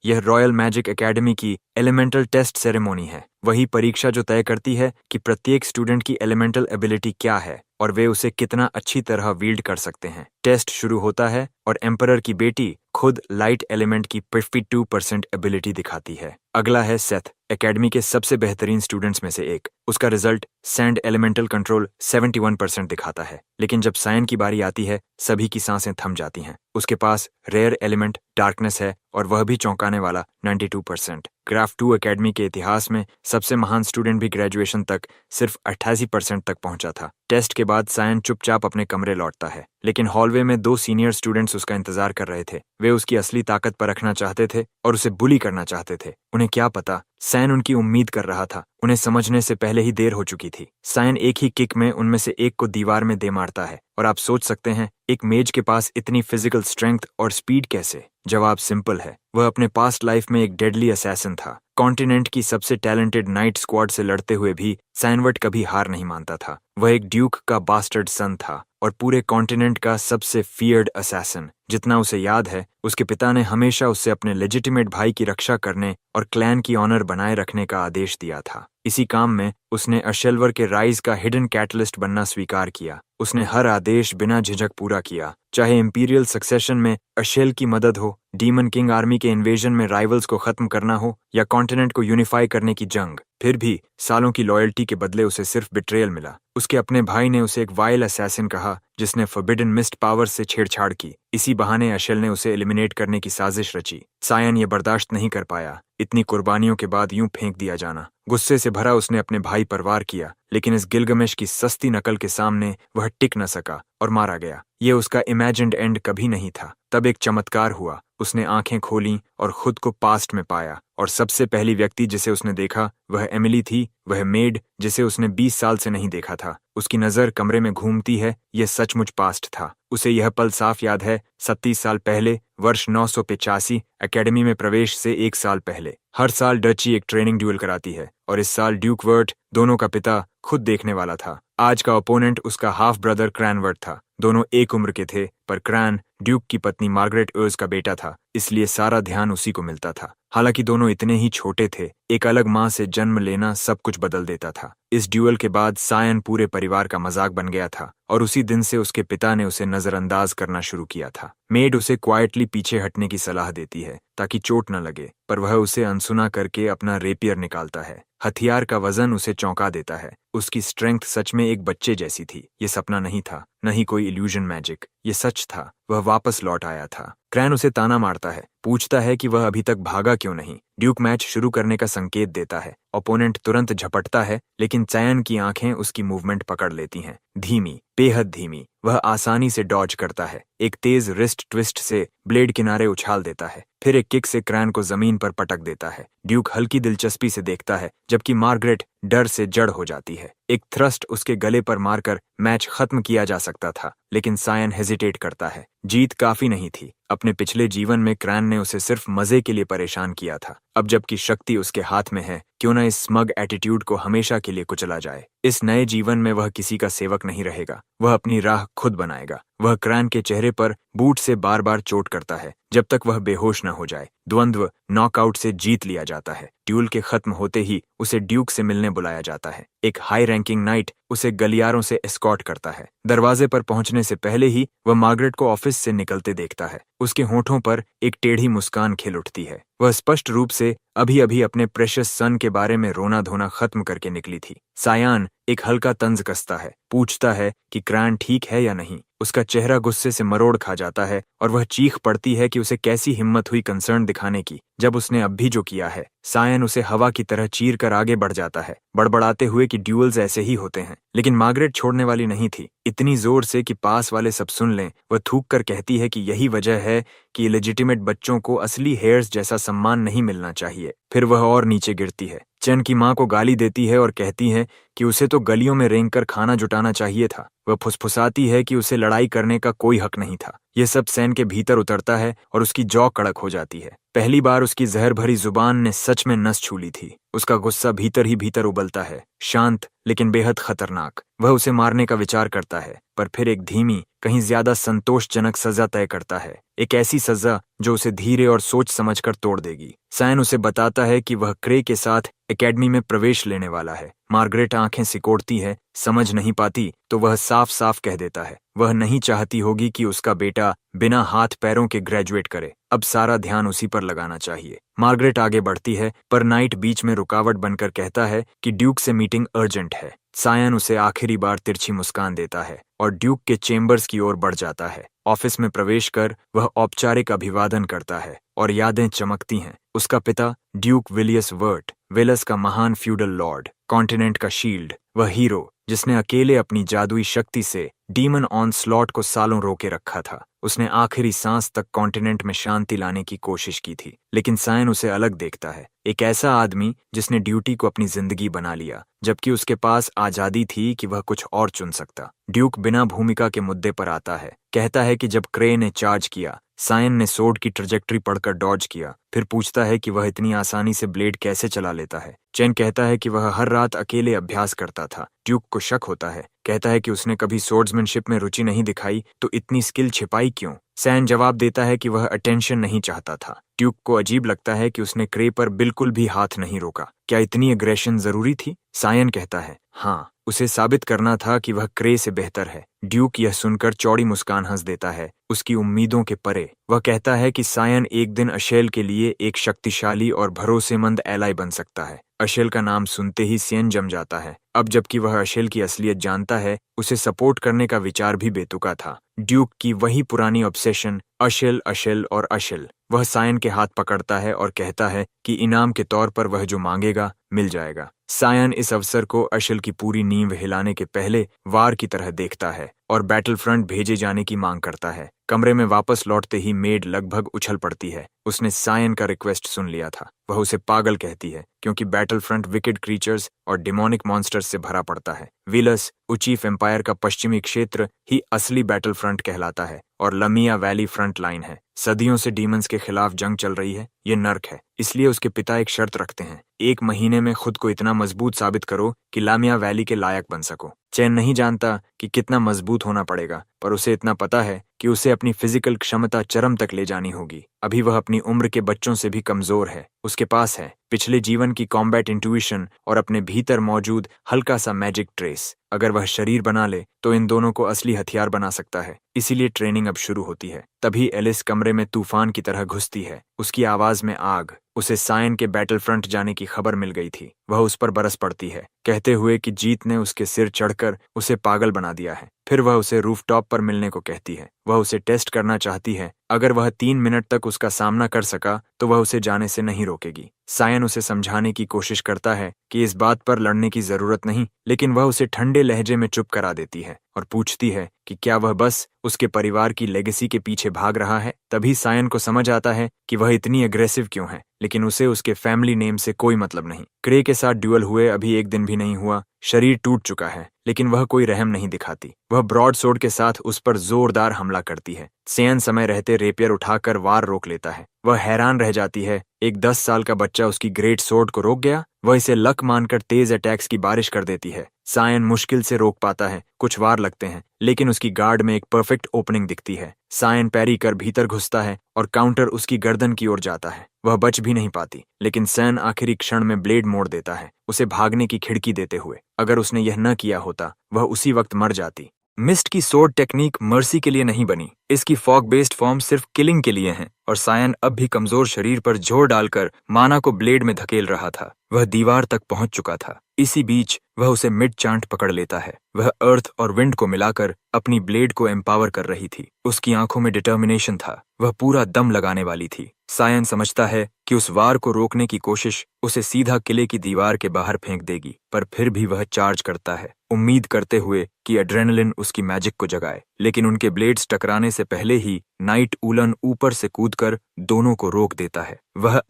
यह royal magic academy की elemental test ceremony है, वही परीक्षा जो तय करती है कि प्रत्येक स्टूडेंट की एलिमेंटल एबिलिटी क्या है और वे उसे कितना अच्छी तरह वील्ड कर सकते हैं। टेस्ट शुरू होता है और एम्परर की बेटी खुद लाइट एलिमेंट की 52% एबिलिटी दिखाती है। अगला है सेथ, एकेडमी के सबसे बेहतरीन स्टूडेंट्स में से एक। उसका रिजल्ट सैंड एलिमेंटल कंट्रोल 71% दिखाता है, लेकिन जब सायन की बारी आती है सभी की सांसें थम जाती हैं। उसके पास रेयर एलिमेंट डार्कनेस है और वह भी चौंकाने वाला 92%। ग्राफ 2 एकेडमी के इतिहास में सबसे महान स्टूडेंट भी ग्रेजुएशन तक सिर्फ 88% तक पहुंचा था। टेस्ट के बाद सायन चुपचाप अपने कमरे लौटता है, लेकिन हॉलवे में 2 सीनियर स्टूडेंट्स उसका इंतजार कर रहे थे। वे उसकी असली ताकत परखना चाहते थे और उसे बुली करना चाहते थे। उन्हें क्या पता, सायन उनकी उम्मीद कर रहा था। उन्हें समझने से पहले ही देर हो चुकी थी। सायन एक ही किक में उनमें से एक को दीवार में दे मारता है और आप सोच सकते हैं एक मेज के पास इतनी फिजिकल स्ट्रेंथ और स्पीड कैसे? जवाब सिंपल है, वह अपने पास्ट लाइफ में एक डेडली असैसिन था। कॉन्टिनेंट की सबसे टैलेंटेड नाइट स्क्वाड से लड़ते हुए भी साइनवर्ट कभी हार नहीं मानता था। वह एक ड्यूक का बास्टर्ड सन था और पूरे कॉन्टिनेंट का सबसे फियर्ड असैसिन। जितना उसे याद है, उसके पिता ने हमेशा उसे अपने लेजिटिमेट भाई की रक्षा करने और क्लैन की ऑनर बनाए रखने का आदेश दिया था। इसी काम में उसने अशेल्वर के राइज का हिडन कैटलिस्ट बनना स्वीकार किया। उसने हर आदेश बिना झिझक पूरा किया, चाहे इंपीरियल सक्सेशन में अशेल की मदद हो, डीमन किंग आर्मी के इन्वेजन में राइवल्स को खत्म करना हो या कॉन्टिनेंट को यूनिफाई करने की जंग। फिर भी सालों की लॉयल्टी के बदले उसे सिर्फ बिट्रेयल मिला। उसके अपने भाई ने उसे एक वाइल असैसिन कहा जिसने फॉरबिडन मिस्ट पावर से छेड़छाड़ की। इसी बहाने अशेल ने उसे एलिमिनेट करने की साजिश रची। सायन ये बर्दाश्त नहीं कर पाया, इतनी कुर्बानियों के बाद यूं फेंक दिया जाना। गुस्से से भरा उसने अपने भाई पर वार किया, लेकिन इस गिलगमेश की सस्ती नकल के सामने वह टिक न सका और मारा गया। ये उसका इमेजिन्ड एंड कभी नहीं था। तब एक चमत्कार हुआ। उसने आंखें खोलीं और खुद को पास्ट में पाया, और सबसे पहली व्यक्ति जिसे उसने देखा वह एमिली थी, वह मेड जिसे उसने 20 साल से नहीं देखा था। उसकी नजर कमरे में घूमती है, यह सचमुच पास्ट था। उसे यह पल साफ याद है, 37 साल पहले, वर्ष 985, एकेडमी में प्रवेश से 1 साल पहले। हर साल डची एक ट्रेनिंग ड्यूल कराती है, और इस साल ड्यूक वर्ट, दोनों का पिता, खुद देखने वाला था। आज का ओपोनेंट उसका हाफ ब्रदर क्रैनवर्ट था। दोनों एक उम्र के थे, पर क्रैन ड्यूक की पत्नी मार्गरेट अर्ज का बेटा था, इसलिए सारा ध्यान उसी को मिलता था। हालांकि दोनों इतने ही छोटे थे, एक अलग माँ से जन्म लेना सब कुछ बदल देता था। इस ड्यूअल के बाद सायन पूरे परिवार का मजाक बन गया था, और उसी दिन से उसके पिता ने उसे नजरअंदाज करना शुरू किया था। मेड उसे क्वाइटली पीछे हटने की सलाह देती है ताकि चोट न लगे, पर वह उसे अनसुना करके अपना रेपियर निकालता है। हथियार का वजन उसे चौंका देता है। उसकी स्ट्रेंथ सच में एक बच्चे जैसी थी। ये सपना नहीं था, न ही कोई इल्यूजन मैजिक, ये सच था। वह वापस लौट आया था। क्रैन उसे ताना मारता है, पूछता है कि वह अभी तक भागा क्यों नहीं। ड्यूक मैच शुरू करने का संकेत देता है। ओपोनेंट तुरंत झपटता है, लेकिन सायन की आंखें उसकी मूवमेंट पकड़ लेती हैं। धीमी, बेहद धीमी। वह आसानी से डॉज करता है, एक तेज रिस्ट ट्विस्ट से ब्लेड किनारे उछाल देता है, फिर एक किक से क्रैन को जमीन पर पटक देता है। ड्यूक हल्की दिलचस्पी से देखता है, जबकि मार्गरेट डर से जड़ हो जाती है। एक थ्रस्ट उसके गले पर मारकर मैच खत्म किया जा सकता था, लेकिन सायन हेजिटेट करता है। जीत काफी नहीं थी। अपने पिछले जीवन में क्रैन ने उसे सिर्फ मजे के लिए परेशान किया था। अब जबकि शक्ति उसके हाथ में है, क्यों न इस स्मग एटीट्यूड को हमेशा के लिए कुचला जाए। इस नए जीवन में वह किसी का सेवक नहीं रहेगा, वह अपनी राह खुद बनाएगा। वह क्रैन के चेहरे पर बूट से बार बार चोट करता है, जब तक वह बेहोश न हो जाए। द्वंद्व नॉकआउट से जीत लिया जाता है। ड्यूल के खत्म होते ही उसे ड्यूक से मिलने बुलाया जाता है। एक हाई रैंकिंग नाइट उसे गलियारों से एस्कॉर्ट करता है। दरवाजे पर पहुंचने से पहले ही वह मार्गरेट को ऑफिस से निकलते देखता है। उसके होठों पर एक टेढ़ी मुस्कान खिल उठती है। वह स्पष्ट रूप से अभी अभी अपने प्रेशियस सन के बारे में रोना धोना खत्म करके निकली थी। सायान एक हल्का तंज कसता है, पूछता है कि क्रैन ठीक है या नहीं। उसका चेहरा गुस्से से मरोड़ खा जाता है और वह चीख पड़ती है कि उसे कैसी हिम्मत हुई कंसर्न दिखाने की, जब उसने अब भी जो किया है। सायन उसे हवा की तरह चीर कर आगे बढ़ जाता है, बड़बड़ाते हुए कि ड्यूल्स ऐसे ही होते हैं। लेकिन मार्गरेट छोड़ने वाली नहीं थी, इतनी जोर से कि पास वाले सब सुन लें। वह थूक कर कहती है कि यही वजह है कि लेजिटिमेट बच्चों को असली हेयर्स जैसा सम्मान नहीं मिलना चाहिए। फिर वह और नीचे गिरती है, चेन की माँ को गाली देती है और कहती है कि उसे तो गलियों में रेंग कर खाना जुटाना चाहिए था। वह फुसफुसाती है कि उसे लड़ाई करने का कोई हक नहीं था। यह सब सैन के भीतर उतरता है और उसकी जौ कड़क हो जाती है। पहली बार उसकी जहर भरी जुबान ने सच में नस छू ली थी। उसका गुस्सा भीतर ही भीतर उबलता है, शांत लेकिन बेहद खतरनाक। वह उसे मारने का विचार करता है, पर फिर एक धीमी, कहीं ज्यादा संतोषजनक सजा तय करता है। एक ऐसी सजा जो उसे धीरे और सोच समझकर तोड़ देगी। सायन उसे बताता है कि वह क्रे के साथ एकेडमी में प्रवेश लेने वाला है। मार्गरेट आंखें सिकोड़ती है, समझ नहीं पाती तो वह साफ साफ कह देता है वह नहीं चाहती होगी कि उसका बेटा बिना हाथ पैरों के ग्रेजुएट करे। अब सारा ध्यान उसी पर लगाना चाहिए। मार्गरेट आगे बढ़ती है पर नाइट बीच में रुकावट बनकर कहता है कि ड्यूक से मीटिंग अर्जेंट है। सायन उसे आखिरी बार तिरछी मुस्कान देता है और ड्यूक के चेम्बर्स की ओर बढ़ जाता है। ऑफिस में प्रवेश कर वह औपचारिक अभिवादन करता है और यादें चमकती हैं। उसका पिता ड्यूक विलियस वर्ट, वेलस का महान फ्यूडल लॉर्ड, कॉन्टिनेंट का शील्ड, वह हीरो जिसने अकेले अपनी जादुई शक्ति से डीमन ऑन स्लॉट को सालों रोके रखा था। उसने आखिरी सांस तक कॉन्टिनेंट में शांति लाने की कोशिश की थी, लेकिन सायन उसे अलग देखता है। एक ऐसा आदमी जिसने ड्यूटी को अपनी जिंदगी बना लिया, जबकि उसके पास आजादी थी कि वह कुछ और चुन सकता। ड्यूक बिना भूमिका के मुद्दे पर आता है, कहता है कि जब क्रे ने चार्ज किया, सायन ने सोर्ड की ट्रजेक्टरी पढ़कर डॉज किया, फिर पूछता है कि वह इतनी आसानी से ब्लेड कैसे चला लेता है। चेन कहता है कि वह हर रात अकेले अभ्यास करता था। ड्यूक को शक होता है, कहता है कि उसने कभी सोर्ड्समैनशिप में रुचि नहीं दिखाई तो इतनी स्किल छिपाई क्यों। सैन जवाब देता है कि वह अटेंशन नहीं चाहता था। ड्यूक को अजीब लगता है कि उसने क्रे पर बिल्कुल भी हाथ नहीं रोका। क्या इतनी एग्रेशन जरूरी थी? सायन कहता है हाँ, उसे साबित करना था कि वह क्रे से बेहतर है। ड्यूक यह सुनकर चौड़ी मुस्कान हंस देता है, उसकी उम्मीदों के परे। वह कहता है कि सायन एक दिन अशेल के लिए एक शक्तिशाली और भरोसेमंद एलाई बन सकता है। अशेल का नाम सुनते ही सैन जम जाता है। अब जबकि वह अशेल की असलियत जानता है, उसे सपोर्ट करने का विचार भी बेतुका था। ड्यूक की वही पुरानी ऑब्सेशन, अशेल अशेल और अशेल। वह सायन के हाथ पकड़ता है और कहता है कि इनाम के तौर पर वह जो मांगेगा मिल जाएगा। सायन इस अवसर को अशेल की पूरी नींव हिलाने के पहले वार की तरह देखता है और बैटल फ्रंट भेजे जाने की मांग करता है। कमरे में वापस लौटते ही मेड लगभग उछल पड़ती है। उसने सायन का रिक्वेस्ट सुन लिया था। वह उसे पागल कहती है क्योंकि बैटल फ्रंट विकेड क्रीचर्स और डिमोनिक मॉन्स्टर्स से भरा पड़ता है। विलस उचीफ एम्पायर का पश्चिमी क्षेत्र ही असली बैटल फ्रंट कहलाता है और लमिया वैली फ्रंट लाइन है। सदियों से डीमंस के खिलाफ जंग चल रही है, ये नर्क है। इसलिए उसके पिता एक शर्त रखते हैं, 1 महीने में खुद को इतना मजबूत साबित करो कि लामिया वैली के लायक बन सको। चैन नहीं जानता कि कितना मजबूत होना पड़ेगा, पर उसे इतना पता है कि उसे अपनी फिजिकल क्षमता चरम तक ले जानी होगी। अभी वह अपनी उम्र के बच्चों से भी कमजोर है। उसके पास है पिछले जीवन की कॉम्बैट इंट्यूशन और अपने भीतर मौजूद हल्का सा मैजिक ट्रेस। अगर वह शरीर बना ले तो इन दोनों को असली हथियार बना सकता है। इसीलिए ट्रेनिंग अब शुरू होती है। तभी एलिस कमरे में तूफान की तरह घुसती है, उसकी आवाज में आग। उसे सायन के बैटल फ्रंट जाने की खबर मिल गई थी। वह उस पर बरस पड़ती है, कहते हुए कि जीत ने उसके सिर चढ़कर उसे पागल बना दिया है। फिर वह उसे रूफटॉप पर मिलने को कहती है। वह उसे टेस्ट करना चाहती है। अगर वह 3 मिनट तक उसका सामना कर सका तो वह उसे जाने से नहीं रोकेगी। सायन उसे समझाने की कोशिश करता है कि इस बात पर लड़ने की जरूरत नहीं, लेकिन वह उसे ठंडे लहजे में चुप करा देती है और पूछती है कि क्या वह बस उसके परिवार की लेगेसी के पीछे भाग रहा है। तभी सायन को समझ आता है कि वह इतनी एग्रेसिव क्यों है, लेकिन उसे उसके फैमिली नेम से कोई मतलब नहीं। क्रे के साथ ड्यूअल हुए अभी 1 दिन भी नहीं हुआ। शरीर टूट चुका है, लेकिन वह कोई रहम नहीं दिखाती। वह ब्रॉड सोर्ड के साथ उस पर जोरदार हमला करती है। सैन समय रहते रेपियर उठाकर वार रोक लेता है। वह हैरान रह जाती है, एक 10 साल का बच्चा उसकी ग्रेट सोर्ड को रोक गया। वह इसे लक मानकर तेज अटैक्स की बारिश कर देती है। सायन मुश्किल से रोक पाता है। कुछ वार लगते हैं, लेकिन उसकी गार्ड में एक परफेक्ट ओपनिंग दिखती है। सायन पैरी कर भीतर घुसता है और काउंटर उसकी गर्दन की ओर जाता है। वह बच भी नहीं पाती, लेकिन सैन आखिरी क्षण में ब्लेड मोड़ देता है, उसे भागने की खिड़की देते हुए। अगर उसने यह न किया होता, वह उसी वक्त मर जाती। मिस्ट की सोर्ड टेक्निक मर्सी के लिए नहीं बनी। इसकी फॉग बेस्ड फॉर्म सिर्फ किलिंग के लिए है और सायन अब भी कमजोर शरीर पर जोर डालकर माना को ब्लेड में धकेल रहा था। वह दीवार तक पहुंच चुका था। इसी बीच वह उसे मिड चांट पकड़ लेता है। वह अर्थ और विंड को मिलाकर अपनी ब्लेड को एम्पावर कर रही थी। उसकी आंखों में डिटर्मिनेशन था। वह पूरा दम लगाने वाली थी। सायन समझता है कि उस वार को रोकने की कोशिश उसे सीधा किले की दीवार के बाहर फेंक देगी, पर फिर भी वह चार्ज करता है, उम्मीद करते हुए कि एड्रेनलिन उसकी मैजिक को जगाए। लेकिन उनके ब्लेड्स टकराने से पहले ही नाइट ऊलन ऊपर से कूदकर दोनों को रोक देता है। वह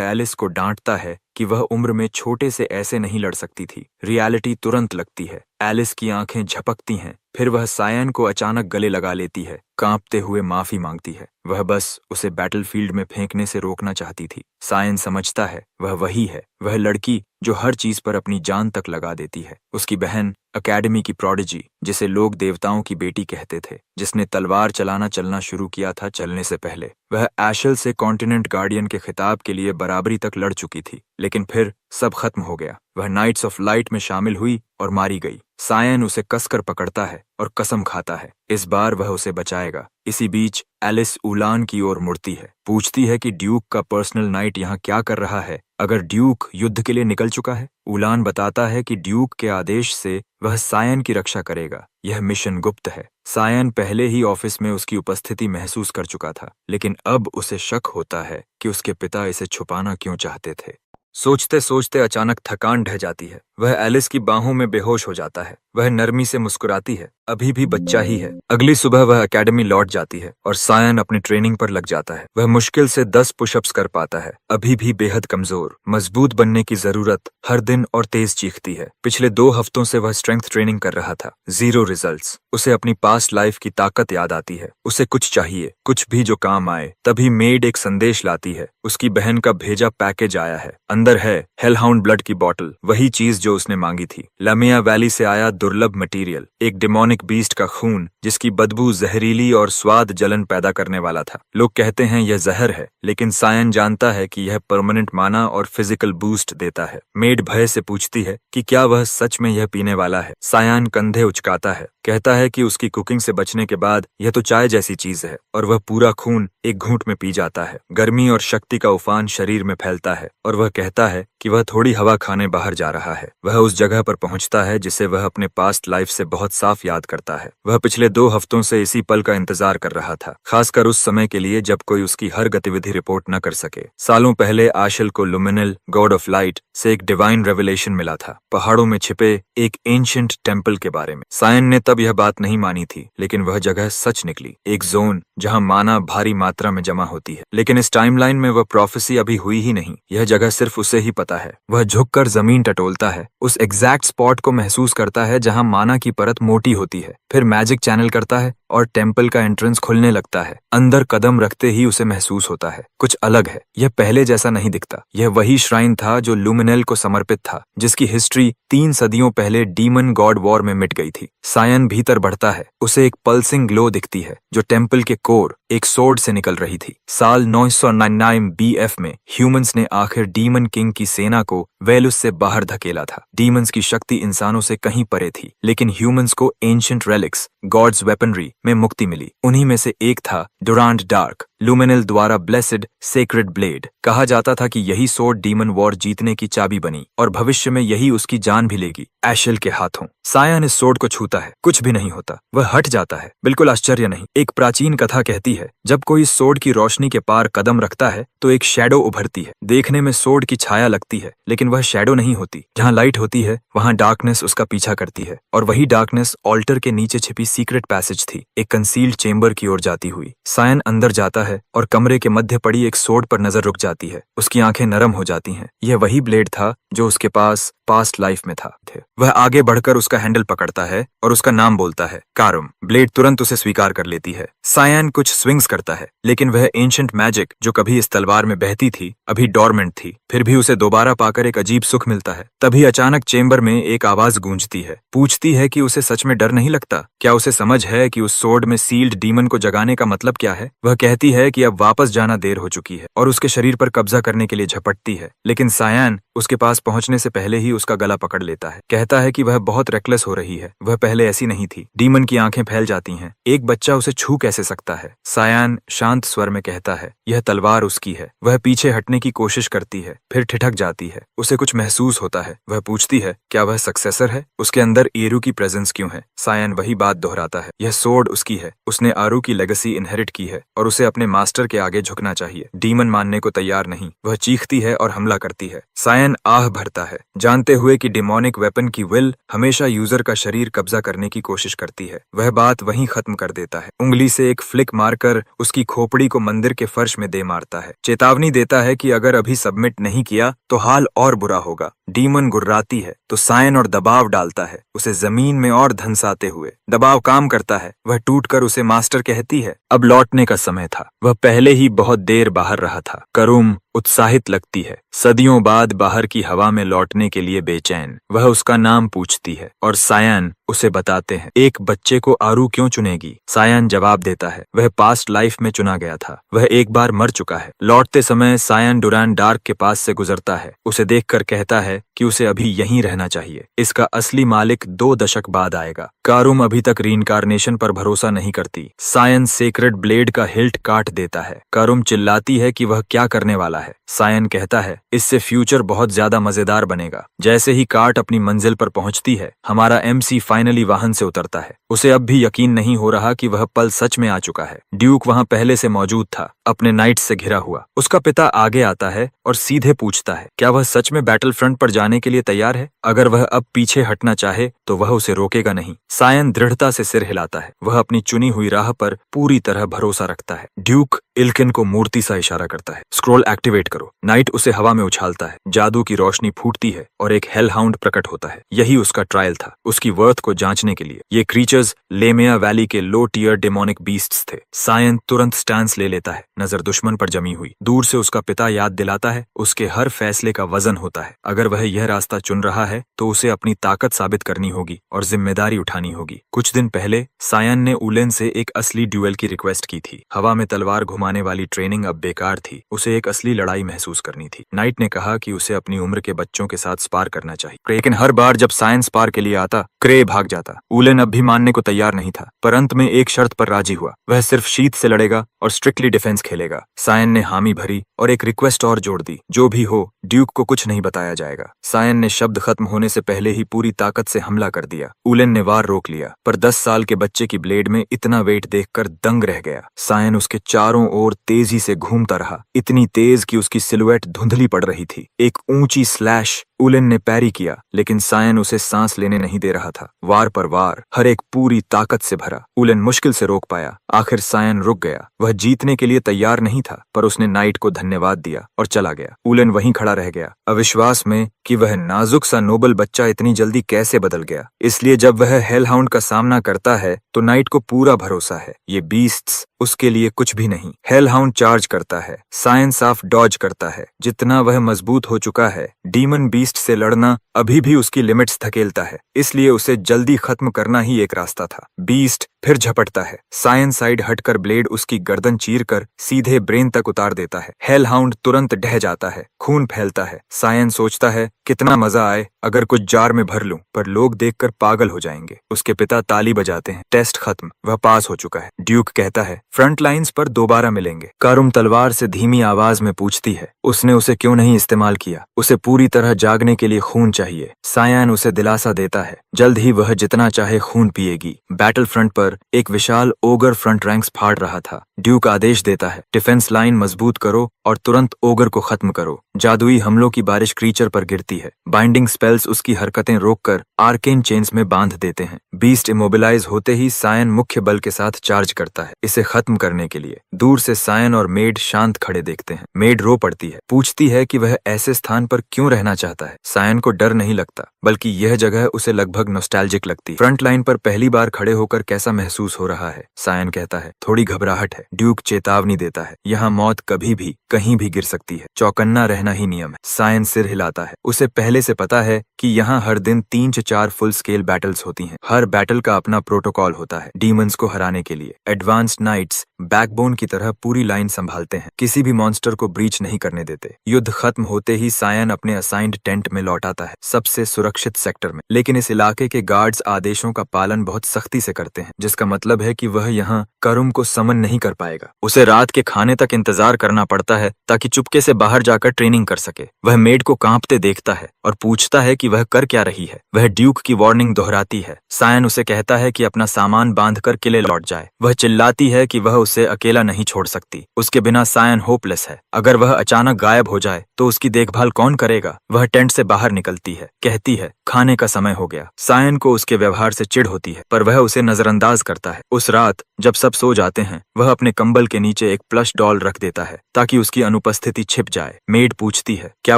एलिस को डांटता है कि वह उम्र में छोटे से ऐसे नहीं लड़ सकती थी। रियलिटी तुरंत लगती है। एलिस की आंखें झपकती हैं। फिर वह सायन को अचानक गले लगा लेती है। कांपते हुए माफी मांगती है। वह बस उसे बैटलफील्ड में फेंकने से रोकना चाहती थी। सायन समझता है वह वही है, वह लड़की जो हर चीज पर अपनी जान तक लगा देती है। उसकी बहन अकेडमी की प्रोडिजी, जिसे लोग देवताओं की बेटी कहते थे, जिसने तलवार चलना शुरू किया था चलने से पहले। वह एशल से कॉन्टिनेंट गार्डियन के खिताब के लिए बराबरी तक लड़ चुकी थी, लेकिन फिर सब खत्म हो गया। वह नाइट्स ऑफ लाइट में शामिल हुई और मारी गई। सायन उसे कसकर पकड़ता है और कसम खाता है इस बार वह उसे बचाएगा। इसी बीच एलिस उलान की ओर मुड़ती है, पूछती है कि ड्यूक का पर्सनल नाइट यहाँ क्या कर रहा है, अगर ड्यूक युद्ध के लिए निकल चुका है। उलान बताता है कि ड्यूक के आदेश से वह सायन की रक्षा करेगा। यह मिशन गुप्त है। सायन पहले ही ऑफिस में उसकी उपस्थिति महसूस कर चुका था, लेकिन अब उसे शक होता है कि उसके पिता इसे छुपाना क्यों चाहते थे। सोचते सोचते अचानक थकान ढह जाती है। वह एलिस की बाहों में बेहोश हो जाता है। वह नरमी से मुस्कुराती है, अभी भी बच्चा ही है। अगली सुबह वह एकेडमी लौट जाती है और सायन अपनी ट्रेनिंग पर लग जाता है। वह मुश्किल से 10 पुशअप्स कर पाता है, अभी भी बेहद कमजोर। मजबूत बनने की जरूरत हर दिन और तेज चीखती है। पिछले 2 हफ्तों से वह स्ट्रेंथ ट्रेनिंग कर रहा था, 0 रिजल्ट्स। उसे अपनी पास्ट लाइफ की ताकत याद आती है। उसे कुछ चाहिए, कुछ भी जो काम आए। तभी मेड एक संदेश लाती है। उसकी बहन का भेजा पैकेज आया है। अंदर है हेलहाउंड ब्लड की बोतल, वही चीज जो उसने मांगी थी। लमिया वैली से आया दुर्लभ मटेरियल, एक डिमोनिक बीस्ट का खून जिसकी बदबू जहरीली और स्वाद जलन पैदा करने वाला था। लोग कहते हैं यह जहर है, लेकिन सायन जानता है कि यह परमानेंट माना और फिजिकल बूस्ट देता है। मेड भय से पूछती है कि क्या वह सच में यह पीने वाला है। सायन कंधे उचकाता है, कहता है कि उसकी कुकिंग से बचने के बाद यह तो चाय जैसी चीज है, और वह पूरा खून एक घूंट में पी जाता है। गर्मी और शक्ति का उफान शरीर में फैलता है और वह कहता है कि वह थोड़ी हवा खाने बाहर जा रहा है। वह उस जगह पर पहुंचता है जिसे वह अपने पास्ट लाइफ से बहुत साफ याद करता है। वह पिछले 2 हफ्तों से इसी पल का इंतजार कर रहा था, खासकर उस समय के लिए जब कोई उसकी हर गतिविधि रिपोर्ट न कर सके। सालों पहले आशल को लुमिनल गॉड ऑफ लाइट से एक डिवाइन रेवलेशन मिला था, पहाड़ों में छिपे एक एंशिएंट टेम्पल के बारे में। सायन ने तब यह बात नहीं मानी थी, लेकिन वह जगह सच निकली। एक जोन जहां माना भारी मात्रा में जमा होती है, लेकिन इस टाइमलाइन में वह प्रोफेसी अभी हुई ही नहीं। यह जगह सिर्फ उसे ही पता है। वह झुककर जमीन टटोलता है, उस एग्जैक्ट स्पॉट को महसूस करता है जहां माना की परत मोटी होती है। फिर मैजिक चैनल करता है और टेम्पल का एंट्रेंस खुलने लगता है। अंदर कदम रखते ही उसे महसूस होता है कुछ अलग है। यह पहले जैसा नहीं दिखता। यह वही श्राइन था जो लुमिनल को समर्पित था, जिसकी हिस्ट्री 3 सदियों पहले डीमन गॉड वॉर में मिट गई थी। सायन भीतर बढ़ता है। उसे एक पल्सिंग ग्लो दिखती है जो टेम्पल के कोर एक सोर्ड से निकल रही थी। साल 999 BF में ह्यूमंस ने आखिर डीमन किंग की सेना को वेलुस से बाहर धकेला था। डीमंस की शक्ति इंसानों से कहीं परे थी, लेकिन ह्यूमंस को एंशिएंट रेलिक्स, गॉड्स वेपनरी में मुक्ति मिली। उन्हीं में से एक था डुरांड डार्क, लुमिनल द्वारा ब्लेसेड सेक्रेड ब्लेड। कहा जाता था कि यही सोर्ड डीमन वॉर जीतने की चाबी बनी और भविष्य में यही उसकी जान भी लेगी, एशल के हाथों। सायन इस सोर्ड को छूता है, कुछ भी नहीं होता। वह हट जाता है। बिल्कुल आश्चर्य नहीं। एक प्राचीन कथा कहती है जब कोई सोर्ड की रोशनी के पार कदम रखता है तो एक शैडो उभरती है। देखने में सोर्ड की छाया लगती है, लेकिन वह शैडो नहीं होती। जहाँ लाइट होती है वहाँ डार्कनेस उसका पीछा करती है, और वही डार्कनेस ऑल्टर के नीचे छिपी सीक्रेट पैसेज थी, एक कंसील्ड चेंबर की ओर जाती हुई। सायन अंदर जाता है और कमरे के मध्य पड़ी एक सोर्ड पर नजर रुक जाती है। उसकी आंखें नरम हो जाती हैं। यह वही ब्लेड था जो उसके पास पास्ट लाइफ में था। वह आगे बढ़कर उसका हैंडल पकड़ता है और उसका नाम बोलता है, कारुम। ब्लेड तुरंत उसे स्वीकार कर लेती है। सायन कुछ स्विंग्स करता है, लेकिन वह एंशिएंट मैजिक जो कभी इस तलवार में बहती थी अभी डोरमेंट थी। फिर भी उसे दोबारा पाकर एक अजीब सुख मिलता है। तभी अचानक चेंबर में एक आवाज गूंजती है, पूछती है कि उसे सच में डर नहीं लगता। क्या उसे समझ है कि उस सोर्ड में सील्ड डीमन को जगाने का मतलब क्या है। वह कहती है कि अब वापस जाना देर हो चुकी है और उसके शरीर पर कब्जा करने के लिए झपटती है, लेकिन सायन उसके पास पहुंचने से पहले ही उसका गला पकड़ लेता है। कहता है कि वह बहुत रेकलेस हो रही है, वह पहले ऐसी नहीं थी। डीमन की आंखें फैल जाती हैं। एक बच्चा उसे छू कैसे सकता है। सायन शांत स्वर में कहता है, यह तलवार उसकी है। वह पीछे हटने की कोशिश करती है, फिर ठिठक जाती है। उसे कुछ महसूस होता है। वह पूछती है, क्या वह सक्सेसर है। उसके अंदर एरू की प्रेजेंस क्यों है। सायन वही बात दोहराता है, यह सोर्ड उसकी है। उसने आरू की लेगेसी इनहेरिट की है और उसे अपने अपने मास्टर के आगे झुकना चाहिए। डीमन मानने को तैयार नहीं, वह चीखती है और हमला करती है। सायन आह भरता है, जानते हुए कि डिमोनिक वेपन की विल हमेशा यूजर का शरीर कब्जा करने की कोशिश करती है। वह बात वहीं खत्म कर देता है, उंगली से एक फ्लिक मारकर उसकी खोपड़ी को मंदिर के फर्श में दे मारता है। चेतावनी देता है कि अगर अभी सबमिट नहीं किया तो हाल और बुरा होगा। डीमन गुर्राती है तो सायन और दबाव डालता है, उसे जमीन में और धंसाते हुए। दबाव काम करता है, वह टूटकर उसे मास्टर कहती है अब लौटने का समय था। वह पहले ही बहुत देर बाहर रहा था। करुम उत्साहित लगती है, सदियों बाद बाहर की हवा में लौटने के लिए बेचैन। वह उसका नाम पूछती है और सायन उसे बताते हैं। एक बच्चे को आरू क्यों चुनेगी? सायन जवाब देता है, वह पास्ट लाइफ में चुना गया था, वह एक बार मर चुका है। लौटते समय सायन डुरान डार्क के पास से गुजरता है, उसे देखकर कहता है कि उसे अभी यहीं रहना चाहिए, इसका असली मालिक 2 दशक बाद आएगा। कारुम अभी तक रीइंकार्नेशन पर भरोसा नहीं करती। सायन सेक्रेड ब्लेड का हिल्ट काट देता है। कारुम चिल्लाती है कि वह क्या करने वाला है। सायन कहता है इससे फ्यूचर बहुत ज्यादा मजेदार बनेगा। जैसे ही कार्ट अपनी मंजिल पर पहुंचती है, हमारा MC फाइनली वाहन से उतरता है। उसे अब भी यकीन नहीं हो रहा कि वह पल सच में आ चुका है। ड्यूक वहां पहले से मौजूद था, अपने नाइट्स से घिरा हुआ। उसका पिता आगे आता है और सीधे पूछता है क्या वह सच में बैटल फ्रंट पर जाने के लिए तैयार है? अगर वह अब पीछे हटना चाहे तो वह उसे रोकेगा नहीं। सायन दृढ़ता से सिर हिलाता है, वह अपनी चुनी हुई राह पर पूरी तरह भरोसा रखता है। ड्यूक इल्किन को मूर्ति सा इशारा करता है, स्क्रॉल एक्टिवेट करो। नाइट उसे हवा में उछालता है, जादू की रोशनी फूटती है और एक हेल हाउंड प्रकट होता है। यही उसका ट्रायल था, उसकी वर्थ को जांचने के लिए। ये क्रीचर्स लेमिया वैली के लो टियर डेमोनिक बीस्ट्स थे। सायन तुरंत स्टैंस ले लेता है, नजर दुश्मन पर जमी हुई। दूर से उसका पिता याद दिलाता है, उसके हर फैसले का वजन होता है। अगर वह यह रास्ता चुन रहा है तो उसे अपनी ताकत साबित करनी होगी और जिम्मेदारी उठानी होगी। कुछ दिन पहले सायन ने उलेन से एक असली ड्यूएल की रिक्वेस्ट की थी। हवा में तलवार घुमाने वाली ट्रेनिंग अब बेकार थी, उसे एक असली लड़ाई महसूस करनी थी। नाइट ने कहा कि उसे अपनी उम्र के बच्चों के साथ स्पार करना चाहिए, लेकिन हर बार जब सायन स्पार के लिए आता, क्रे भाग जाता। उलेन अब भी मानने को तैयार नहीं था, पर अंत में एक शर्त पर राजी हुआ, वह सिर्फ शीत से लड़ेगा और स्ट्रिक्टली डिफेंस खेलेगा। सायन ने हामी भरी और एक रिक्वेस्ट और जोड़ दी, जो भी हो ड्यूक को कुछ नहीं बताया जाएगा। सायन ने शब्द खत्म होने से पहले ही पूरी ताकत से हमला कर दिया। उलेन ने वार रोक लिया, पर 10 साल के बच्चे की ब्लेड में इतना वेट देखकर दंग रह गया। सायन उसके चारों ओर तेजी से घूमता रहा, इतनी तेज कि उसकी सिलुएट धुंधली पड़ रही थी। एक ऊंची स्लैश उलेन ने पैरी किया, लेकिन सायन उसे सांस लेने नहीं दे रहा था। वार पर वार, हर एक पूरी ताकत से भरा। उलेन मुश्किल से रोक पाया। आखिर सायन रुक गया। वह जीतने के लिए तैयार नहीं था, पर उसने नाइट को धन्यवाद दिया और चला गया। उलेन वहीं खड़ा रह गया, अविश्वास में कि वह नाजुक सा नोबल बच्चा इतनी जल्दी कैसे बदल गया। इसलिए जब वह हेल हाउंड का सामना करता है तो नाइट को पूरा भरोसा है, ये बीस्ट्स उसके लिए कुछ भी नहीं। हेल हाउंड चार्ज करता है, सायन साफ डॉज करता है। जितना वह मजबूत हो चुका है, डीमन बीस्ट से लड़ना अभी भी उसकी लिमिट्स धकेलता है, इसलिए उसे जल्दी खत्म करना ही एक रास्ता था। बीस्ट फिर झपटता है, सायन साइड हटकर ब्लेड उसकी गर्दन चीरकर सीधे ब्रेन तक उतार देता है। हेल हाउंड तुरंत ढह जाता है, खून फैलता है। सायन सोचता है कितना मजा आए अगर कुछ जार में भर लूं, पर लोग देखकर पागल हो जाएंगे। उसके पिता ताली बजाते हैं, टेस्ट खत्म, वह पास हो चुका है। ड्यूक कहता है फ्रंट लाइन्स पर दोबारा मिलेंगे। कारुम तलवार से धीमी आवाज में पूछती है उसने उसे क्यों नहीं इस्तेमाल किया, उसे पूरी तरह जागने के लिए खून चाहिए। सायन उसे दिलासा देता है, जल्द ही वह जितना चाहे खून पिएगी। बैटल फ्रंट पर एक विशाल ओगर फ्रंट रैंक्स फाड़ रहा था। ड्यूक आदेश देता है डिफेंस लाइन मजबूत करो और तुरंत ओगर को खत्म करो। जादुई हमलों की बारिश क्रीचर पर गिरती है। बाइंडिंग स्पेल्स उसकी हरकतें रोककर आर्केन चेन्स में बांध देते हैं। बीस्ट इमोबिलाइज होते ही सायन मुख्य बल के साथ चार्ज करता है इसे खत्म करने के लिए। दूर से सायन और मेड शांत खड़े देखते हैं। मेड रो पड़ती है, पूछती है कि वह ऐसे स्थान पर क्यों रहना चाहता है। सायन को डर नहीं लगता, बल्कि यह जगह उसे लगभग नॉस्टैल्जिक लगती। फ्रंट लाइन पर पहली बार खड़े होकर कैसा महसूस हो रहा है? सायन कहता है थोड़ी घबराहट है। ड्यूक चेतावनी देता है, यहाँ मौत कभी भी कहीं भी गिर सकती है, चौकन्ना रहना ही नियम है। सायन सिर हिलाता है, उसे पहले से पता है कि यहाँ हर दिन 3 से 4 फुल स्केल बैटल्स होती हैं। हर बैटल का अपना प्रोटोकॉल होता है। डीमंस को हराने के लिए एडवांस्ड नाइट्स बैकबोन की तरह पूरी लाइन संभालते हैं, किसी भी मॉन्स्टर को ब्रीच नहीं करने देते। युद्ध खत्म होते ही सायन अपने असाइंड टेंट में लौट आता है, सबसे सुरक्षित सेक्टर में। लेकिन इस इलाके के गार्ड्स आदेशों का पालन बहुत सख्ती से करते हैं, जिसका मतलब है कि वह यहाँ करुम को समन नहीं कर पाएगा। उसे रात के खाने तक इंतजार करना पड़ता है ताकि चुपके से बाहर जाकर ट्रेनिंग ट्रेनिंग कर सके। वह मेड को कांपते देखता है और पूछता है कि वह कर क्या रही है। वह ड्यूक की वार्निंग दोहराती है। सायन उसे कहता है कि अपना सामान बांधकर किले लौट जाए। वह चिल्लाती है कि वह उसे अकेला नहीं छोड़ सकती। उसके बिना सायन होपलेस है। अगर वह अचानक गायब हो जाए तो उसकी देखभाल कौन करेगा। वह टेंट से बाहर निकलती है, कहती है खाने का समय हो गया। सायन को उसके व्यवहार से चिढ़ होती है, पर वह उसे नजरअंदाज करता है। उस रात जब सब सो जाते हैं, वह अपने कंबल के नीचे एक प्लश डॉल रख देता है ताकि उसकी अनुपस्थिति छिप जाए। मेड पूछती है क्या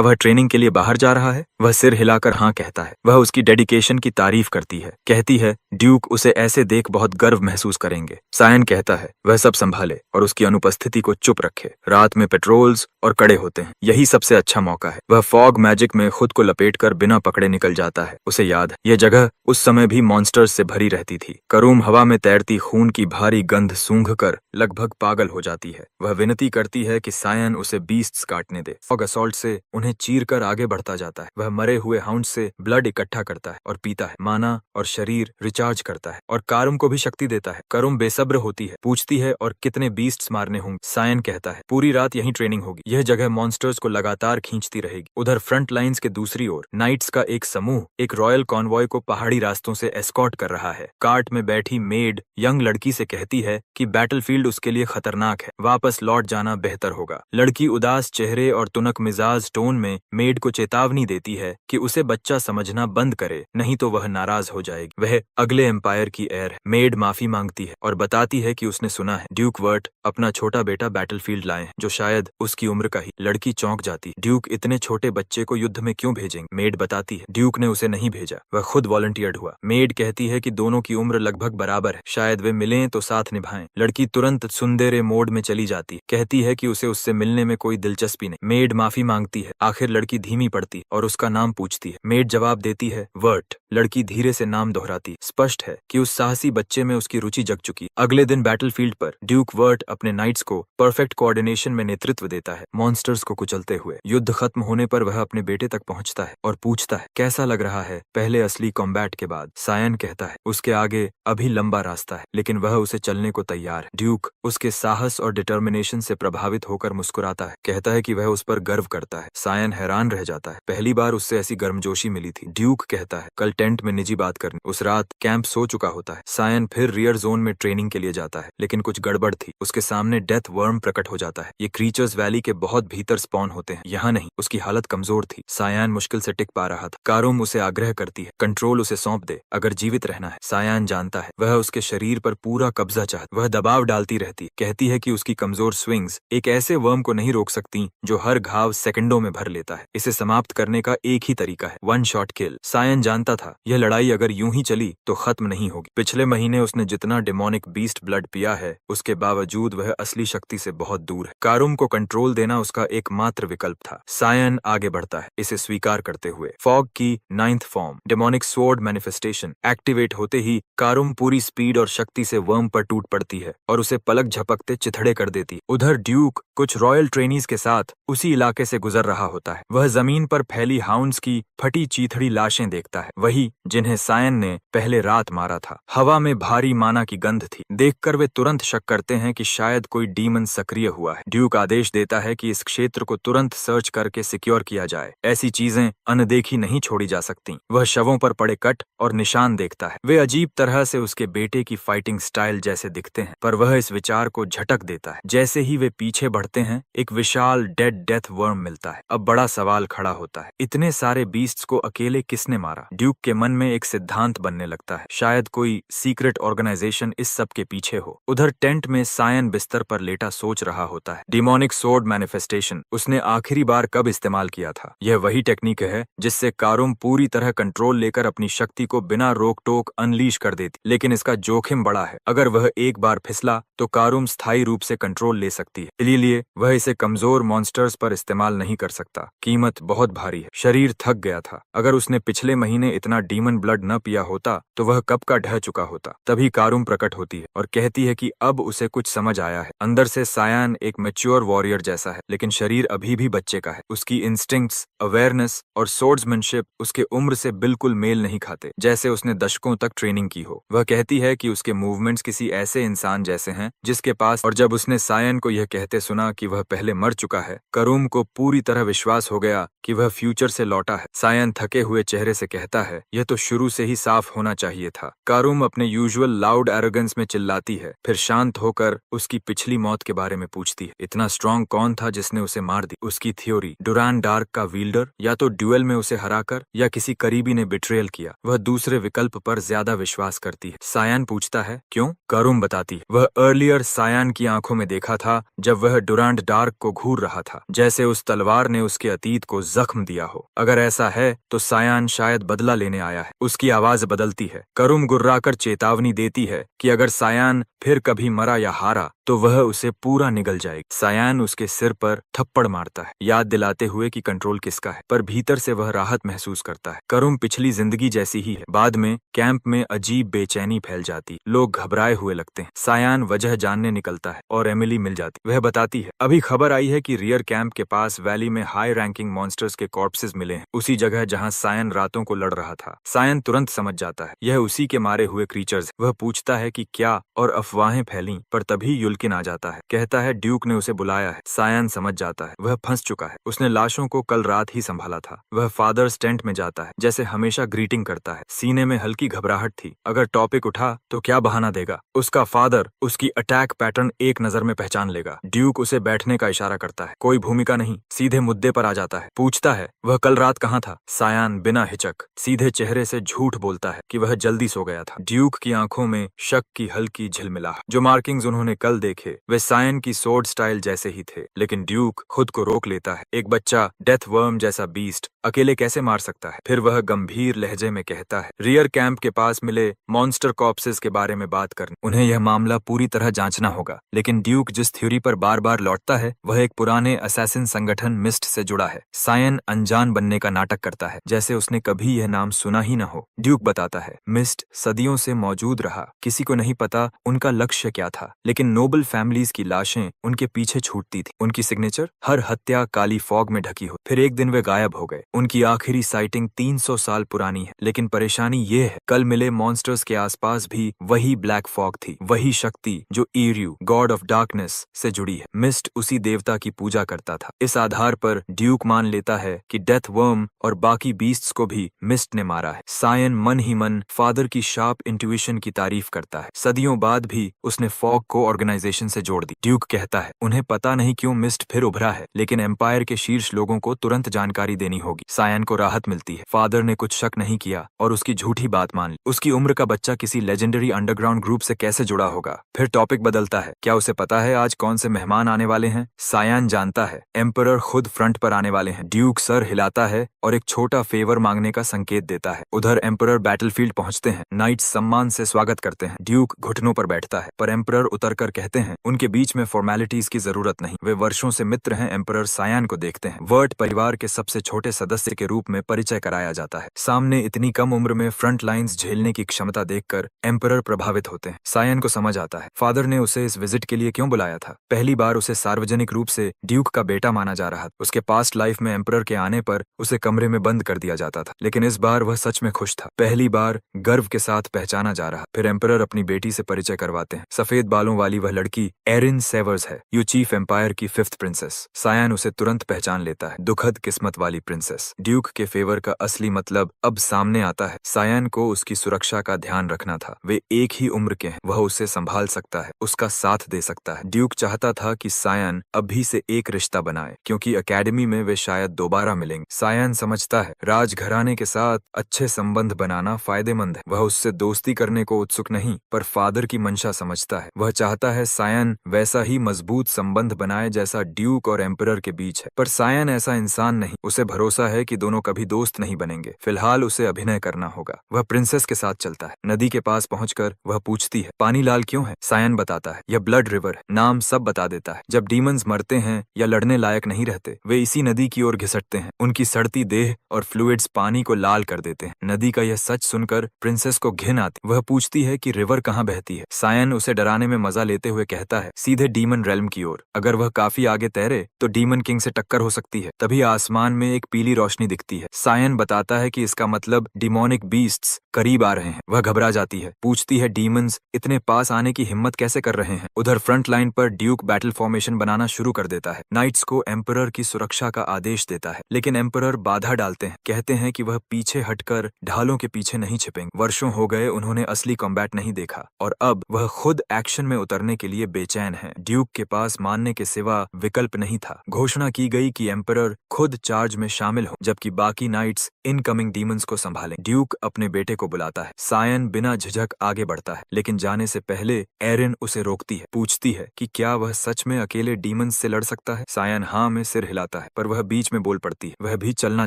वह ट्रेनिंग के लिए बाहर जा रहा है। वह सिर हिलाकर हाँ कहता है। वह उसकी डेडिकेशन की तारीफ करती है, कहती है ड्यूक उसे ऐसे देख बहुत गर्व महसूस करेंगे। सायन कहता है वह सब संभाले और उसकी अनुपस्थिति को चुप रखे। रात में पेट्रोल्स और कड़े होते हैं, यही सबसे अच्छा मौका है। वह फॉग मैजिक में खुद को लपेटकर बिना पकड़े निकल जाता है। उसे याद है यह जगह उस समय भी मॉन्स्टर्स से भरी रहती थी। करूम हवा में तैरती खून की भारी गंध सूंघकर लगभग पागल हो जाती है। वह विनती करती है कि सायन उसे बीस्ट्स काटने दे। फॉग असॉल्ट से उन्हें चीरकर आगे बढ़ता जाता है। वह मरे हुए हाउंड से ब्लड इकट्ठा करता है और पीता है। माना और शरीर रिचार्ज करता है और कारुम को भी शक्ति देता है। करुम बेसब्र होती है, पूछती है और कितने बीस्ट्स मारने होंगे। सायन कहता है पूरी रात यहीं ट्रेनिंग होगी। यह जगह मॉन्स्टर्स को लगातार खींचती रहेगी। उधर फ्रंट लाइंस के दूसरी ओर नाइट्स का एक समूह एक रॉयल कॉन्वॉय को पहाड़ी रास्तों से एस्कॉर्ट कर रहा है। कार्ट में बैठी मेड यंग लड़की से कहती है कि बैटलफील्ड उसके लिए खतरनाक है, वापस लौट जाना बेहतर होगा। लड़की उदास चेहरे और तुनक मिजाज टोन में मेड को चेतावनी देती है कि उसे बच्चा समझना बंद करे, नहीं तो वह नाराज हो जाएगी। वह अगले एम्पायर की एयर है। मेड माफी मांगती है और बताती है कि उसने सुना है ड्यूक वर्ट अपना छोटा बेटा बैटलफील्ड लाए हैं, जो शायद उसकी उम्र का ही। लड़की चौंक जाती। ड्यूक इतने छोटे बच्चे को युद्ध में क्यों भेजेंगे। मेड बताती है ड्यूक ने उसे नहीं भेजा, वह खुद वॉलंटियर्ड हुआ। मेड कहती है कि दोनों की उम्र लगभग बराबर है, शायद वे मिलें तो साथ निभाएं। लड़की तुरंत सुंदरे मोड में चली जाती, कहती है कि उसे उससे मिलने में कोई दिलचस्पी नहीं। मेड माफी मांगती है। आखिर लड़की धीमी पड़ती और उसका नाम पूछती है। मेड जवाब देती है वर्ट। लड़की धीरे से नाम दोहराती। स्पष्ट है कि उस साहसी बच्चे में उसकी रुचि जग चुकी। अगले दिन बैटलफील्ड पर ड्यूक वर्ट अपने नाइट्स को परफेक्ट कोऑर्डिनेशन में नेतृत्व देता है, मॉन्स्टर्स को कुचलते हुए। युद्ध खत्म होने पर वह अपने बेटे तक पहुंचता है और पूछता है कैसा लग रहा है पहले असली कॉम्बैट के बाद। सायन कहता है उसके आगे अभी लंबा रास्ता है, लेकिन वह उसे चलने को तैयार है। ड्यूक उसके साहस और डिटर्मिनेशन से प्रभावित होकर मुस्कुराता है, कहता है कि वह उस पर गर्व करता है। सायन हैरान रह जाता है, पहली बार उससे ऐसी गर्मजोशी मिली थी। ड्यूक कहता है कल टेंट में निजी बात करनी। उस रात कैंप सो चुका होता है। सायन फिर रियर जोन में ट्रेनिंग के लिए जाता है, लेकिन कुछ गड़बड़ थी। उसके सामने डेथ वर्म प्रकट हो जाता है। ये क्रीचर्स वैली के बहुत भीतर स्पॉन होते हैं, यहाँ नहीं। उसकी हालत कमजोर थी। सायन मुश्किल से टिक पा रहा था। कारुम उसे आग्रह करती है कंट्रोल उसे सौंप दे अगर जीवित रहना है। सायन जानता है वह उसके शरीर पर पूरा कब्जा चाहती। वह दबाव डालती रहती, कहती है कि उसकी कमजोर स्विंग्स एक ऐसे वर्म को नहीं रोक सकती जो हर घाव सेकंडों में भर लेता है। इसे समाप्त करने का एक ही तरीका है, वन शॉट किल। सायन जानता था यह लड़ाई अगर यूं ही चली तो खत्म नहीं होगी। पिछले महीने उसने जितना डेमोनिक बीस्ट ब्लड पिया है, उसके बावजूद वह असली शक्ति से बहुत दूर है। कारुम को कंट्रोल देना उसका एकमात्र विकल्प था। सायन आगे बढ़ता है, इसे स्वीकार करते हुए। फॉग की 9th form demonic sword manifestation activate होते ही कारुम पूरी स्पीड और शक्ति से वर्म पर टूट पड़ती है और उसे पलक झपकते चिथड़े कर देती। उधर ड्यूक कुछ रॉयल ट्रेनीज के साथ उसी इलाके से गुजर रहा होता है। वह जमीन पर फैली हाउंड्स की फटी चीथड़ी लाशें देखता है, वही जिन्हें सायन ने पहले रात मारा था। हवा में भारी माना की गंध थी। देखकर वे तुरंत शक करते हैं कि शायद कोई डीमन सक्रिय हुआ है। ड्यूक आदेश देता है कि इस क्षेत्र को तुरंत सर्च करके सिक्योर किया जाए। ऐसी चीजें अनदेखी नहीं छोड़ी जा सकती। वह शवों पर पड़े कट और निशान देखता है। वे अजीब तरह से उसके बेटे की फाइटिंग स्टाइल जैसे दिखते हैं, पर वह इस विचार को झटक देता है। जैसे ही वे पीछे बढ़ते हैं, एक विशाल डेड डेथ वर्म मिलता है। अब बड़ा सवाल खड़ा होता है, इतने सारे बीस्ट्स को अकेले किसने मारा। ड्यूक के मन में एक सिद्धांत बनने लगता है, शायद कोई सीक्रेट ऑर्गेनाइजेशन इस सब के पीछे हो। उधर टेंट में सायन बिस्तर पर लेटा सोच रहा होता है। डिमोनिक स्वॉर्ड मैनिफेस्टेशन उसने आखिरी बार कब इस्तेमाल किया था। यह वही टेक्निक है जिससे कारुम पूरी तरह कंट्रोल लेकर अपनी शक्ति को बिना रोक टोक अनलीश कर देती, लेकिन इसका जोखिम बड़ा है। अगर वह एक बार फिसला तो कारुम स्थायी रूप से कंट्रोल ले सकती है, इसलिए वह इसे कमजोर मॉन्स्टर्स पर इस्तेमाल नहीं कर सकता। कीमत बहुत भारी है। शरीर थक गया था। अगर उसने पिछले महीने इतना अपना डीमन ब्लड न पिया होता तो वह कब का ढह चुका होता। तभी कारुम प्रकट होती है और कहती है कि अब उसे कुछ समझ आया है। अंदर से सायान एक मैच्योर वॉरियर जैसा है, लेकिन शरीर अभी भी बच्चे का है। उसकी इंस्टिंक्ट्स, अवेयरनेस और सोर्ड्समैनशिप उसके उम्र से बिल्कुल मेल नहीं खाते, जैसे उसने दशकों तक ट्रेनिंग की हो। वह कहती है कि उसके मूवमेंट्स किसी ऐसे इंसान जैसे हैं जिसके पास। और जब उसने सायन को यह कहते सुना कि वह पहले मर चुका है, कारुम को पूरी तरह विश्वास हो गया कि वह फ्यूचर से लौटा है। सायन थके हुए चेहरे से कहता है, यह तो शुरू से ही साफ होना चाहिए था। कारुम अपने यूजुअल लाउड एरोगेंस में चिल्लाती है, फिर शांत होकर उसकी पिछली मौत के बारे में पूछती है। इतना स्ट्रांग कौन था जिसने उसे मार दी? उसकी थ्योरी, डुरान डार्क का विल्डर, या तो ड्यूएल में उसे हराकर, या किसी करीबी ने बिट्रेयल किया। वह दूसरे विकल्प पर ज्यादा विश्वास करती है। सायन पूछता है, क्यों? कारुम बताती है, वह अर्लियर सायन की आंखों में देखा था जब वह डुरांड डार्क को घूर रहा था, जैसे उस तलवार ने उसके अतीत को जख्म दिया हो। अगर ऐसा है तो सायन शायद बदला लेने आया है। उसकी आवाज बदलती है। कारुम गुर्राकर चेतावनी देती है कि अगर सायन फिर कभी मरा या हारा तो वह उसे पूरा निगल जाएगी। सायन उसके सिर पर थप्पड़ मारता है, याद दिलाते हुए कि कंट्रोल किसका है, पर भीतर से वह राहत महसूस करता है। कारुम पिछली जिंदगी जैसी ही है। बाद में कैंप में अजीब बेचैनी फैल जाती, लोग घबराए हुए लगते हैं। सायन वजह जानने निकलता है और एमिली मिल जाती। वह बताती है, अभी खबर आई है कि रियर कैंप के पास वैली में हाई रैंकिंग मॉन्स्टर्स के कॉर्प्सेस मिले हैं, उसी जगह जहां सायन रातों को लड़ रहा था। सायन तुरंत समझ जाता है यह उसी के मारे हुए क्रीचर्स। वह पूछता है कि क्या, और अफवाहें फैली, पर तभी युल्किन आ जाता है। कहता है ड्यूक ने उसे बुलाया है। सायन समझ जाता है वह फंस चुका है। उसने लाशों को कल रात ही संभाला था। वह फादर्स टेंट में जाता है, जैसे हमेशा ग्रीटिंग करता है। सीने में हल्की घबराहट थी, अगर टॉपिक उठा तो क्या बहाना देगा। उसका फादर उसकी अटैक पैटर्न एक नजर में पहचान लेगा। ड्यूक उसे बैठने का इशारा करता है। कोई भूमिका नहीं, सीधे मुद्दे पर आ जाता है। पूछता है, वह कल रात कहाँ था? सायन बिना हिचक सीधे चेहरे से झूठ बोलता है कि वह जल्दी सो गया था। ड्यूक की आंखों में शक की हल्की झिलमिलाहट। जो मार्किंग्स उन्होंने कल देखे वे सायन की सोर्ड स्टाइल जैसे ही थे, लेकिन ड्यूक खुद को रोक लेता है। एक बच्चा डेथ वर्म जैसा बीस्ट अकेले कैसे मार सकता है? फिर वह गंभीर लहजे में कहता है, रियर कैंप के पास मिले मॉन्स्टर कॉर्प्सेस के बारे में बात करनी, उन्हें यह मामला पूरी तरह जांचना होगा। लेकिन ड्यूक जिस थ्योरी पर बार बार लौटता है वह एक पुराने असैसिन संगठन मिस्ट से जुड़ा है। सायन अनजान बनने का नाटक करता है, जैसे उसने कभी यह नाम सुना ही न हो। ड्यूक बताता है, मिस्ट सदियों से मौजूद रहा, किसी को नहीं पता उनका लक्ष्य क्या था, लेकिन नोबल फैमिलीज की लाशें उनके पीछे छूटती थी। उनकी सिग्नेचर, हर हत्या काली फॉग में ढकी हो। फिर एक दिन वे गायब हो गए। उनकी आखिरी साइटिंग 300 साल पुरानी है, लेकिन परेशानी ये है कल मिले मॉन्स्टर्स के आसपास भी वही ब्लैक फॉग थी, वही शक्ति जो ईरियू, गॉड ऑफ डार्कनेस, से जुड़ी है। मिस्ट उसी देवता की पूजा करता था। इस आधार पर ड्यूक मान लेता है कि डेथ वर्म और बाकी बीस्ट्स को भी मिस्ट ने मारा है। सायन मन ही मन फादर की शार्प इंट्यूशन की तारीफ करता है। सदियों बाद भी उसने फॉग को ऑर्गेनाइजेशन से जोड़ दी। ड्यूक कहता है, उन्हें पता नहीं क्यों मिस्ट फिर उभरा है, लेकिन एम्पायर के शीर्ष लोगों को तुरंत जानकारी देनी होगी। सायन को राहत मिलती है। फादर ने कुछ शक नहीं किया और उसकी झूठी बात मान ली। उसकी उम्र का बच्चा किसी लेजेंडरी अंडरग्राउंड ग्रुप से कैसे जुड़ा होगा? फिर टॉपिक बदलता है, क्या उसे पता है आज कौन से मेहमान आने वाले हैं? सायन जानता है, एम्परर खुद फ्रंट पर आने वाले हैं। ड्यूक सर हिलाता है और एक छोटा फेवर मांगने का संकेत देता है। उधर एम्परर बैटलफील्ड पहुंचते हैं। नाइट्स सम्मान से स्वागत करते हैं। ड्यूक घुटनों पर बैठता है, पर एम्परर उतरकर कहते हैं उनके बीच में फॉर्मेलिटीज की जरूरत नहीं, वे वर्षों से मित्र हैं। एम्परर सायन को देखते हैं। वर्ट परिवार के सबसे छोटे सदस्य के रूप में परिचय कराया जाता है। सामने इतनी कम उम्र में फ्रंट लाइंस झेलने की क्षमता देखकर एम्परर प्रभावित होते हैं। सायन को समझ आता है फादर ने उसे इस विजिट के लिए क्यों बुलाया था। पहली बार उसे सार्वजनिक रूप से ड्यूक का बेटा माना जा रहा था। उसके पास्ट लाइफ में एम्परर के आने पर उसे कमरे में बंद कर दिया जाता था, लेकिन इस बार वह सच में खुश था। पहली बार गर्व के साथ पहचाना जा रहा। फिर एम्परर अपनी बेटी से परिचय करवाते हैं। सफेद बालों वाली वह लड़की एरिन सेवर्स है, यू चीफ एम्पायर की 5th प्रिंसेस। सायन उसे तुरंत पहचान लेता है, दुखद किस्मत वाली प्रिंसेस। ड्यूक के फेवर का असली मतलब अब सामने आता है। सायन को उसकी सुरक्षा का ध्यान रखना था। वे एक ही उम्र के हैं, वह उसे संभाल सकता है, उसका साथ दे सकता है। ड्यूक चाहता था कि सायन अभी से एक रिश्ता बनाए, क्योंकि एकेडमी में वे शायद दोबारा मिलेंगे। सायन समझता है राजघराने के साथ अच्छे संबंध बनाना फायदेमंद है। वह उससे दोस्ती करने को उत्सुक नहीं, पर फादर की मंशा समझता है। वह चाहता है सायन वैसा ही मजबूत संबंध बनाए जैसा ड्यूक और एम्परर के बीच है। पर सायन ऐसा इंसान नहीं। उसे भरोसा है है कि दोनों कभी दोस्त नहीं बनेंगे, फिलहाल उसे अभिनय करना होगा। वह प्रिंसेस के साथ चलता है। नदी के पास पहुंचकर वह पूछती है, पानी लाल क्यों है? सायन बताता है, यह ब्लड रिवर है। नाम सब बता देता है। जब डीमंस मरते हैं या लड़ने लायक नहीं रहते, वे इसी नदी की ओर घिसटते हैं। उनकी सड़ती देह और फ्लूइड्स पानी को लाल कर देते हैं। नदी का यह सच सुनकर प्रिंसेस को घिन आती। वह पूछती है कि रिवर कहाँ बहती है। सायन उसे डराने में मजा लेते हुए कहता है, सीधे डीमन रेल्म की ओर। अगर वह काफी आगे तैरे तो डीमन किंग से टक्कर हो सकती है। तभी आसमान में एक पीली रोशनी दिखती है। सायन बताता है कि इसका मतलब डिमोनिक बीस्ट्स करीब आ रहे हैं। वह घबरा जाती है, पूछती है डीमंस इतने पास आने की हिम्मत कैसे कर रहे हैं। उधर फ्रंट लाइन पर ड्यूक बैटल फॉर्मेशन बनाना शुरू कर देता है। नाइट्स को एम्परर की सुरक्षा का आदेश देता है, लेकिन एम्परर बाधा डालते हैं। कहते हैं कि वह पीछे हटकर ढालों के पीछे नहीं छिपेंगे। वर्षों हो गए उन्होंने असली कॉम्बैट नहीं देखा और अब वह खुद एक्शन में उतरने के लिए बेचैन है। ड्यूक के पास मानने के सिवा विकल्प नहीं था। घोषणा की गई कि एम्परर खुद चार्ज में शामिल हो, जबकि बाकी नाइट्स इनकमिंग डीमंस को संभालें। ड्यूक अपने बेटे को बुलाता है। सायन बिना झिझक आगे बढ़ता है, लेकिन जाने से पहले एरिन उसे रोकती है। पूछती है कि क्या वह सच में अकेले डीमंस से लड़ सकता है। सायन हाँ में सिर हिलाता है, पर वह बीच में बोल पड़ती है, वह भी चलना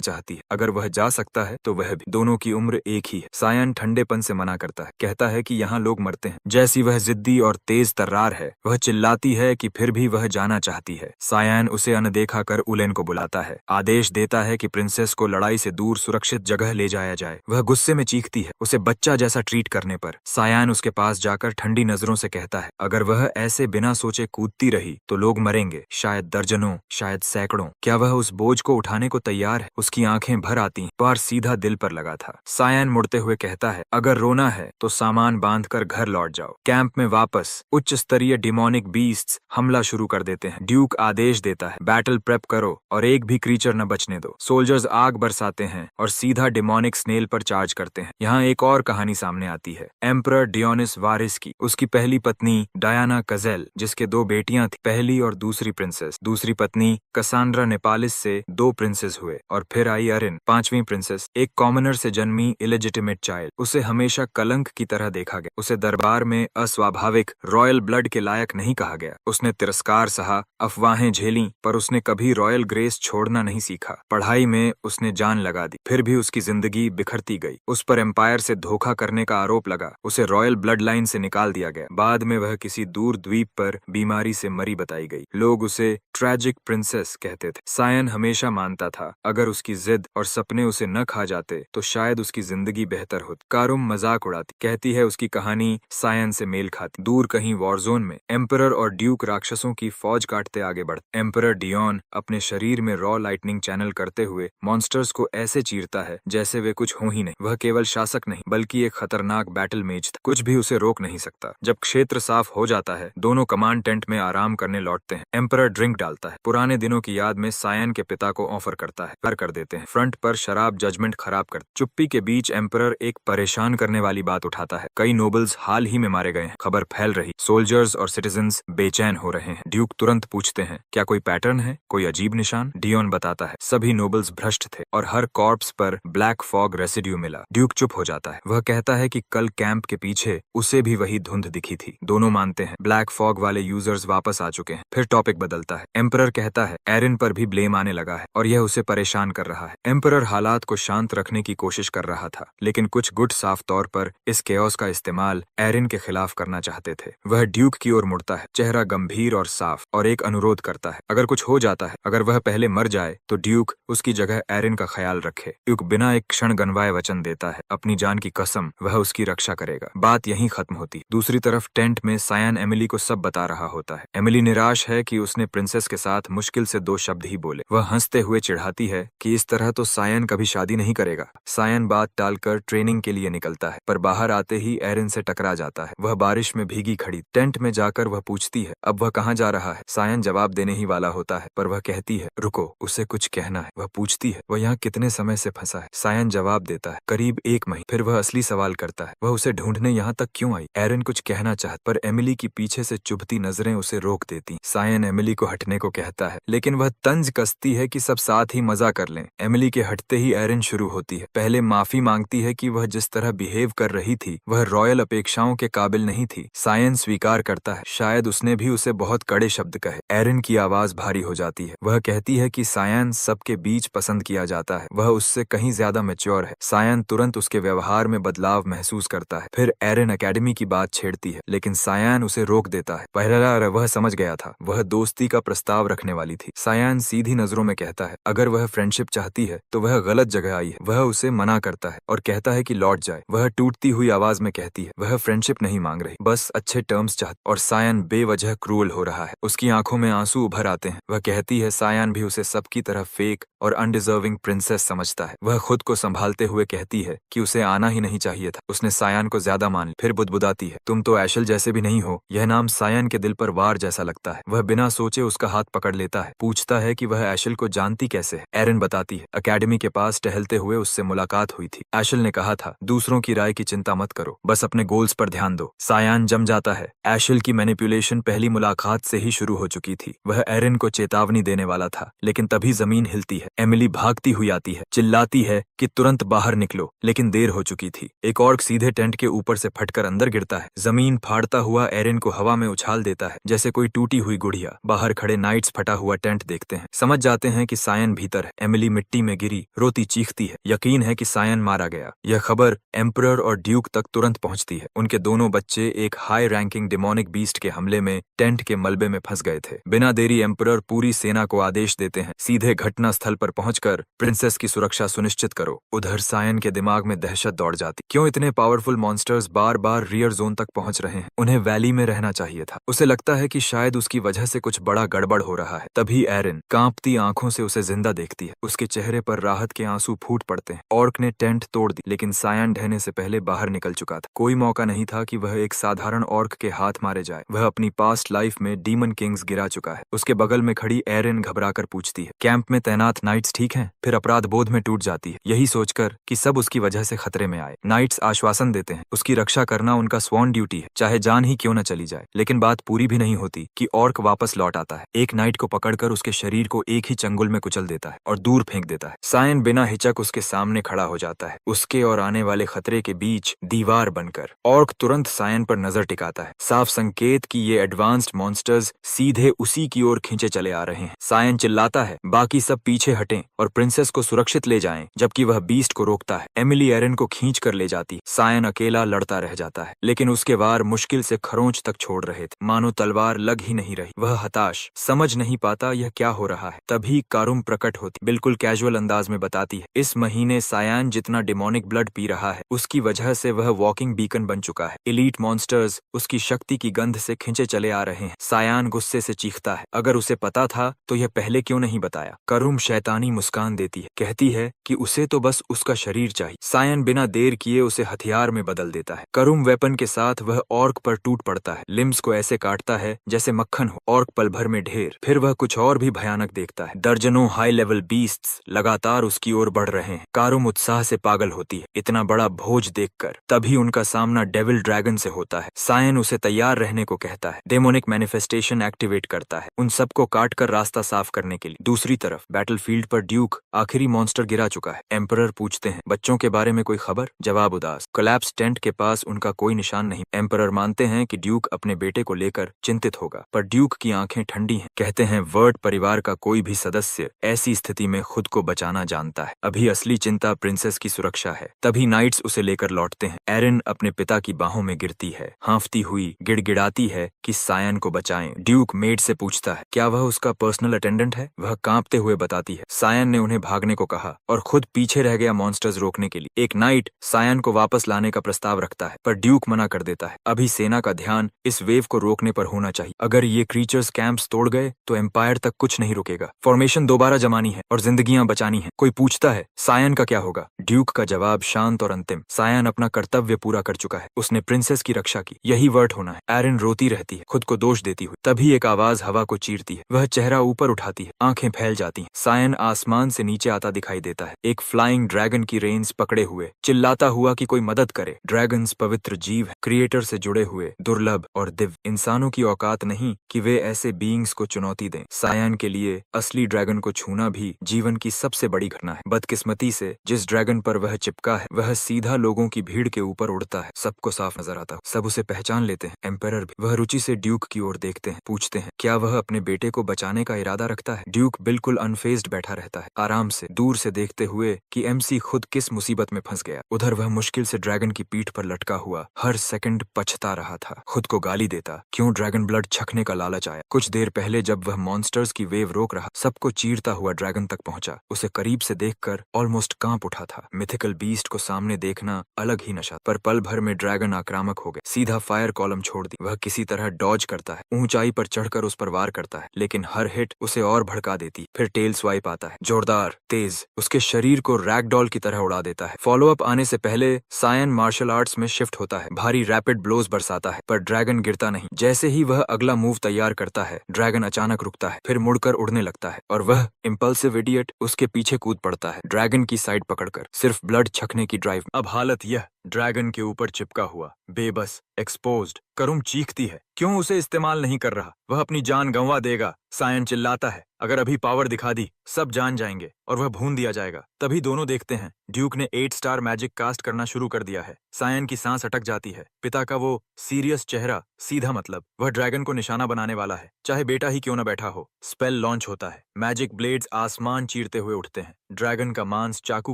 चाहती है। अगर वह जा सकता है तो वह भी। दोनों की उम्र एक ही है। सायन ठंडेपन से मना करता है, कहता है कि यहाँ लोग मरते हैं। जैसी वह जिद्दी और तेज तर्रार है, वह चिल्लाती है कि फिर भी वह जाना चाहती है। सायन उसे अनदेखा कर उलेन को बुलाता है, आदेश देता है कि प्रिंसेस को लड़ाई से दूर सुरक्षित जगह ले जाया जाए। वह गुस्से में चीखती है, उसे बच्चा जैसा ट्रीट करने पर। सायन उसके पास जाकर ठंडी नजरों से कहता है, अगर वह ऐसे बिना सोचे कूदती रही तो लोग मरेंगे, शायद दर्जनों, शायद सैकड़ों। क्या वह उस बोझ को उठाने को तैयार है? उसकी आंखें भर आती, पार सीधा दिल पर लगा था। सायन मुड़ते हुए कहता है, अगर रोना है तो सामान बांधकर घर लौट जाओ। कैंप में वापस उच्च स्तरीय डिमोनिक बीस्ट्स हमला शुरू कर देते हैं। ड्यूक आदेश देता है, बैटल प्रेप करो और एक भी क्रीचर न बचने दो। सोल्जर्स आग बरसाते हैं और सीधा डिमोनिक स्नेल पर चार्ज करते हैं। यहाँ एक और कहानी सामने आती है, एम्परर डियोनिस वारिस की। उसकी पहली पत्नी डायना कजेल, जिसके दो बेटियां थी, पहली और दूसरी प्रिंसेस। दूसरी पत्नी कसांड्रा नेपालिस से 2 प्रिंसेस हुए और फिर आई अरिन, 5वीं प्रिंसेस। एक कॉमनर से जन्मी इलेजिटिमेट चाइल्ड। उसे हमेशा कलंक की तरह देखा गया। उसे दरबार में अस्वाभाविक रॉयल ब्लड के लायक नहीं कहा गया। उसने तिरस्कार सहा, अफवाहें झेली, पर उसने कभी रॉयल ग्रेस छोड़ना नहीं सीखा। पढ़ाई में उसने जान लगा दी, फिर भी उसकी जिंदगी बिखरती गई। उस पर एम्पायर से धोखा करने का आरोप लगा। उसे रॉयल ब्लड लाइन से निकाल दिया गया। बाद में वह किसी दूर द्वीप पर बीमारी से मरी बताई गई। लोग उसे ट्रैजिक प्रिंसेस कहते थे। सायन हमेशा मानता था, अगर उसकी जिद और सपने उसे न खा जाते तो शायद उसकी जिंदगी बेहतर होती। कारुम मजाक उड़ाती, कहती है उसकी कहानी सायन से मेल खाती। दूर कहीं वॉरजोन में एम्परर और ड्यूक राक्षसों की फौज काटते आगे बढ़ते। एम्परर डियोन अपने शरीर में रॉ लाइटनिंग चैनल करते हुए मॉन्स्टर्स को ऐसे चीरता है जैसे वे कुछ हो ही नहीं। वह केवल शासक नहीं बल्कि एक खतरनाक बैटल मेज था। कुछ भी उसे रोक नहीं सकता। जब क्षेत्र साफ हो जाता है, दोनों कमांड टेंट में आराम करने लौटते हैं। एम्परर ड्रिंक डालता है। पुराने दिनों की याद में सायन के पिता को ऑफर करता है, कर देते हैं। फ्रंट पर शराब जजमेंट खराब कर। चुप्पी के बीच एम्परर एक परेशान करने वाली बात उठाता है, कई नोबल्स हाल ही में मारे गए हैं। खबर फैल रही, सोल्जर्स और सिटीजन्स बेचैन हो रहे हैं। ड्यूक तुरंत पूछते हैं, क्या कोई पैटर्न है, कोई अजीब निशान? डियोन बताता है, सभी नोबल्स भ्रष्ट थे और हर कॉर्प्स पर ब्लैक फॉग रेसिड्यू मिला। ड्यूक चुप हो जाता है। वह कहता है कि कल कैंप के पीछे उसे भी वही धुंध दिखी थी। दोनों मानते हैं ब्लैक फॉग वाले यूजर्स वापस आ चुके हैं। फिर टॉपिक बदलता है। एम्परर कहता है एरिन पर भी ब्लेम आने लगा है और यह उसे परेशान कर रहा है। एम्परर हालात को शांत रखने की कोशिश कर रहा था, लेकिन कुछ गुट साफ तौर पर इस केओस का इस्तेमाल एरिन के खिलाफ करना चाहते थे। वह ड्यूक की ओर मुड़ता है, चेहरा गंभीर और साफ, और एक अनुरोध करता है, अगर कुछ हो जाता है, अगर वह पहले मर जाए तो ड्यूक उसकी जगह एरिन का ख्याल रखे। ड्यूक बिना एक क्षण गनवाए वचन देता है, अपनी जान की कसम, वह उसकी रक्षा करेगा। बात यहीं खत्म होती। दूसरी तरफ टेंट में सायन एमिली को सब बता रहा होता है। एमिली निराश है कि उसने प्रिंसेस के साथ मुश्किल से 2 शब्द ही बोले। वह हंसते हुए चिढ़ाती है कि इस तरह तो सायन कभी शादी नहीं करेगा। सायन बात टालकर ट्रेनिंग के लिए निकलता है, पर बाहर आते ही एरिन से टकरा जाता है। वह बारिश में भीगी खड़ी। टेंट में जाकर वह पूछती है, अब वह कहाँ जा रहा है? सायन जवाब देने ही वाला होता है, पर वह कहती है, रुको, उसे कुछ कहना है। वह पूछती है, वह यहाँ कितने समय से फंसा है? सायन जवाब देता है, करीब 1 महीना। आई? फिर वह असली सवाल करता है, वह उसे ढूंढने यहाँ तक क्यों आई? एरिन कुछ कहना चाहता पर एमिली की पीछे से चुभती नजरें उसे रोक देती। सायन एमिली को हटने को कहता है, लेकिन वह तंज कसती है कि सब साथ ही मजा कर लें। एमिली के हटते ही एरिन शुरू होती है। पहले माफी मांगती है कि वह जिस तरह बिहेव कर रही थी वह रॉयल अपेक्षाओं के काबिल नहीं थी। सायन स्वीकार करता है, शायद उसने भी उसे बहुत कड़े शब्द कहे। एरिन की आवाज भारी हो जाती है। वह कहती है कि सायन सबके बीच पसंद किया जाता है, वह उससे कहीं ज्यादा मैच्योर है। सायन तुरंत उसके व्यवहार में बदलाव महसूस करता है। फिर एरिन एकेडमी की बात छेड़ती है, लेकिन सायन उसे रोक देता है। पहला वह समझ गया था, वह दोस्ती का प्रस्ताव रखने वाली थी। सायन सीधी नजरों में कहता है, अगर वह फ्रेंडशिप चाहती है तो वह गलत जगह आई है। वह उसे मना करता है और कहता है कि लौट जाए। वह टूटती हुई आवाज में कहती है, वह फ्रेंडशिप नहीं मांग रही, बस अच्छे टर्म्स चाहती। और सायन बेवजह क्रूअल हो रहा है। उसकी आंखों में आंसू उभर आते हैं। वह कहती है सायन भी उसे सबकी तरह फेक और अनडिजर्विंग प्रिंसेस समझता है। वह खुद को संभालते हुए कहती है कि उसे आना ही नहीं चाहिए था, उसने सायन को ज्यादा मान लिया। फिर बुदबुदाती है, तुम तो एशल जैसे भी नहीं हो। यह नाम सायन के दिल पर वार जैसा लगता है। वह बिना सोचे उसका हाथ पकड़ लेता है, पूछता है कि वह एशल को जानती कैसे है। एरिन बताती है, अकेडमी के पास टहलते हुए उससे मुलाकात हुई थी। एशल ने कहा था, दूसरों की राय की चिंता मत करो, बस अपने गोल्स पर ध्यान दो। सायन जम जाता है। एशल की मैनिपुलेशन पहली मुलाकात से ही शुरू हो चुकी थी। वह एरिन को चेतावनी देने वाला था, लेकिन तभी जमीन हिलती है। एमिली भागती हुई आती है, चिल्लाती है कि तुरंत बाहर निकलो, लेकिन देर हो चुकी थी। एक ऑर्क सीधे टेंट के ऊपर से फटकर अंदर गिरता है। जमीन फाड़ता हुआ एरिन को हवा में उछाल देता है जैसे कोई टूटी हुई गुड़िया। बाहर खड़े नाइट्स फटा हुआ टेंट देखते हैं, समझ जाते हैं कि सायन भीतर है। एमिली मिट्टी में गिरी रोती चीखती है। यकीन है कि सायन मारा गया। यह खबर एम्परर और ड्यूक तक तुरंत पहुंचती है। उनके दोनों बच्चे एक हाई रैंकिंग डिमोनिक बीस्ट के हमले में टेंट के मलबे में फंस गए थे। बिना देरी एम्परर पूरी सेना को आदेश देते हैं, सीधे घटना स्थल पर पहुंचकर प्रिंसेस की सुरक्षा सुनिश्चित करो। उधर सायन के दिमाग में दहशत दौड़ जाती, क्यों इतने पावरफुल मॉन्स्टर्स बार बार रियर जोन तक पहुंच रहे हैं? उन्हें वैली में रहना चाहिए था। उसे लगता है कि शायद उसकी वजह से कुछ बड़ा गड़बड़ हो रहा है। तभी एरिन कांपती आंखों से उसे जिंदा देखती है। उसके चेहरे पर राहत के आंसू फूट पड़ते हैं। ऑर्क ने टेंट तोड़ दी, लेकिन सायन ढहने से पहले बाहर निकल चुका था। कोई मौका नहीं था कि वह एक साधारण ऑर्क के हाथ मारे जाए। वह अपनी पास्ट लाइफ में डीमन किंग्स गिरा चुका है। उसके बगल में खड़ी एरिन घबराकर पूछती है, कैंप में तैनात नाइट्स ठीक हैं? फिर अपराध बोध में टूट जाती है, यही सोचकर कि सब उसकी वजह से खतरे में आए। नाइट्स आश्वासन देते हैं, उसकी रक्षा करना उनका स्वॉन ड्यूटी है, चाहे जान ही क्यों न चली जाए। लेकिन बात पूरी भी नहीं होती कि ऑर्क वापस लौट आता है। एक नाइट को पकड़कर उसके शरीर को एक ही चंगुल में कुचल देता है और दूर फेंक देता है। सायन बिना हिचक उसके सामने खड़ा हो जाता है, उसके और आने वाले खतरे के बीच दीवार बनकर। ऑर्क तुरंत सायन पर नजर टिकाता है, साफ संकेत कि ये एडवांस्ड मॉन्स्टर्स सीधे उसी की ओर खींचे चले आ रहे हैं। सायन चिल्लाता है, बाकी सब पीछे हटें और प्रिंसेस को सुरक्षित ले जाएं, जबकि वह बीस्ट को रोकता है। एमिली एरिन को खींच कर ले जाती। सायन अकेला लड़ता रह जाता है, लेकिन उसके वार मुश्किल से खरोंच तक छोड़ रहे थे, मानो तलवार लग ही नहीं रही। वह हताश, समझ नहीं पाता यह क्या हो रहा है। तभी कारुम प्रकट होती, बिल्कुल कैजुअल अंदाज में बताती है, इस महीने सायन जितना डिमोनिक ब्लड पी रहा है, उसकी वजह से वह वॉकिंग बीकन बन चुका है। एलीट मॉन्स्टर्स उसकी शक्ति की गंध से खिंचे चले आ रहे हैं। सायन गुस्से से चीखता है, अगर उसे पता था तो यह पहले क्यों नहीं बताया? करुम शैतानी मुस्कान देती है, कहती है कि उसे तो बस उसका शरीर चाहिए। सायन बिना देर किए उसे हथियार में बदल देता है। करुम वेपन के साथ वह ऑर्क पर टूट पड़ता है, लिम्स को ऐसे काटता है जैसे मक्खन हो। ऑर्क पल भर में ढेर। फिर वह कुछ और भी भयानक देखता है, दर्जनों हाई लेवल बीस्ट्स लगातार उसकी ओर बढ़ रहे हैं। कारुम उत्साह से पागल होती है, इतना बड़ा भोज देखकर। तभी उनका सामना डेविल ड्रैगन से होता है। सायन उसे तैयार रहने को कहता है, डेमोनिक मैनिफेस्टेशन एक्टिवेट करता है, उन सबको काट कर रास्ता साफ करने के लिए। दूसरी तरफ बैटलफील्ड पर ड्यूक आखिरी मॉन्स्टर गिरा चुका है। एम्परर पूछते हैं, बच्चों के बारे में कोई खबर? जवाब उदास। कोलैप्स टेंट के पास उनका कोई निशान नहीं। एम्परर मानते हैं कि ड्यूक अपने बेटे को लेकर चिंतित होगा, पर ड्यूक की आंखें ठंडी हैं। कहते हैं वर्ड परिवार का कोई भी सदस्य ऐसी स्थिति में खुद को बचाना जानता है। अभी असली चिंता प्रिंसेस की सुरक्षा है। तभी नाइट्स उसे लेकर लौटते हैं। एरिन अपने पिता की बाहों में गिरती है, हांफती हुई गिड़गिड़ाती है कि सायन को बचाएं। ड्यूक मेड से पूछता है, क्या वह उसका पर्सनल अटेंडेंट है? वह कांपते हुए बताती है, सायन ने उन्हें भागने को कहा और खुद पीछे रह गया मॉन्स्टर्स रोकने के लिए। एक नाइट सायन को वापस लाने का प्रस्ताव रखता है, पर ड्यूक मना कर देता है। अभी सेना का ध्यान इस वेव को रोकने पर होना चाहिए। अगर ये क्रीचर्स कैंप्स तोड़ गए तो एम्पायर तक कुछ नहीं रुकेगा। फॉर्मेशन दोबारा जमानी है और जिंदगियां बचानी है। कोई पूछता है, सायन का क्या होगा? ड्यूक का जवाब शांत और अंतिम, सायन अपना कर्तव्य पूरा कर चुका है, उसने प्रिंसेस की रक्षा की, यही वर्ट होना है। एरिन रोती रहती है, खुद को दोष देती हुई। तभी एक आवाज हवा को चीरती है। वह चेहरा ऊपर उठाती है, आंखें फैल जाती हैं। सायन सायन आसमान से नीचे आता दिखाई देता है, एक फ्लाइंग ड्रैगन की रेंज पकड़े हुए, चिल्लाता हुआ कि कोई मदद करे। ड्रैगन्स पवित्र जीव है, क्रिएटर से जुड़े हुए, दुर्लभ और दिव्य। इंसानों की औकात नहीं कि वे ऐसे बीइंग्स को चुनौती दें। सायन के लिए असली ड्रैगन को छूना भी जीवन की सबसे बड़ी घटना है। बदकिस्मती से जिस ड्रैगन पर वह चिपका है वह सीधा लोगों की भीड़ के ऊपर उड़ता है, सबको साफ नजर आता है, सब उसे पहचान लेते हैं, एम्परर भी। वह रुचि से ड्यूक की ओर देखते हैं, पूछते हैं क्या वह अपने बेटे को बचाने का इरादा रखता है। ड्यूक बिल्कुल अनफेज्ड बैठा रहता है, आराम से दूर से देखते हुए कि एमसी खुद किस मुसीबत में फंस गया। उधर वह मुश्किल से ड्रैगन की पीठ पर लटका हुआ हर सेकंड पछता रहा था, खुद को गाली देता, क्यों ड्रैगन ब्लड छकने का लालच आया। कुछ देर पहले जब वह मॉन्स्टर्स की वेव रोक रहा, सबको चीरता हुआ ड्रैगन तक पहुंचा, उसे करीब से देखकर ऑलमोस्ट कांप उठा था। मिथिकल बीस्ट को सामने देखना अलग ही नशा, पर पल भर में ड्रैगन आक्रामक हो गए, सीधा फायर कॉलम छोड़ दी। वह किसी तरह डॉज करता है, ऊंचाई पर चढ़कर उस पर वार करता है, लेकिन हर हिट उसे और भड़का देती। फिर टेल स्वाइप आता है, जोरदार, तेज, उसके शरीर को रैगडॉल की तरह उड़ा देता है। फॉलो अप आने से पहले सायन मार्शल आर्ट्स में शिफ्ट होता है, भारी रैपिड ब्लोज बरसाता है, पर ड्रैगन गिरता नहीं। जैसे ही वह अगला मूव तैयार करता है, ड्रैगन अचानक रुकता है, फिर मुड़कर उड़ने लगता है, और वह इम्पल्सिव इडियट उसके पीछे कूद पड़ता है, ड्रैगन की साइड पकड़कर, सिर्फ ब्लड छकने की ड्राइव। अब हालत यह, ड्रैगन के ऊपर चिपका हुआ, बेबस, एक्सपोज्ड। करुम चीखती है, क्यों उसे इस्तेमाल नहीं कर रहा, वह अपनी जान गंवा देगा। सायन चिल्लाता है, अगर अभी पावर दिखा दी सब जान जाएंगे और वह भून दिया जाएगा। तभी दोनों देखते हैं ड्यूक ने 8 स्टार मैजिक कास्ट करना शुरू कर दिया है। सायन की सांस अटक जाती है, पिता का वो सीरियस चेहरा, सीधा मतलब, वह ड्रैगन को निशाना बनाने वाला है, चाहे बेटा ही क्यों न बैठा हो। स्पेल लॉन्च होता है, मैजिक ब्लेड्स आसमान चीरते हुए उठते हैं, ड्रैगन का मांस चाकू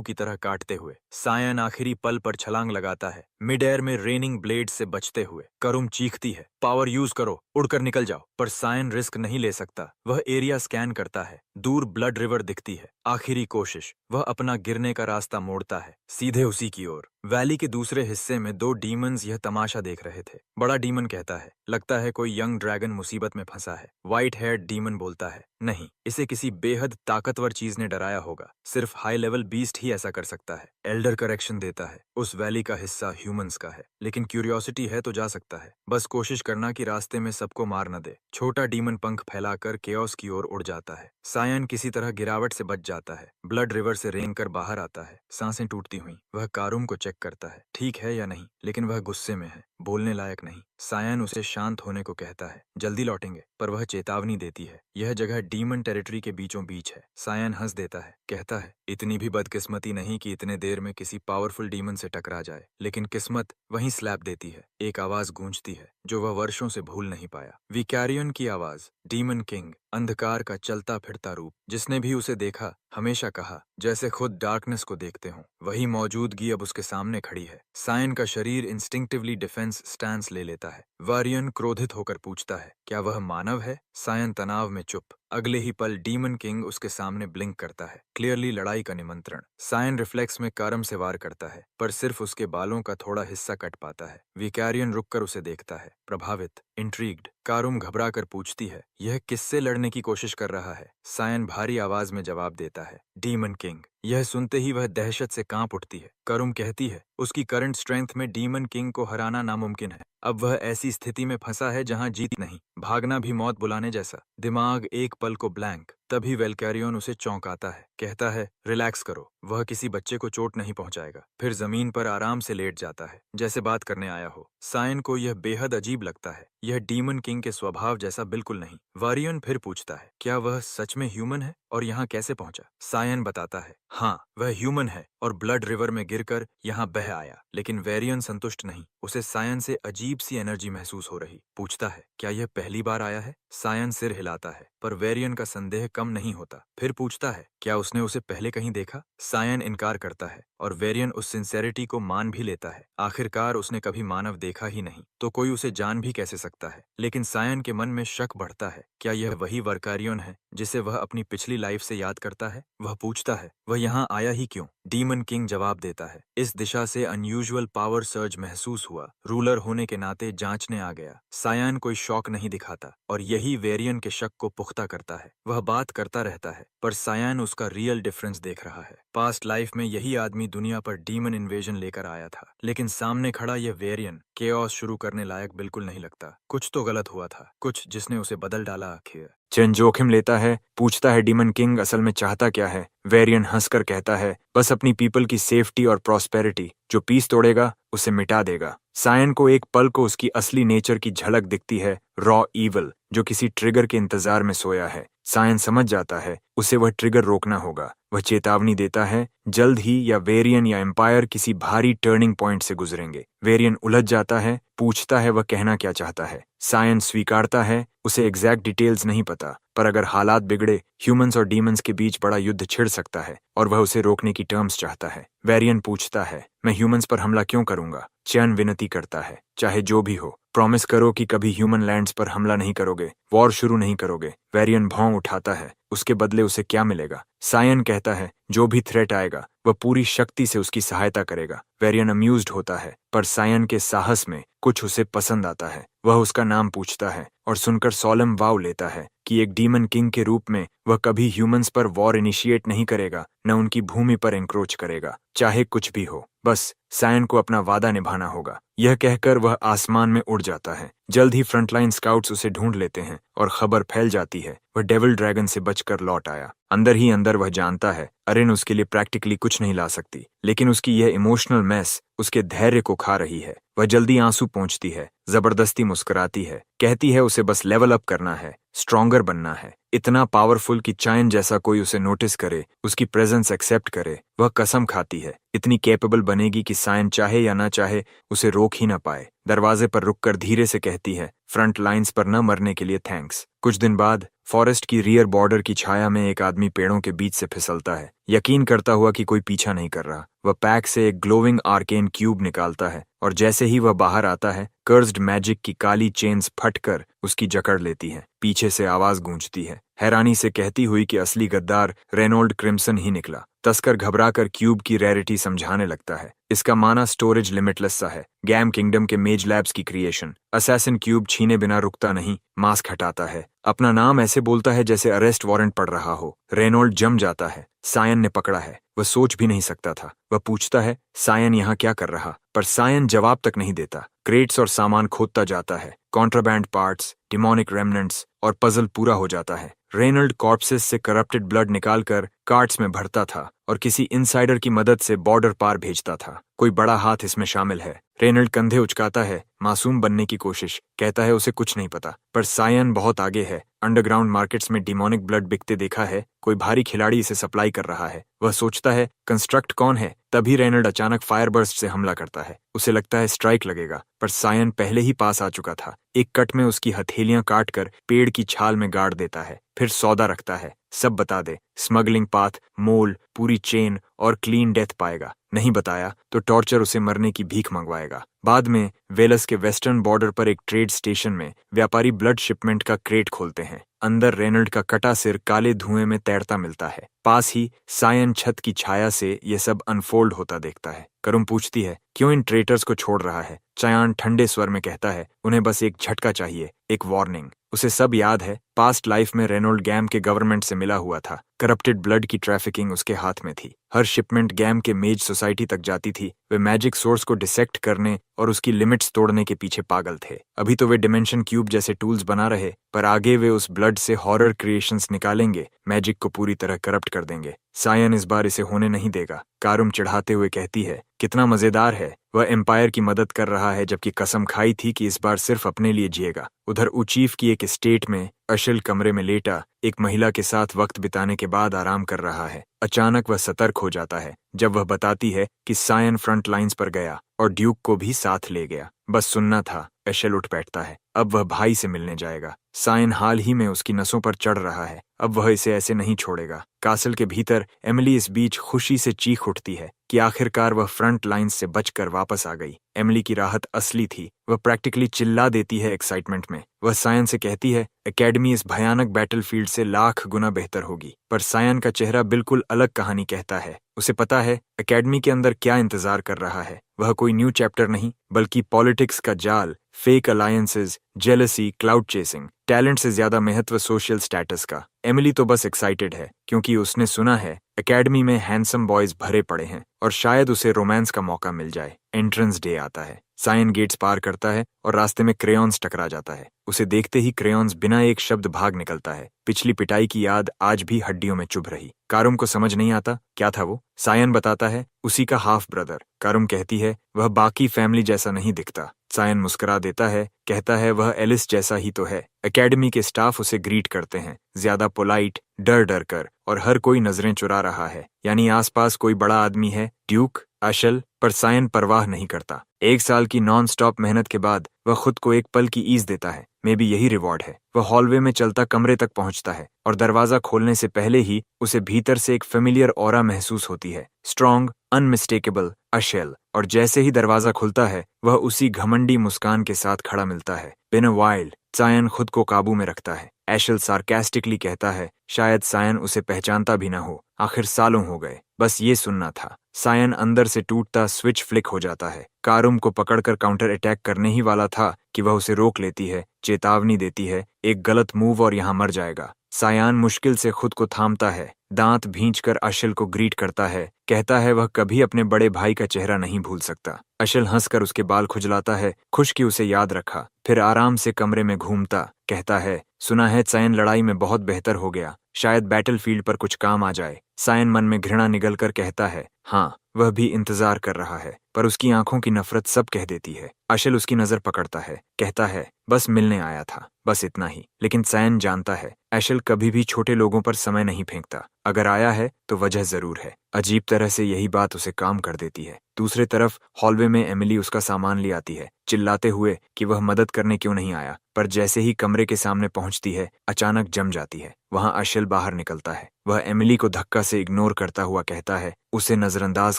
की तरह काटते हुए। सायन आखिरी पल पर छलांग लगाता है, मिड एयर में रेनिंग ब्लेड से बचते हुए। करुम चीखती है, पावर यूज करो, उड़कर निकल जाओ, पर सायन रिस्क नहीं ले सकता। वह एरिया स्कैन करता है, दूर ब्लड रिवर दिखती है, आखिरी कोशिश। वह अपना गिरने का रास्ता मोड़ता है, सीधे उसी की ओर। वैली के दूसरे हिस्से में 2 डीमंस यह तमाशा देख रहे थे। बड़ा डीमन कहता है, लगता है कोई यंग ड्रैगन मुसीबत में फंसा है। व्हाइट हेयर्ड डीमन बोलता है, नहीं, इसे किसी बेहद ताकतवर चीज ने डराया होगा, सिर्फ हाई लेवल बीस्ट ही ऐसा कर सकता है। एल्डर करेक्शन देता है, उस वैली का हिस्सा ह्यूमंस का है, लेकिन क्यूरियोसिटी है तो जा सकता है, बस कोशिश करना कि रास्ते में सबको मार न दे। छोटा डीमन पंख फैलाकर केओस की ओर उड़ जाता है। सायन किसी तरह गिरावट से बच जाता है, ब्लड रिवर से रेंग कर बाहर आता है, सांसें टूटती हुई। वह कारुम को चेक करता है, ठीक है या नहीं, लेकिन वह गुस्से में है, बोलने लायक नहीं। सायन उसे शांत होने को कहता है, जल्दी लौटेंगे, पर वह चेतावनी देती है, यह जगह डीमन टेरिटरी के बीचों बीच है। सायन हंस देता है, कहता है, इतनी भी बदकिस्मती नहीं कि इतने देर में किसी पावरफुल डीमन से टकरा जाए, लेकिन किस्मत वहीं स्लैप देती है। एक आवाज गूंजती है जो वह वर्षों से भूल नहीं पाया, विकैरियन की आवाज, डीमन किंग, अंधकार का चलता फिरता रूप, जिसने भी उसे देखा हमेशा कहा जैसे खुद डार्कनेस को देखते हों। वही मौजूदगी अब उसके सामने खड़ी है। सायन का शरीर इंस्टिंक्टिवली डिफेंस स्टैंस ले लेता है। वारियन क्रोधित होकर पूछता है, क्या वह मानव है? सायन तनाव में चुप। अगले ही पल डीमन किंग उसके सामने ब्लिंक करता है, क्लियरली लड़ाई का निमंत्रण। सायन रिफ्लेक्स में कारम से वार करता है, पर सिर्फ उसके बालों का थोड़ा हिस्सा कट पाता है। विकैरियन रुककर उसे देखता है, प्रभावित, इंट्रीग्ड। कारुम घबरा कर पूछती है, यह किससे लड़ने की कोशिश कर रहा है? सायन भारी आवाज में जवाब देता है, डीमन किंग। यह सुनते ही वह दहशत से कांप उठती है। करुम कहती है, उसकी करंट स्ट्रेंथ में डीमन किंग को हराना नामुमकिन है। अब वह ऐसी स्थिति में फंसा है जहां जीत नहीं, भागना भी मौत बुलाने जैसा। दिमाग एक पल को ब्लैंक। तभी वेलकैरियन उसे चौंकाता है, कहता है, रिलैक्स करो, वह किसी बच्चे को चोट नहीं पहुंचाएगा। फिर जमीन पर आराम से लेट जाता है, जैसे बात करने आया हो। सायन को यह बेहद अजीब लगता है, यह डीमन किंग के स्वभाव जैसा बिल्कुल नहीं। वारियन फिर पूछता है, क्या वह सच में ह्यूमन है और यहाँ कैसे पहुंचा? सायन बताता है, हाँ, वह ह्यूमन है और ब्लड रिवर में गिरकर यहाँ बह आया। लेकिन वेरियन संतुष्ट नहीं, उसे सायन से अजीब सी एनर्जी महसूस हो रही। पूछता है, क्या यह पहली बार आया है? सायन सिर हिलाता है, पर वेरियन का संदेह कम नहीं होता। फिर पूछता है, क्या उसने उसे पहले कहीं देखा? सायन इनकार करता है और वेरियन उस सिंसेरिटी को मान भी लेता है। आखिरकार उसने कभी मानव देखा ही नहीं, तो कोई उसे जान भी कैसे सकता है? लेकिन सायन के मन में शक बढ़ता है, क्या यह वही वर्कारियन है जिसे वह अपनी पिछली लाइफ से याद करता है? वह पूछता है, वह यहाँ आया ही क्यों? डीमन किंग जवाब देता है, इस दिशा से अनयूजुअल पावर सर्ज महसूस हुआ, रूलर होने के नाते जांचने आ गया। सायन कोई शौक नहीं दिखाता और यही वेरियन के शक को पुख्ता करता है। वह बात करता रहता है, पर सायन उसका रियल डिफरेंस देख रहा है। पास्ट लाइफ में यही आदमी दुनिया पर डीमन इन्वेजन लेकर आया था, लेकिन सामने खड़ा यह वेरियन केओस शुरू करने लायक बिल्कुल नहीं लगता। कुछ तो गलत हुआ था, कुछ जिसने उसे बदल डाला आखिर। चेन जोखिम लेता है, पूछता है डीमन किंग असल में चाहता क्या है। वेरियन हंसकर कहता है बस अपनी पीपल की सेफ्टी और प्रॉस्पेरिटी। जो पीस तोड़ेगा उसे मिटा देगा। सायन को एक पल को उसकी असली नेचर की झलक दिखती है, रॉ ईवल, जो किसी ट्रिगर के इंतजार में सोया है। सायन समझ जाता है उसे वह ट्रिगर रोकना होगा। वह चेतावनी देता है जल्द ही या वेरियन या एम्पायर किसी भारी टर्निंग पॉइंट से गुजरेंगे। वेरियन उलझ जाता है, पूछता है वह कहना क्या चाहता है। सायन स्वीकारता है उसे एग्जैक्ट डिटेल्स नहीं पता, पर अगर हालात बिगड़े ह्यूमंस और डीमंस के बीच बड़ा युद्ध छिड़ सकता है और वह उसे रोकने की टर्म्स चाहता है। वेरियन पूछता है मैं ह्यूमंस पर हमला क्यों करूंगा। चैन विनती करता है चाहे जो भी हो प्रॉमिस करो कि कभी ह्यूमन लैंड्स पर हमला नहीं करोगे, वॉर शुरू नहीं करोगे। वेरियन भौं उठाता है, उसके बदले उसे क्या मिलेगा। सायन कहता है जो भी थ्रेट आएगा वह पूरी शक्ति से उसकी सहायता करेगा। वेरियन अम्यूज्ड होता है, पर सायन के साहस में कुछ उसे पसंद आता है। वह उसका नाम पूछता है और सुनकर सोलम वाव लेता है कि एक डीमन किंग के रूप में वह कभी ह्यूमंस पर वॉर इनिशिएट नहीं करेगा, न उनकी भूमि पर एंक्रोच करेगा, चाहे कुछ भी हो। बस सायन को अपना वादा निभाना होगा। यह कहकर वह आसमान में उड़ जाता है। जल्द ही फ्रंटलाइन स्काउट्स उसे ढूंढ लेते हैं और खबर फैल जाती है वह डेविल ड्रैगन से बचकर लौट आया। अंदर ही अंदर वह जानता है अरिन उसके लिए प्रैक्टिकली कुछ नहीं ला सकती, लेकिन उसकी यह इमोशनल मैस उसके धैर्य को खा रही है। वह जल्दी आंसू पोंछती है, जबरदस्ती मुस्कुराती है, कहती है उसे बस लेवल अप करना है, स्ट्रॉन्गर बनना है, इतना पावरफुल कि चायन जैसा कोई उसे नोटिस करे, उसकी प्रेजेंस एक्सेप्ट करे। वह कसम खाती है इतनी कैपेबल बनेगी कि सायन चाहे या ना चाहे उसे रोक ही ना पाए। दरवाजे पर रुककर धीरे से कहती है फ्रंट लाइंस पर न मरने के लिए थैंक्स। कुछ दिन बाद फॉरेस्ट की रियर बॉर्डर की छाया में एक आदमी पेड़ों के बीच से फिसलता है, यकीन करता हुआ कि कोई पीछा नहीं कर रहा। वह पैक से एक ग्लोविंग आर्केन क्यूब निकालता है और जैसे ही वह बाहर आता है कर्स्ड मैजिक की काली चेन्स फटकर उसकी जकड़ लेती हैं। पीछे से आवाज गूंजती है, हैरानी से कहती हुई कि असली गद्दार रेनोल्ड क्रिम्सन ही निकला। तस्कर घबराकर क्यूब की रेरिटी समझाने लगता है। इसका माना स्टोरेज लिमिटलेस सा है, गैम किंगडम के मेज लैब्स की क्रिएशन। असैसिन क्यूब छीने बिना रुकता नहीं, मास्क हटाता है, अपना नाम ऐसे बोलता है जैसे अरेस्ट वारंट पड़ रहा हो। रेनोल्ड जम जाता है, सायन ने पकड़ा है, वह सोच भी नहीं सकता था। वह पूछता है सायन यहाँ क्या कर रहा, पर सायन जवाब तक नहीं देता। क्रेट्स और सामान खोदता जाता है, कॉन्ट्राबैंड पार्ट्स, डिमोनिक रेमनेंट्स और पजल पूरा हो जाता है। रेनल्ड कॉर्प्सेस से करप्टेड ब्लड निकालकर कार्ट्स में भरता था और किसी इनसाइडर की मदद से बॉर्डर पार भेजता था। कोई बड़ा हाथ इसमें शामिल है। रेनल्ड कंधे उचकाता है, मासूम बनने की कोशिश, कहता है उसे कुछ नहीं पता, पर सायन बहुत आगे है। अंडरग्राउंड मार्केट्स में डिमोनिक ब्लड बिकते देखा है, कोई भारी खिलाड़ी इसे सप्लाई कर रहा है। वह सोचता है कंस्ट्रक्ट कौन है, तभी रेनल्ड अचानक फायरबर्स्ट से हमला करता है। उसे लगता है स्ट्राइक लगेगा, पर सायन पहले ही पास आ चुका था। एक कट में उसकी हथेलियां काटकर पेड़ की छाल में गाड़ देता है, फिर सौदा रखता है, सब बता दे, स्मगलिंग पाथ, मोल, पूरी चेन और क्लीन डेथ पाएगा। नहीं बताया तो टॉर्चर उसे मरने की भीख मंगवाएगा। बाद में वेलस के वेस्टर्न बॉर्डर पर एक ट्रेड स्टेशन में व्यापारी ब्लड शिपमेंट का क्रेट खोलते हैं। अंदर रेनल्ड का कटा सिर काले धुएं में तैरता मिलता है। पास ही सायन छत की छाया से ये सब अनफोल्ड होता देखता है। करुम पूछती है क्यों इन ट्रेटर्स को छोड़ रहा है। चायान ठंडे स्वर में कहता है उन्हें बस एक झटका चाहिए, एक वार्निंग। उसे सब याद है, पास्ट लाइफ में रेनोल्ड गैम के गवर्नमेंट से मिला हुआ था। करप्टेड ब्लड की ट्रैफिकिंग उसके हाथ में थी। हर शिपमेंट गैम के मेज सोसाइटी तक जाती थी। वे मैजिक सोर्स को डिसेक्ट करने और उसकी लिमिट्स तोड़ने के पीछे पागल थे। अभी तो वे डिमेंशन क्यूब जैसे टूल्स बना रहे, पर आगे वे उस ब्लड से हॉरर क्रिएशंस निकालेंगे, मैजिक को पूरी तरह करप्ट कर देंगे। सायन इस बार इसे होने नहीं देगा। कारुम चिढ़ाते हुए कहती है कितना मजेदार है, वह एम्पायर की मदद कर रहा है जबकि कसम खाई थी कि इस बार सिर्फ अपने लिए जिएगा। उधर उचीफ की एक स्टेट में अशिल कमरे में लेटा एक महिला के साथ वक्त बिताने के बाद आराम कर रहा है। अचानक वह सतर्क हो जाता है जब वह बताती है कि सायन फ्रंट लाइंस पर गया और ड्यूक को भी साथ ले गया। बस सुनना था। एशेल उठ बैठता है, अब वह भाई से मिलने जाएगा। सायन हाल ही में उसकी नसों पर चढ़ रहा है, अब वह इसे ऐसे नहीं छोड़ेगा। कासल के भीतर एमिली इस बीच खुशी से चीख उठती है कि आखिरकार वह फ्रंट लाइंस से बचकर वापस आ गई। एमिली की राहत असली थी, वह प्रैक्टिकली चिल्ला देती है एक्साइटमेंट में। वह सायन से कहती है एकेडमी इस भयानक बैटलफील्ड से लाख गुना बेहतर होगी। पर सायन का चेहरा बिल्कुल अलग कहानी कहता है। उसे पता है एकेडमी के अंदर क्या इंतजार कर रहा है। वह कोई न्यू चैप्टर नहीं, बल्कि पॉलिटिक्स का जाल, fake alliances, jealousy, cloud chasing, talent से ज्यादा महत्व सोशल स्टेटस का। एमिली तो बस एक्साइटेड है क्योंकि उसने सुना है एकेडमी में हैंडसम बॉयज भरे पड़े हैं और शायद उसे रोमांस का मौका मिल जाए। एंट्रेंस डे आता है। सायन गेट्स पार करता है और रास्ते में क्रेयॉन्स टकरा जाता है। उसे देखते ही क्रेयॉन्स बिना एक शब्द भाग निकलता है। पिछली पिटाई की याद आज भी हड्डियों में चुभ रही। कारुम को समझ नहीं आता क्या था वो। सायन बताता है उसी का हाफ ब्रदर। कारुम कहती है वह बाकी फैमिली जैसा नहीं दिखता। सायन मुस्कुरा देता है, कहता है वह एलिस जैसा ही तो है। एकेडमी के स्टाफ उसे ग्रीट करते हैं, ज्यादा पोलाइट, डर डर कर, और हर कोई नजरें चुरा रहा है, यानी आसपास कोई बड़ा आदमी है, ड्यूक, अशल। पर सायन परवाह नहीं करता। 1 साल की नॉन स्टॉप मेहनत के बाद वह खुद को एक पल की ईज देता है। मे भी यही रिवॉर्ड है। वह हॉलवे में चलता कमरे तक पहुंचता है और दरवाजा खोलने से पहले ही उसे भीतर से एक फेमिलियर ऑरा महसूस होती है। Strong, unmistakable, अशेल। और जैसे ही दरवाजा खुलता है वह उसी घमंडी मुस्कान के साथ खड़ा मिलता है। बिन अ वाइल्ड, सायन खुद को काबू में रखता है। एशल सार्केस्टिकली कहता है शायद सायन उसे पहचानता भी ना हो, आखिर सालों हो गए, बस ये सुनना था। सायन अंदर से टूटता स्विच फ्लिक हो जाता है। कारुम को पकड़कर काउंटर अटैक करने ही वाला था कि वह उसे रोक लेती है, चेतावनी देती है एक गलत मूव और यहाँ मर जाएगा। सायान मुश्किल से खुद को थामता है, दांत भींचकर अशल को ग्रीट करता है, कहता है वह कभी अपने बड़े भाई का चेहरा नहीं भूल सकता। अशल हंसकर उसके बाल खुजलाता है, खुश कि उसे याद रखा। फिर आराम से कमरे में घूमता कहता है सुना है सायन लड़ाई में बहुत बेहतर हो गया, शायद बैटलफील्ड पर कुछ काम आ जाए। सायन मन में घृणा निगलकर कहता है हाँ, वह भी इंतजार कर रहा है, पर उसकी आंखों की नफरत सब कह देती है। अशल उसकी नजर पकड़ता है, कहता है बस मिलने आया था, बस इतना ही। लेकिन सायन जानता है अशल कभी भी छोटे लोगों पर समय नहीं फेंकता, अगर आया है तो वजह जरूर है। अजीब तरह से यही बात उसे काम कर देती है। दूसरे तरफ हॉलवे में एमिली उसका सामान ले आती है, चिल्लाते हुए कि वह मदद करने क्यों नहीं आया, पर जैसे ही कमरे के सामने पहुंचती है अचानक जम जाती है। वहां अशल बाहर निकलता है। वह एमिली को धक्का से इग्नोर करता हुआ कहता है उसे नजरअंदाज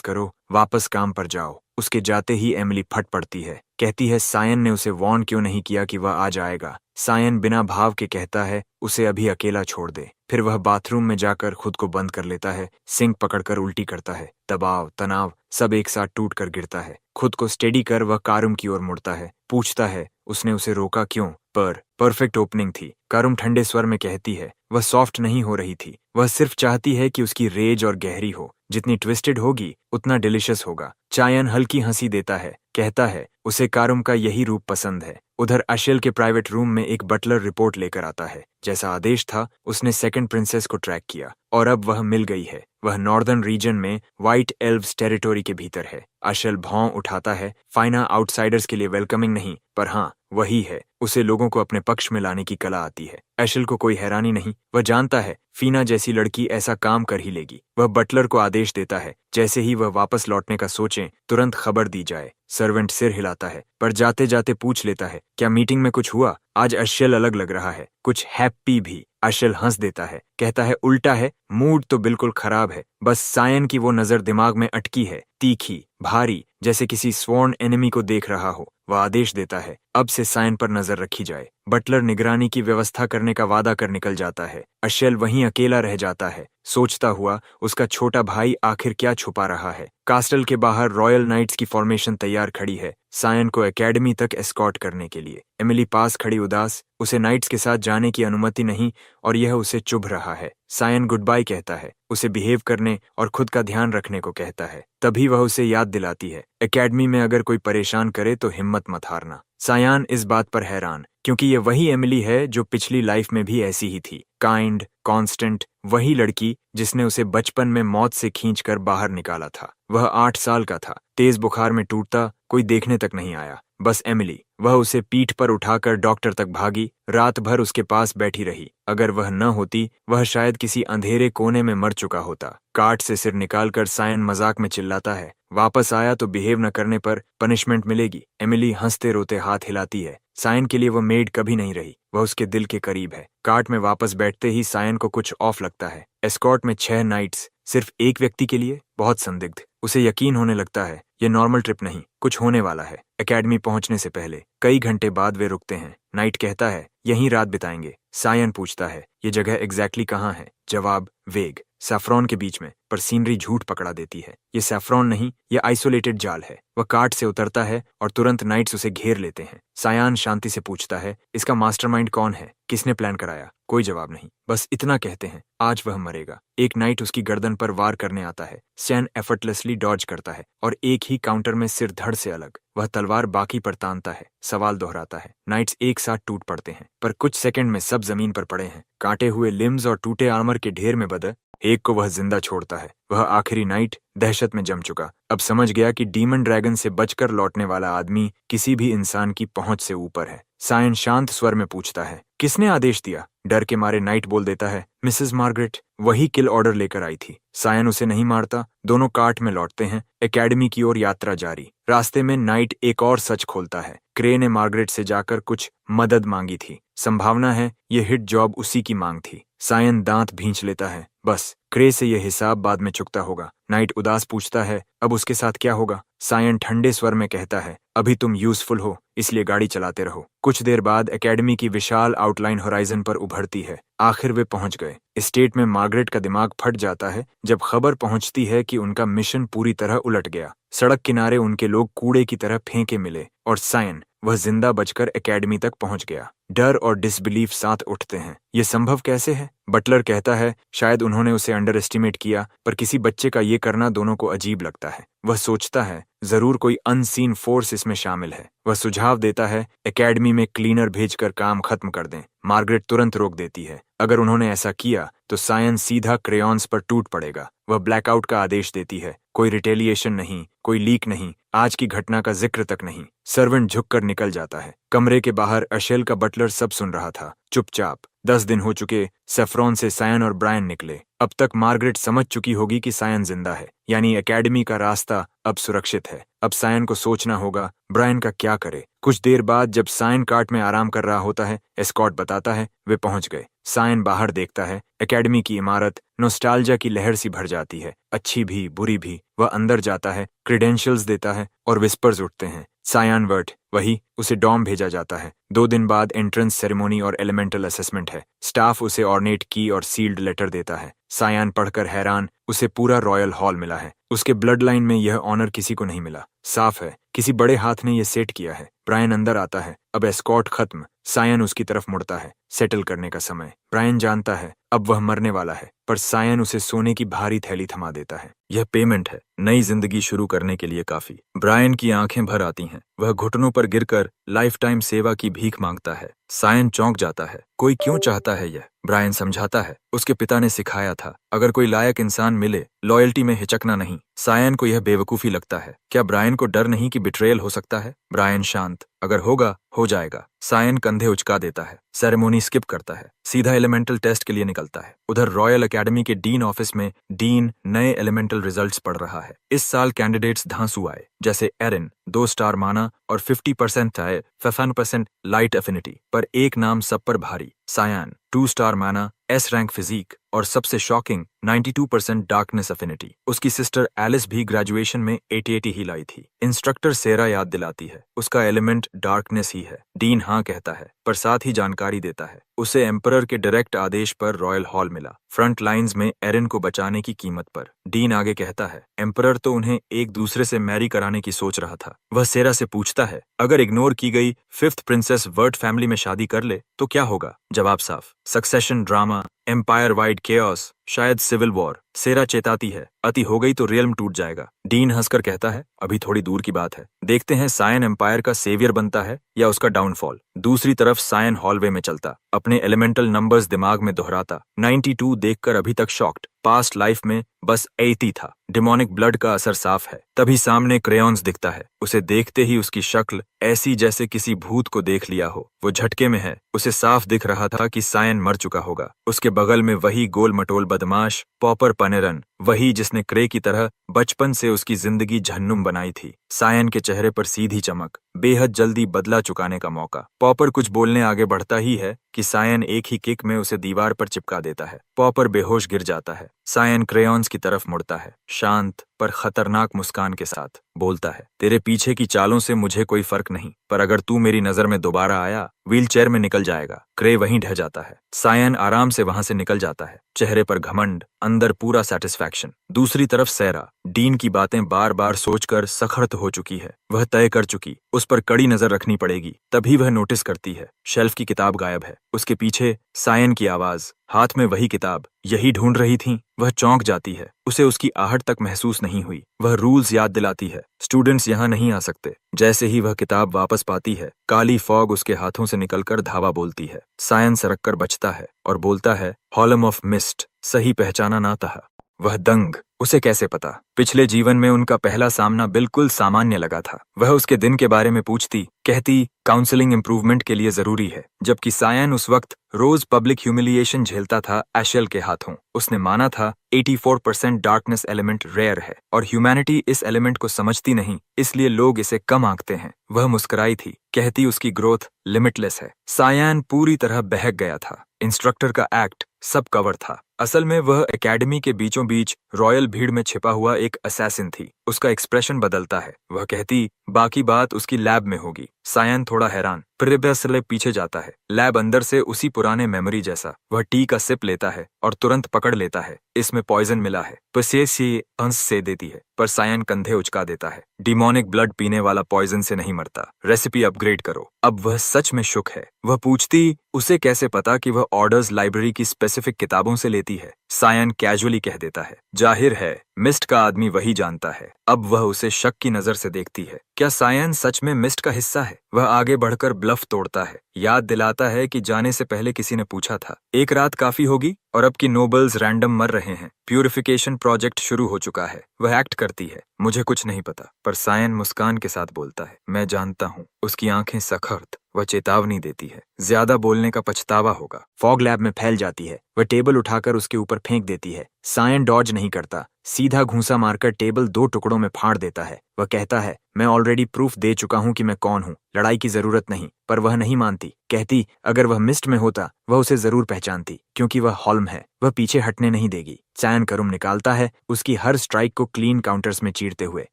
करो, वापस काम पर जाओ। उसके जाते ही एमिली फट पड़ती है, कहती है सायन ने उसे वार्न क्यों नहीं किया कि वह आ जाएगा। सायन बिना भाव के कहता है उसे अभी अकेला छोड़ दे। फिर वह बाथरूम में जाकर खुद को बंद कर लेता है, सिंक पकड़कर उल्टी करता है। दबाव, तनाव सब एक साथ टूट कर गिरता है। खुद को स्टेडी कर वह कारुम की ओर मुड़ता है, पूछता है उसने उसे रोका क्यों। पर परफेक्ट ओपनिंग थी। कारुम ठंडे स्वर में कहती है वह सॉफ्ट नहीं हो रही थी, वह सिर्फ चाहती है कि उसकी रेज और गहरी हो, जितनी ट्विस्टेड होगी उतना डिलिशियस होगा। चायन हल्की हंसी देता है, कहता है उसे कारुम का यही रूप पसंद है। उधर अशेल के प्राइवेट रूम में एक बटलर रिपोर्ट लेकर आता है। जैसा आदेश था उसने सेकंड प्रिंसेस को ट्रैक किया और अब वह मिल गई है। वह नॉर्दर्न रीजन में व्हाइट एल्व्स टेरिटोरी के भीतर है। अशेल भौं उठाता है, फाइना आउटसाइडर्स के लिए वेलकमिंग नहीं, पर हाँ वही है, उसे लोगों को अपने पक्ष में लाने की कला आती है। एशल को कोई हैरानी नहीं, वह जानता है फीना जैसी लड़की ऐसा काम कर ही लेगी। वह बटलर को आदेश देता है जैसे ही वह वापस लौटने का सोचे तुरंत खबर दी जाए। सर्वेंट सिर हिलाता है, पर जाते जाते पूछ लेता है क्या मीटिंग में कुछ हुआ? आज अशेल अलग लग रहा है, कुछ हैप्पी भी। अशेल हंस देता है, कहता है उल्टा है, मूड तो बिल्कुल खराब है, बस सायन की वो नजर दिमाग में अटकी है, तीखी, भारी, जैसे किसी स्वॉर्न एनिमी को देख रहा हो। वह आदेश देता है अब से सायन पर नजर रखी जाए। बटलर निगरानी की व्यवस्था करने का वादा कर निकल जाता है। अशेल वहीं अकेला रह जाता है, सोचता हुआ उसका छोटा भाई आखिर क्या छुपा रहा है। कास्टल के बाहर रॉयल नाइट्स की फॉर्मेशन तैयार खड़ी है, सायन को एकेडमी तक एस्कॉर्ट करने के लिए। एमिली पास खड़ी उदास, उसे नाइट्स के साथ जाने की अनुमति नहीं और यह उसे चुभ रहा है। सायन गुड बाय कहता है, उसे बिहेव करने और खुद का ध्यान रखने को कहता है। तभी वह उसे याद दिलाती है एकेडमी में अगर कोई परेशान करे तो हिम्मत मत हारना। सायान इस बात पर हैरान, क्योंकि ये वही एमिली है जो पिछली लाइफ में भी ऐसी ही थी, काइंड, कांस्टेंट, वही लड़की जिसने उसे बचपन में मौत से खींचकर बाहर निकाला था। वह 8 साल का था, तेज बुखार में टूटता, कोई देखने तक नहीं आया, बस एमिली। वह उसे पीठ पर उठाकर डॉक्टर तक भागी, रात भर उसके पास बैठी रही। अगर वह न होती वह शायद किसी अंधेरे कोने में मर चुका होता। काट से सिर निकालकर सायन मजाक में चिल्लाता है, वापस आया तो बिहेव न करने पर पनिशमेंट मिलेगी। एमिली हंसते रोते हाथ हिलाती है। सायन के लिए वह मेड कभी नहीं रही, वह उसके दिल के करीब है। काट में वापस बैठते ही सायन को कुछ ऑफ लगता है। एस्कॉर्ट में 6 नाइट्स सिर्फ एक व्यक्ति के लिए, बहुत संदिग्ध। उसे यकीन होने लगता है ये नॉर्मल ट्रिप नहीं, कुछ होने वाला है। एकेडमी पहुंचने से पहले कई घंटे बाद वे रुकते हैं। नाइट कहता है यहीं रात बिताएंगे। सायन पूछता है ये जगह एग्जैक्टली कहाँ है? जवाब वेग। सैफ्रॉन के बीच में, पर सीनरी झूठ पकड़ा देती है। ये सैफ्रॉन नहीं, ये आइसोलेटेड जाल है। वह कार्ट से उतरता है और तुरंत नाइट्स उसे घेर लेते हैं। सायान शांति से पूछता है, इसका मास्टरमाइंड कौन है? किसने प्लान कराया? कोई जवाब नहीं, बस इतना कहते हैं, आज वह मरेगा। एक नाइट उसकी गर्दन पर वार करने आता है। सैन एफर्टलेसली डॉज करता है और एक ही काउंटर में सिर धड़ से अलग। वह तलवार बाकी पर तानता है, सवाल दोहराता है। नाइट्स एक साथ टूट पड़ते हैं, पर कुछ सेकंड में सब जमीन पर पड़े हैं, काटे हुए लिम्स और टूटे आर्मर के ढेर में बदल। एक को वह जिंदा छोड़ता है। वह आखिरी नाइट दहशत में जम चुका, अब समझ गया कि डीमन ड्रैगन से बचकर लौटने वाला आदमी किसी भी इंसान की पहुंच से ऊपर है। सायन शांत स्वर में पूछता है, किसने आदेश दिया? डर के मारे नाइट बोल देता है, मिसेस मार्गरेट, वही किल ऑर्डर लेकर आई थी। सायन उसे नहीं मारता। दोनों कार्ट में लौटते हैं, एकेडमी की ओर यात्रा जारी। रास्ते में नाइट एक और सच खोलता है। क्रे ने मार्गरेट से जाकर कुछ मदद मांगी थी। संभावना है ये हिट जॉब उसी की मांग थी। सायन दांत भींच लेता है, बस क्रे से यह हिसाब बाद में चुकता होगा। नाइट उदास पूछता है, अब उसके साथ क्या होगा? सायन ठंडे स्वर में कहता है, अभी तुम यूजफुल हो, इसलिए गाड़ी चलाते रहो। कुछ देर बाद एकेडमी की विशाल आउटलाइन होराइजन पर उभरती है। आखिर वे पहुंच गए। स्टेट में मार्गरेट का दिमाग फट जाता है जब खबर पहुंचती है कि उनका मिशन पूरी तरह उलट गया। सड़क किनारे उनके लोग कूड़े की तरह फेंके मिले और सायन, वह जिंदा बचकर एकेडमी तक पहुंच गया। डर और डिसबिलीफ साथ उठते हैं। ये संभव कैसे है? बटलर कहता है, शायद उन्होंने उसे अंडर एस्टिमेट किया, पर किसी बच्चे का ये करना दोनों को अजीब लगता है। वह सोचता है, जरूर कोई अनसीन फोर्स इसमें शामिल है। वह सुझाव देता है, एकेडमी में क्लीनर भेजकर काम खत्म कर दें। मार्गरेट तुरंत रोक देती है। अगर उन्होंने ऐसा किया तो सायन सीधा क्रेयॉन्स पर टूट पड़ेगा। वह ब्लैकआउट का आदेश देती है। कोई रिटेलिएशन नहीं, कोई लीक नहीं, आज की घटना का जिक्र तक नहीं। सर्वेंट झुककर निकल जाता है। कमरे के बाहर अशेल का बटलर सब सुन रहा था, चुपचाप। 10 दिन हो चुके। सैफ्रॉन से सायन और ब्रायन निकले। अब तक मार्गरेट समझ चुकी होगी कि सायन जिंदा है, यानी एकेडमी का रास्ता अब सुरक्षित है। अब सायन को सोचना होगा ब्रायन का क्या करे। कुछ देर बाद जब सायन कार्ट में आराम कर रहा होता है, एस्कॉर्ट बताता है वे पहुंच गए। सायन बाहर देखता है। एकेडमी की इमारत नोस्टाल्जिया की लहर सी भर जाती है, अच्छी भी बुरी भी। वह अंदर जाता है, क्रेडेंशियल्स देता है और विस्पर्स उठते हैं। सायान वर्ट, वही, उसे डॉम भेजा जाता है। 2 दिन बाद एंट्रेंस सेरेमनी और एलिमेंटल असेसमेंट है। स्टाफ उसे ऑर्नेट की और सील्ड लेटर देता है। सायान पढ़कर हैरान, उसे पूरा रॉयल हॉल मिला है। उसके ब्लड लाइन में यह ऑनर किसी को नहीं मिला। साफ है, किसी बड़े हाथ ने यह सेट किया है। ब्रायन अंदर आता है। अब एस्कॉर्ट खत्म। सायन उसकी तरफ मुड़ता है। सेटल करने का समय। ब्रायन जानता है अब वह मरने वाला है, पर सायन उसे सोने की भारी थैली थमा देता है। यह पेमेंट है, नई जिंदगी शुरू करने के लिए काफी। ब्रायन की आंखें भर आती हैं। वह घुटनों पर गिरकर लाइफ टाइम सेवा की भीख मांगता है। सायन चौंक जाता है। कोई क्यों चाहता है यह? ब्रायन समझाता है, उसके पिता ने सिखाया था, अगर कोई लायक इंसान मिले, लॉयल्टी में हिचकना नहीं। सायन को यह बेवकूफी लगता है। क्या ब्रायन को डर नहीं कि बिट्रेयल हो सकता है? ब्रायन शांत, अगर होगा हो जाएगा। सायन कंधे उचका देता है। सेरेमोनी स्किप करता है, सीधा एलिमेंटल टेस्ट के लिए निकलता है। उधर रॉयल एकेडमी के डीन ऑफिस में डीन नए एलिमेंटल रिजल्ट्स पढ़ रहा है। इस साल कैंडिडेट्स धांसू आए, जैसे एरिन 2 स्टार माना और 50% आए 55% लाइट एफिनिटी, पर एक नाम सब पर भारी, सायान 2 स्टार माना, एस रैंक फिजिक और सबसे शॉकिंग 92% डार्कनेस एफिनिटी। उसकी सिस्टर एलिस भी ग्रेजुएशन में 80 ही लाई थी। इंस्ट्रक्टर सेरा याद दिलाती है, उसका एलिमेंट डार्कनेस ही है। डीन हाँ कहता है, पर साथ ही जानकारी देता है, उसे एम्परर के डायरेक्ट आदेश पर रॉयल हॉल मिला, फ्रंट लाइंस में एरिन को बचाने की कीमत पर। डीन आगे कहता है, एम्परर तो उन्हें एक दूसरे से मैरी कराने की सोच रहा था। वह सेरा से पूछता है, अगर इग्नोर की गई 5th प्रिंसेस वर्ट फैमिली में शादी कर ले तो क्या होगा? जवाब साफ, succession drama, empire wide chaos, शायद सिविल वॉर। सेरा चेताती है, अति हो गई तो रियल्म टूट जाएगा। डीन हंसकर कहता है, अभी थोड़ी दूर की बात है, देखते हैं सायन एम्पायर का सेवियर बनता है या उसका डाउनफॉल। दूसरी तरफ सायन हॉलवे में चलता, अपने एलिमेंटल नंबर्स दिमाग में दोहराता। 92 देखकर अभी तक शॉक्ड, पास्ट लाइफ में बस 80 था। डिमोनिक ब्लड का असर साफ है। तभी सामने क्रेयॉन्स दिखता है। उसे देखते ही उसकी शक्ल ऐसी जैसे किसी भूत को देख लिया हो। वो झटके में है। उसे साफ दिख रहा था कि सायन मर चुका होगा। उसके बगल में वही गोल मटोल बदमाश पॉपर पनेरन, वही जिसने क्रे की तरह बचपन से उसकी जिंदगी झन्नुम बनाई थी। सायन के चेहरे पर सीधी चमक, बेहद जल्दी बदला चुकाने का मौका। पॉपर कुछ बोलने आगे बढ़ता ही है कि सायन एक ही किक में उसे दीवार पर चिपका देता है। पॉपर बेहोश गिर जाता है। सायन क्रेयॉन्स की तरफ मुड़ता है, शांत पर खतरनाक मुस्कान के साथ बोलता है, तेरे पीछे की चालों से मुझे कोई फर्क नहीं, पर अगर तू मेरी नजर में दोबारा आया, व्हीलचेयर में निकल जाएगा। क्रे वहीं ढह जाता है। सायन आराम से वहां से निकल जाता है, चेहरे पर घमंड, अंदर पूरा सेटिस्फैक्शन। दूसरी तरफ सैरा डीन की बातें बार बार सोचकर सखर्त हो चुकी है। वह तय कर चुकी उस पर कड़ी नजर रखनी पड़ेगी। तभी वह नोटिस करती है शेल्फ की किताब गायब है। उसके पीछे सायन की आवाज, हाथ में वही किताब, यही ढूंढ रही थी। वह चौंक जाती है। उसे उसकी आहट तक महसूस नहीं हुई। वह रूल्स याद दिलाती है, स्टूडेंट्स यहाँ नहीं आ सकते। जैसे ही वह किताब वापस पाती है, काली फॉग उसके हाथों से निकलकर धावा बोलती है। सायन सरक कर बचता है और बोलता है, हॉलम ऑफ मिस्ट, सही पहचाना ना था। वह दंग, उसे कैसे पता? पिछले जीवन में उनका पहला सामना बिल्कुल सामान्य लगा था। वह उसके दिन के बारे में पूछती, कहती काउंसलिंग इंप्रूवमेंट के लिए जरूरी है, जबकि सायन उस वक्त रोज पब्लिक ह्यूमिलिएशन झेलता था एशेल के हाथों। उसने माना था 84% डार्कनेस एलिमेंट रेयर है और ह्यूमैनिटी इस एलिमेंट को समझती नहीं, इसलिए लोग इसे कम आंकते हैं। वह मुस्कुराई थी, कहती उसकी ग्रोथ लिमिटलेस है। सायन पूरी तरह बहक गया था। इंस्ट्रक्टर का एक्ट सब कवर था। असल में वह एकेडमी के बीचों बीच रॉयल भीड़ में छिपा हुआ एक असैसिन थी। उसका एक्सप्रेशन बदलता है। वह कहती, बाकी बात उसकी लैब में होगी। सायन थोड़ा हैरान, प्रिबेसले पीछे जाता है। लैब अंदर से उसी पुराने मेमोरी जैसा। वह टी का सिप लेता है और तुरंत पकड़ लेता है, इसमें पॉइजन मिला है। पसेसी अंश से देती है, पर सायन कंधे उचका देता है। डिमोनिक ब्लड पीने वाला पॉइजन से नहीं मरता, रेसिपी अपग्रेड करो। अब वह सच में शुक है। वह पूछती, उसे कैसे पता कि वह ऑर्डर्स लाइब्रेरी की स्पेसिफिक किताबों से लेती है? सायन कैजुअली कह देता है, जाहिर है मिस्ट का आदमी वही जानता है। अब वह उसे शक की नजर से देखती है। क्या सायन सच में मिस्ट का हिस्सा है? वह आगे बढ़कर ब्लफ तोड़ता है, याद दिलाता है कि जाने से पहले किसी ने पूछा था, एक रात काफी होगी और अब की नोबल्स रैंडम मर रहे हैं। प्यूरिफिकेशन प्रोजेक्ट शुरू हो चुका है। वह एक्ट करती है, मुझे कुछ नहीं पता। पर सायन मुस्कान के साथ बोलता है, मैं जानता हूँ। उसकी आंखें सखर्त, वह चेतावनी देती है, ज्यादा बोलने का पछतावा होगा। फॉग लैब में फैल जाती है। वह टेबल उठाकर उसके ऊपर फेंक देती है। सायन डॉज नहीं करता, सीधा घूंसा मारकर टेबल 2 टुकड़ों में फाड़ देता है। वह कहता है, मैं ऑलरेडी प्रूफ दे चुका हूं कि मैं कौन हूं, लड़ाई की जरूरत नहीं। पर वह नहीं मानती, कहती अगर वह मिस्ट में होता वह उसे जरूर पहचानती, क्योंकि वह हॉल्म है। वह पीछे हटने नहीं देगी। सायन करुम निकालता है, उसकी हर स्ट्राइक को क्लीन काउंटर्स में चीरते हुए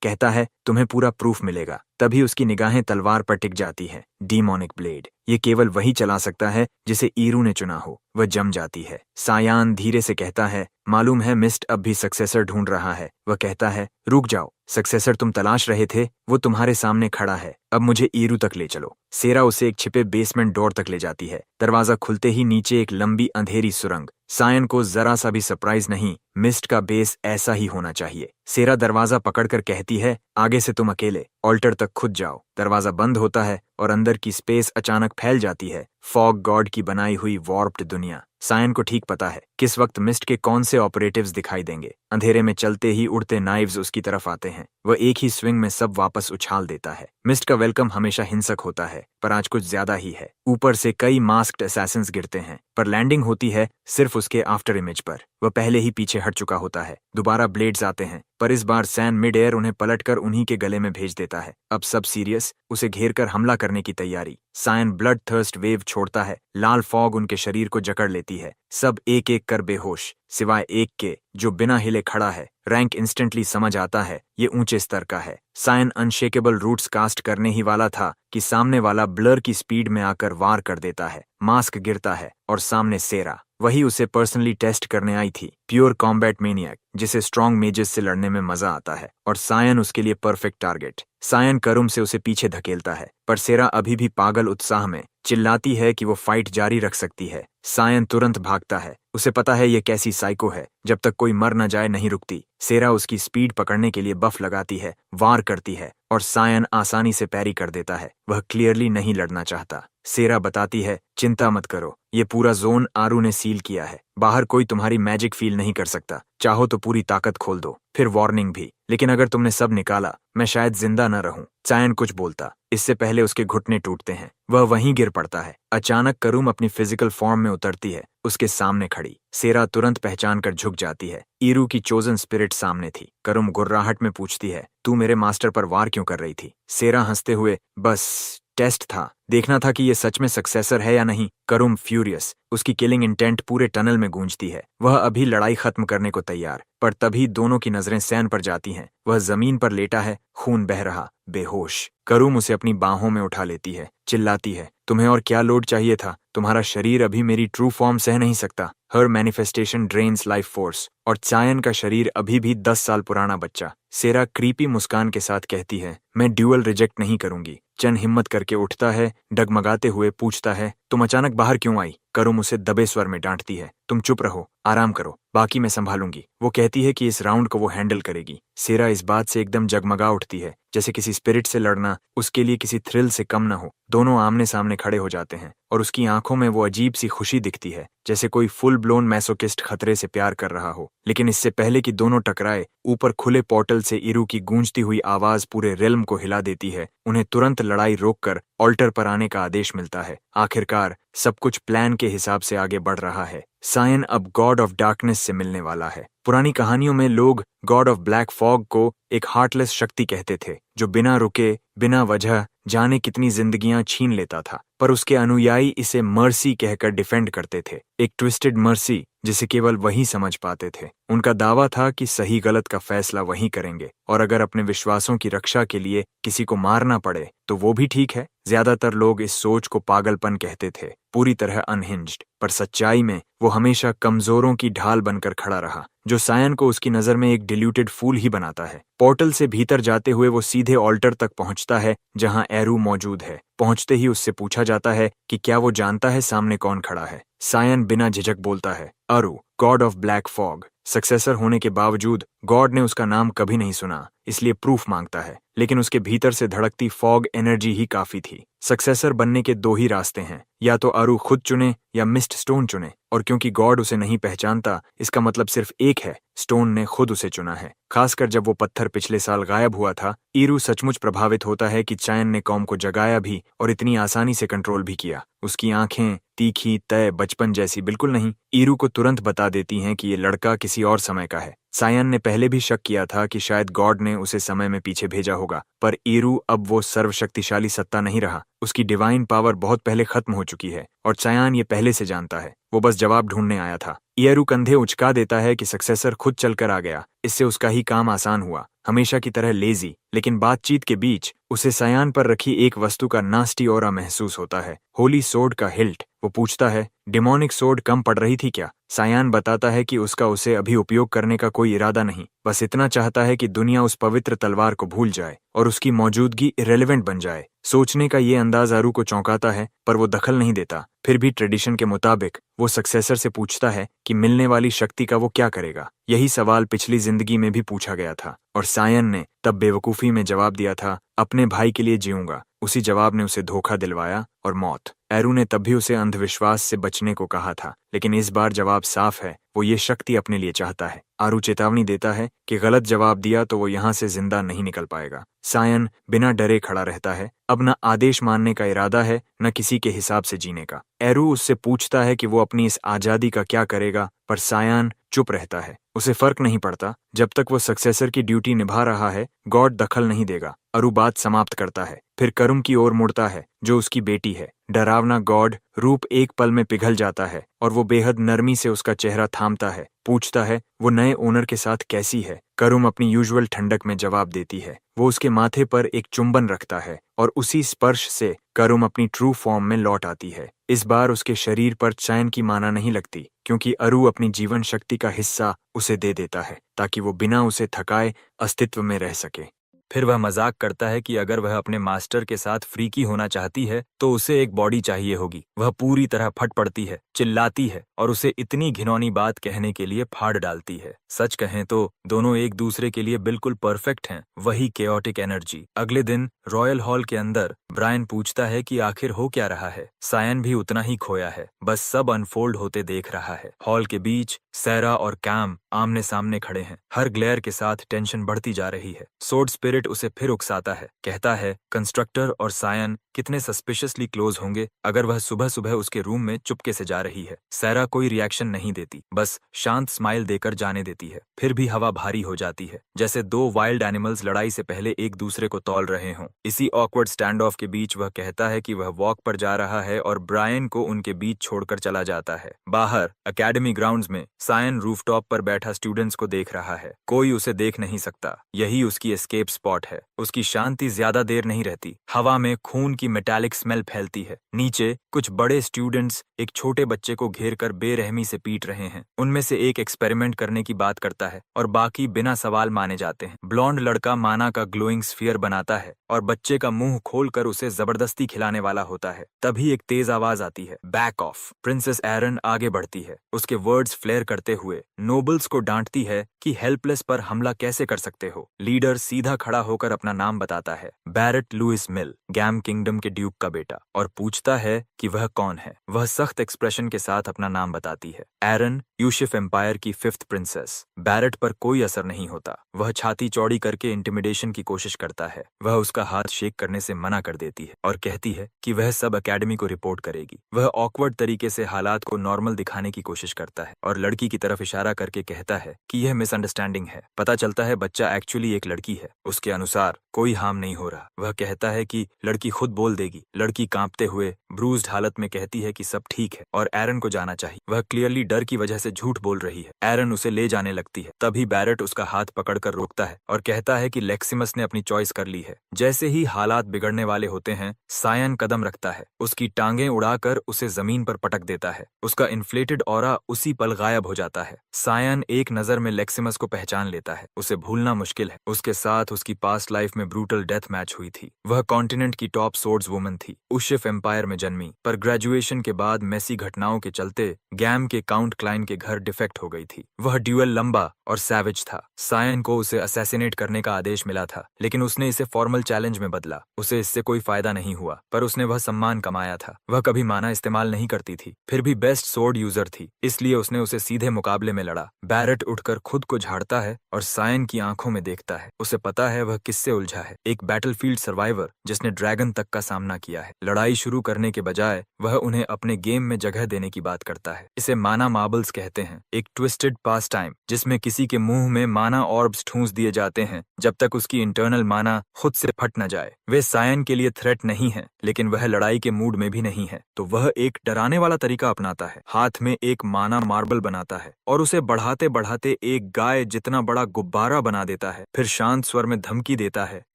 कहता है, तुम्हें पूरा प्रूफ मिलेगा। तभी उसकी निगाहें तलवार पर टिक जाती है। डीमोनिक ब्लेड, ये केवल वही चला सकता है जिसे ईरू ने चुना हो। वह जम जाती है। सायान धीरे से कहता है, मालूम है मिस्ट अब भी सक्सेसर ढूंढ रहा है। वह कहता है, रुक जाओ, सक्सेसर तुम तलाश रहे थे, वो तुम्हारे सामने खड़ा है। अब मुझे ईरू तक ले चलो। सेरा उसे एक छिपे बेसमेंट डोर तक ले जाती है। दरवाजा खुलते ही नीचे एक लंबी अंधेरी सुरंग। सायन को जरा सा भी सरप्राइज नहीं, मिस्ट का बेस ऐसा ही होना चाहिए। सेरा दरवाजा पकड़कर कहती है, आगे से तुम अकेले, ऑल्टर तक खुद जाओ। दरवाजा बंद होता है और अंदर की स्पेस अचानक फैल जाती है। फॉग गॉड की बनाई हुई वॉर्प्ड दुनिया। सायन को ठीक पता है किस वक्त मिस्ट के कौन से ऑपरेटिव्स दिखाई देंगे। अंधेरे में चलते ही उड़ते नाइव्स उसकी तरफ आते हैं। वह एक ही स्विंग में सब वापस उछाल देता है। मिस्ट का वेलकम हमेशा हिंसक होता है, पर आज कुछ ज्यादा ही है। ऊपर से कई मास्क्ड असैसिन्स गिरते हैं, पर लैंडिंग होती है सिर्फ उसके आफ्टर इमेज पर। वह पहले ही पीछे हट चुका होता है। दोबारा ब्लेड्स आते हैं, पर इस बार सैन मिड एयर उन्हें पलटकर उन्हीं के गले में भेज देता है। अब सब सीरियस, उसे घेरकर हमला करने की तैयारी। सायन ब्लड थर्स्ट वेव छोड़ता है। लाल फॉग उनके शरीर को जकड़ लेती है। सब एक एक कर बेहोश, सिवाय एक के जो बिना हिले खड़ा है। रैंक इंस्टेंटली समझ आता है ये ऊंचे स्तर का है। सायन अनशेकेबल रूट्स कास्ट करने ही वाला था कि सामने वाला ब्लर की स्पीड में आकर वार कर देता है। मास्क गिरता है और सामने सेरा, वही उसे पर्सनली टेस्ट करने आई थी। प्योर कॉम्बैट मेनियक, जिसे स्ट्रॉन्ग मेजेस से लड़ने में मजा आता है, और सायन उसके लिए परफेक्ट टारगेट। सायन करुम से उसे पीछे धकेलता है, पर सेरा अभी भी पागल उत्साह में चिल्लाती है कि वो फाइट जारी रख सकती है। सायन तुरंत भागता है। उसे पता है ये कैसी साइको है, जब तक कोई मर न जाए नहीं रुकती। सेरा उसकी स्पीड पकड़ने के लिए बफ लगाती है, वार करती है, और सायन आसानी से पैरी कर देता है। वह क्लियरली नहीं लड़ना चाहता। सेरा बताती है, चिंता मत करो, ये पूरा जोन आरू ने सील किया है। बाहर कोई तुम्हारी मैजिक फील नहीं कर सकता। चाहो तो पूरी ताकत खोल दो, फिर वार्निंग भी, लेकिन अगर तुमने सब निकाला मैं शायद जिंदा न रहूं। सायन कुछ बोलता, इससे पहले उसके घुटने टूटते हैं। वह वहीं गिर पड़ता है। अचानक करुम अपनी फिजिकल फॉर्म में उतरती है, उसके सामने खड़ी। सेरा तुरंत पहचान कर झुक जाती है। ईरू की चोजन स्पिरिट सामने थी। करुम गुर्राहट में पूछती है, तू मेरे मास्टर पर वार क्यों कर रही थी? सेरा हंसते हुए, बस टेस्ट था, देखना था कि ये सच में सक्सेसर है या नहीं। करुम फ्यूरियस, उसकी किलिंग इंटेंट पूरे टनल में गूंजती है। वह अभी लड़ाई खत्म करने को तैयार, पर तभी दोनों की नजरें सैन पर जाती हैं। वह जमीन पर लेटा है, खून बह रहा। बेहोश। करुम उसे अपनी बाहों में उठा लेती है, चिल्लाती है, तुम्हें और क्या लोड चाहिए था? तुम्हारा शरीर अभी मेरी ट्रू फॉर्म सह नहीं सकता। हर मैनिफेस्टेशन ड्रेन्स लाइफ फोर्स। और चायन का शरीर अभी भी 10 साल पुराना बच्चा। सेरा क्रीपी मुस्कान के साथ कहती है, मैं ड्यूअल रिजेक्ट नहीं करूंगी। चन हिम्मत करके उठता है, डगमगाते हुए पूछता है, तुम अचानक बाहर क्यों आई? करुम उसे दबे स्वर में डांटती है, तुम चुप रहो, आराम करो, बाकी मैं संभालूंगी। वो कहती है कि इस राउंड को वो हैंडल करेगी। सेरा इस बात से एकदम जगमगा उठती है, जैसे किसी स्पिरिट से लड़ना उसके लिए किसी थ्रिल से कम न हो। दोनों आमने सामने खड़े हो जाते हैं और उसकी आंखों में वो अजीब सी खुशी दिखती है, जैसे कोई फुल ब्लोन मैसोकिस्ट खतरे से प्यार कर रहा हो। लेकिन इससे पहले कि दोनों टकराए, ऊपर खुले पोर्टल से इरू की गूंजती हुई आवाज पूरे रेल्म को हिला देती है। उन्हें तुरंत लड़ाई रोककर ऑल्टर पर आने का आदेश मिलता है। आखिरकार सब कुछ प्लान के हिसाब से आगे बढ़ रहा है। सायन अब गॉड ऑफ डार्कनेस से मिलने वाला है। पुरानी कहानियों में लोग गॉड ऑफ ब्लैक फॉग को एक हार्टलेस शक्ति कहते थे, जो बिना रुके, बिना वजह जाने कितनी जिंदगियां छीन लेता था। पर उसके अनुयायी इसे मर्सी कहकर डिफेंड करते थे, एक ट्विस्टेड मर्सी जिसे केवल वही समझ पाते थे। उनका दावा था कि सही गलत का फैसला वही करेंगे, और अगर अपने विश्वासों की रक्षा के लिए किसी को मारना पड़े तो वो भी ठीक है। ज्यादातर लोग इस सोच को पागलपन कहते थे, पूरी तरह अनहिंज्ड। पर सच्चाई में वो हमेशा कमजोरों की ढाल बनकर खड़ा रहा, जो सायन को उसकी नजर में एक डिल्यूटेड फूल ही बनाता है। पोर्टल से भीतर जाते हुए वो सीधे ऑल्टर तक पहुंचता है जहां एरू मौजूद है। पहुंचते ही उससे पूछा जाता है कि क्या वो जानता है सामने कौन खड़ा है। सायन बिना झिझक बोलता है, अरू, God of black fog. Successor होने के बावजूद गॉड ने उसका नाम कभी नहीं सुना, इसलिए प्रूफ मांगता है। लेकिन उसके भीतर से धड़कती फॉग एनर्जी ही काफी थी। सक्सेसर बनने के दो ही रास्ते हैं, या तो अरू खुद चुने या मिस्ट स्टोन चुने। और क्योंकि गॉड उसे नहीं पहचानता, इसका मतलब सिर्फ एक है, स्टोन ने खुद उसे चुना है। खासकर जब वो पत्थर पिछले साल गायब हुआ था, ईरू सचमुच प्रभावित होता है कि चायन ने कौम को जगाया भी और इतनी आसानी से कंट्रोल भी किया। उसकी आंखें तीखी, तय, बचपन जैसी बिल्कुल नहीं। ईरू को तुरंत बता देती हैं कि ये लड़का किसी और समय का है। सायन ने पहले भी शक किया था कि शायद गॉड ने उसे समय में पीछे भेजा होगा, पर ईरू अब वो सर्वशक्तिशाली सत्ता नहीं रहा। उसकी डिवाइन पावर बहुत पहले खत्म हो चुकी है, और चायन ये पहले से जानता है। वो बस जवाब ढूंढने आया था। ईरू कंधे उचका देता है कि सक्सेसर खुद चलकर आ गया, इससे उसका ही काम आसान हुआ। हमेशा की तरह लेजी, लेकिन बातचीत के बीच उसे सायान पर रखी एक वस्तु का नास्टी ऑरा महसूस होता है, होली सोर्ड का हिल्ट। वो पूछता है, डिमोनिक सोर्ड कम पड़ रही थी क्या? सायान बताता है कि उसका उसे अभी उपयोग करने का कोई इरादा नहीं, बस इतना चाहता है कि दुनिया उस पवित्र तलवार को भूल जाए और उसकी मौजूदगी इरेलेवेंट बन जाए। सोचने का ये अंदाज आरू को चौंकाता है, पर वो दखल नहीं देता। फिर भी ट्रेडिशन के मुताबिक वो सक्सेसर से पूछता है कि मिलने वाली शक्ति का वो क्या करेगा। यही सवाल पिछली जिंदगी में भी पूछा गया था, और सायन ने तब बेवकूफी में जवाब दिया था, अपने भाई के लिए जीऊंगा। उसी जवाब ने उसे धोखा दिलवाया और मौत। एरू ने तब भी उसे अंधविश्वास से बचने को कहा था, लेकिन इस बार जवाब साफ है, वो ये शक्ति अपने लिए चाहता है। आरू चेतावनी देता है कि गलत जवाब दिया तो वो यहाँ से जिंदा नहीं निकल पाएगा। सायन बिना डरे खड़ा रहता है, अब न आदेश मानने का इरादा है, न किसी के हिसाब से जीने का। एरू उससे पूछता है कि वो अपनी इस आजादी का क्या करेगा, पर सायन चुप रहता है। उसे फर्क नहीं पड़ता, जब तक वो सक्सेसर की ड्यूटी निभा रहा है, गॉड दखल नहीं देगा। अरू बात समाप्त करता है, फिर करुम की ओर मुड़ता है, जो उसकी बेटी है। डरावना गॉड रूप एक पल में पिघल जाता है, और वो बेहद नरमी से उसका चेहरा थामता है। पूछता है, वो नए ओनर के साथ कैसी है? करुम अपनी यूजुअल ठंडक में जवाब देती है। वो उसके माथे पर एक चुंबन रखता है, और उसी स्पर्श से करुम अपनी ट्रू फॉर्म में लौट आती है। इस बार उसके शरीर पर चैन की माना नहीं लगती, क्योंकि अरू अपनी जीवन शक्ति का हिस्सा उसे दे देता है, ताकि वो बिना उसे थकाए अस्तित्व में रह सके। फिर वह मजाक करता है कि अगर वह अपने मास्टर के साथ फ्रीकी होना चाहती है तो उसे एक बॉडी चाहिए होगी। वह पूरी तरह फट पड़ती है, चिल्लाती है और उसे इतनी घिनौनी बात कहने के लिए फाड़ डालती है। सच कहें तो दोनों एक दूसरे के लिए बिल्कुल परफेक्ट हैं, वही केओटिक एनर्जी। अगले दिन रॉयल हॉल के अंदर ब्रायन पूछता है कि आखिर हो क्या रहा है। सायन भी उतना ही खोया है, बस सब अनफोल्ड होते देख रहा है। हॉल के बीच सैरा और कैम आमने सामने खड़े हैं। हर ग्लेयर के साथ टेंशन बढ़ती जा रही है। सोर्ड स्पिरिट उसे फिर उकसाता है, कहता है कंस्ट्रक्टर और सायन कितने सस्पिशियसली क्लोज होंगे अगर वह सुबह सुबह उसके रूम में चुपके से जा रही है। सैरा कोई रिएक्शन नहीं देती, बस शांत स्माइल देकर जाने देती है। फिर भी हवा भारी हो जाती है, जैसे दो वाइल्ड एनिमल्स लड़ाई से पहले एक दूसरे को तौल रहे हों। इसी ऑकवर्ड स्टैंड ऑफ के के बीच वह कहता है कि वह वॉक पर जा रहा है और ब्रायन को उनके बीच छोड़कर चला जाता है। बाहर एकेडमी ग्राउंड्स में सायन रूफटॉप पर बैठा स्टूडेंट्स को देख रहा है। कोई उसे देख नहीं सकता। यही उसकी एस्केप स्पॉट है। उसकी शांति ज्यादा देर नहीं रहती। हवा में खून की मेटालिक स्मेल फैलती है। नीचे कुछ बड़े स्टूडेंट्स एक छोटे बच्चे को घेर कर बेरहमी से पीट रहे हैं। उनमें से एक एक्सपेरिमेंट करने की बात करता है और बाकी बिना सवाल माने जाते हैं। ब्लॉन्ड लड़का माना का ग्लोइंग स्फीयर बनाता है और बच्चे का मुंह खोलकर उसे जबरदस्ती खिलाने वाला होता है। तभी एक तेज आवाज आती है, बैक ऑफ। प्रिंसेस एरन आगे बढ़ती है, उसके वर्ड्स फ्लेयर करते हुए नोबल्स को डांटती है कि हेल्पलेस पर हमला कैसे कर सकते हो। लीडर सीधा खड़ा होकर अपना नाम बताता है, बैरेट लुइस मिल, गैम किंगडम के ड्यूक का बेटा, और पूछता है कि वह कौन है। वह सख्त एक्सप्रेशन के साथ अपना नाम बताती है, एरन, यूशिफ एम्पायर की 5th प्रिंसेस। बैरेट पर कोई असर नहीं होता। वह छाती चौड़ी करके इंटिमिडेशन की कोशिश करता है। वह उसका हाथ शेक करने से मना कर देती है और कहती है कि वह सब एकेडमी को रिपोर्ट करेगी। वह ऑकवर्ड तरीके से हालात को नॉर्मल दिखाने की कोशिश करता है और लड़की की तरफ इशारा करके कहता है कि यह मिसअंडरस्टैंडिंग है। पता चलता है बच्चा एक्चुअली एक लड़की है। उसके अनुसार कोई हार्म नहीं हो रहा। वह कहता है कि लड़की खुद बोल देगी। लड़की कांपते हुए ब्रूज्ड हालत में कहती है कि सब ठीक है और एरन को जाना चाहिए। वह क्लियरली डर की वजह से झूठ बोल रही है। एरन उसे ले जाने लगती है। तभी बैरेट उसका हाथ पकड़कर रोकता है और कहता है कि लेक्सिमस ने अपनी चॉइस कर ली है। जैसे ही हालात बिगड़ने वाले होते हैं, सायन कदम रखता है, उसकी टांगें उड़ाकर उसे जमीन पर पटक देता है। उसका इन्फ्लेटेड ऑरा उसी पल गायब हो जाता है। सायन एक नजर में लेक्सिमस को पहचान लेता है। उसे भूलना मुश्किल है। उसके साथ उसकी पास्ट लाइफ में ब्रूटल डेथ मैच हुई थी। वह कॉन्टिनेंट की टॉप सोर्ड्स वुमन थी। उशिफ एम्पायर में जन्मी, पर ग्रेजुएशन के बाद मेसी घटनाओं के चलते गैम के काउंट क्लाइन के घर डिफेक्ट हो गई थी। वह ड्यूअल लंबा और सैवेज था। सायन को उसे असैसिनेट करने का आदेश मिला था, लेकिन उसने इसे फॉर्मल चैलेंज में बदला। उसे इससे कोई फायदा नहीं हुआ, पर उसने वह सम्मान कमाया था। वह कभी माना इस्तेमाल नहीं करती थी, फिर भी बेस्ट सोर्ड यूजर थी, इसलिए उसने उसे सीधे मुकाबले में लड़ा। बैरेट उठकर खुद को झाड़ता है और सायन की आंखों में देखता है। उसे पता है वह किससे उलझा है, एक बैटलफील्ड सर्वाइवर जिसने ड्रैगन तक का सामना किया है। लड़ाई शुरू करने के बजाय वह उन्हें अपने गेम में जगह देने की बात करता है। इसे माना मार्बल्स कहते हैं, एक ट्विस्टेड पास टाइम जिसमें किसी के मुंह में माना ऑर्ब्स ठूंस दिए जाते हैं जब तक उसकी इंटरनल माना खुद से फट न जाए। वे सायन के लिए थ्रेट नहीं है, लेकिन वह लड़ाई के मूड में भी नहीं है, तो वह एक डराने वाला तरीका अपनाता है। हाथ में एक माना मार्बल बनाता है और उसे बढ़ाते बढ़ाते एक गाय जितना बड़ा गुब्बारा बना देता है। फिर शांत स्वर में धमकी देता है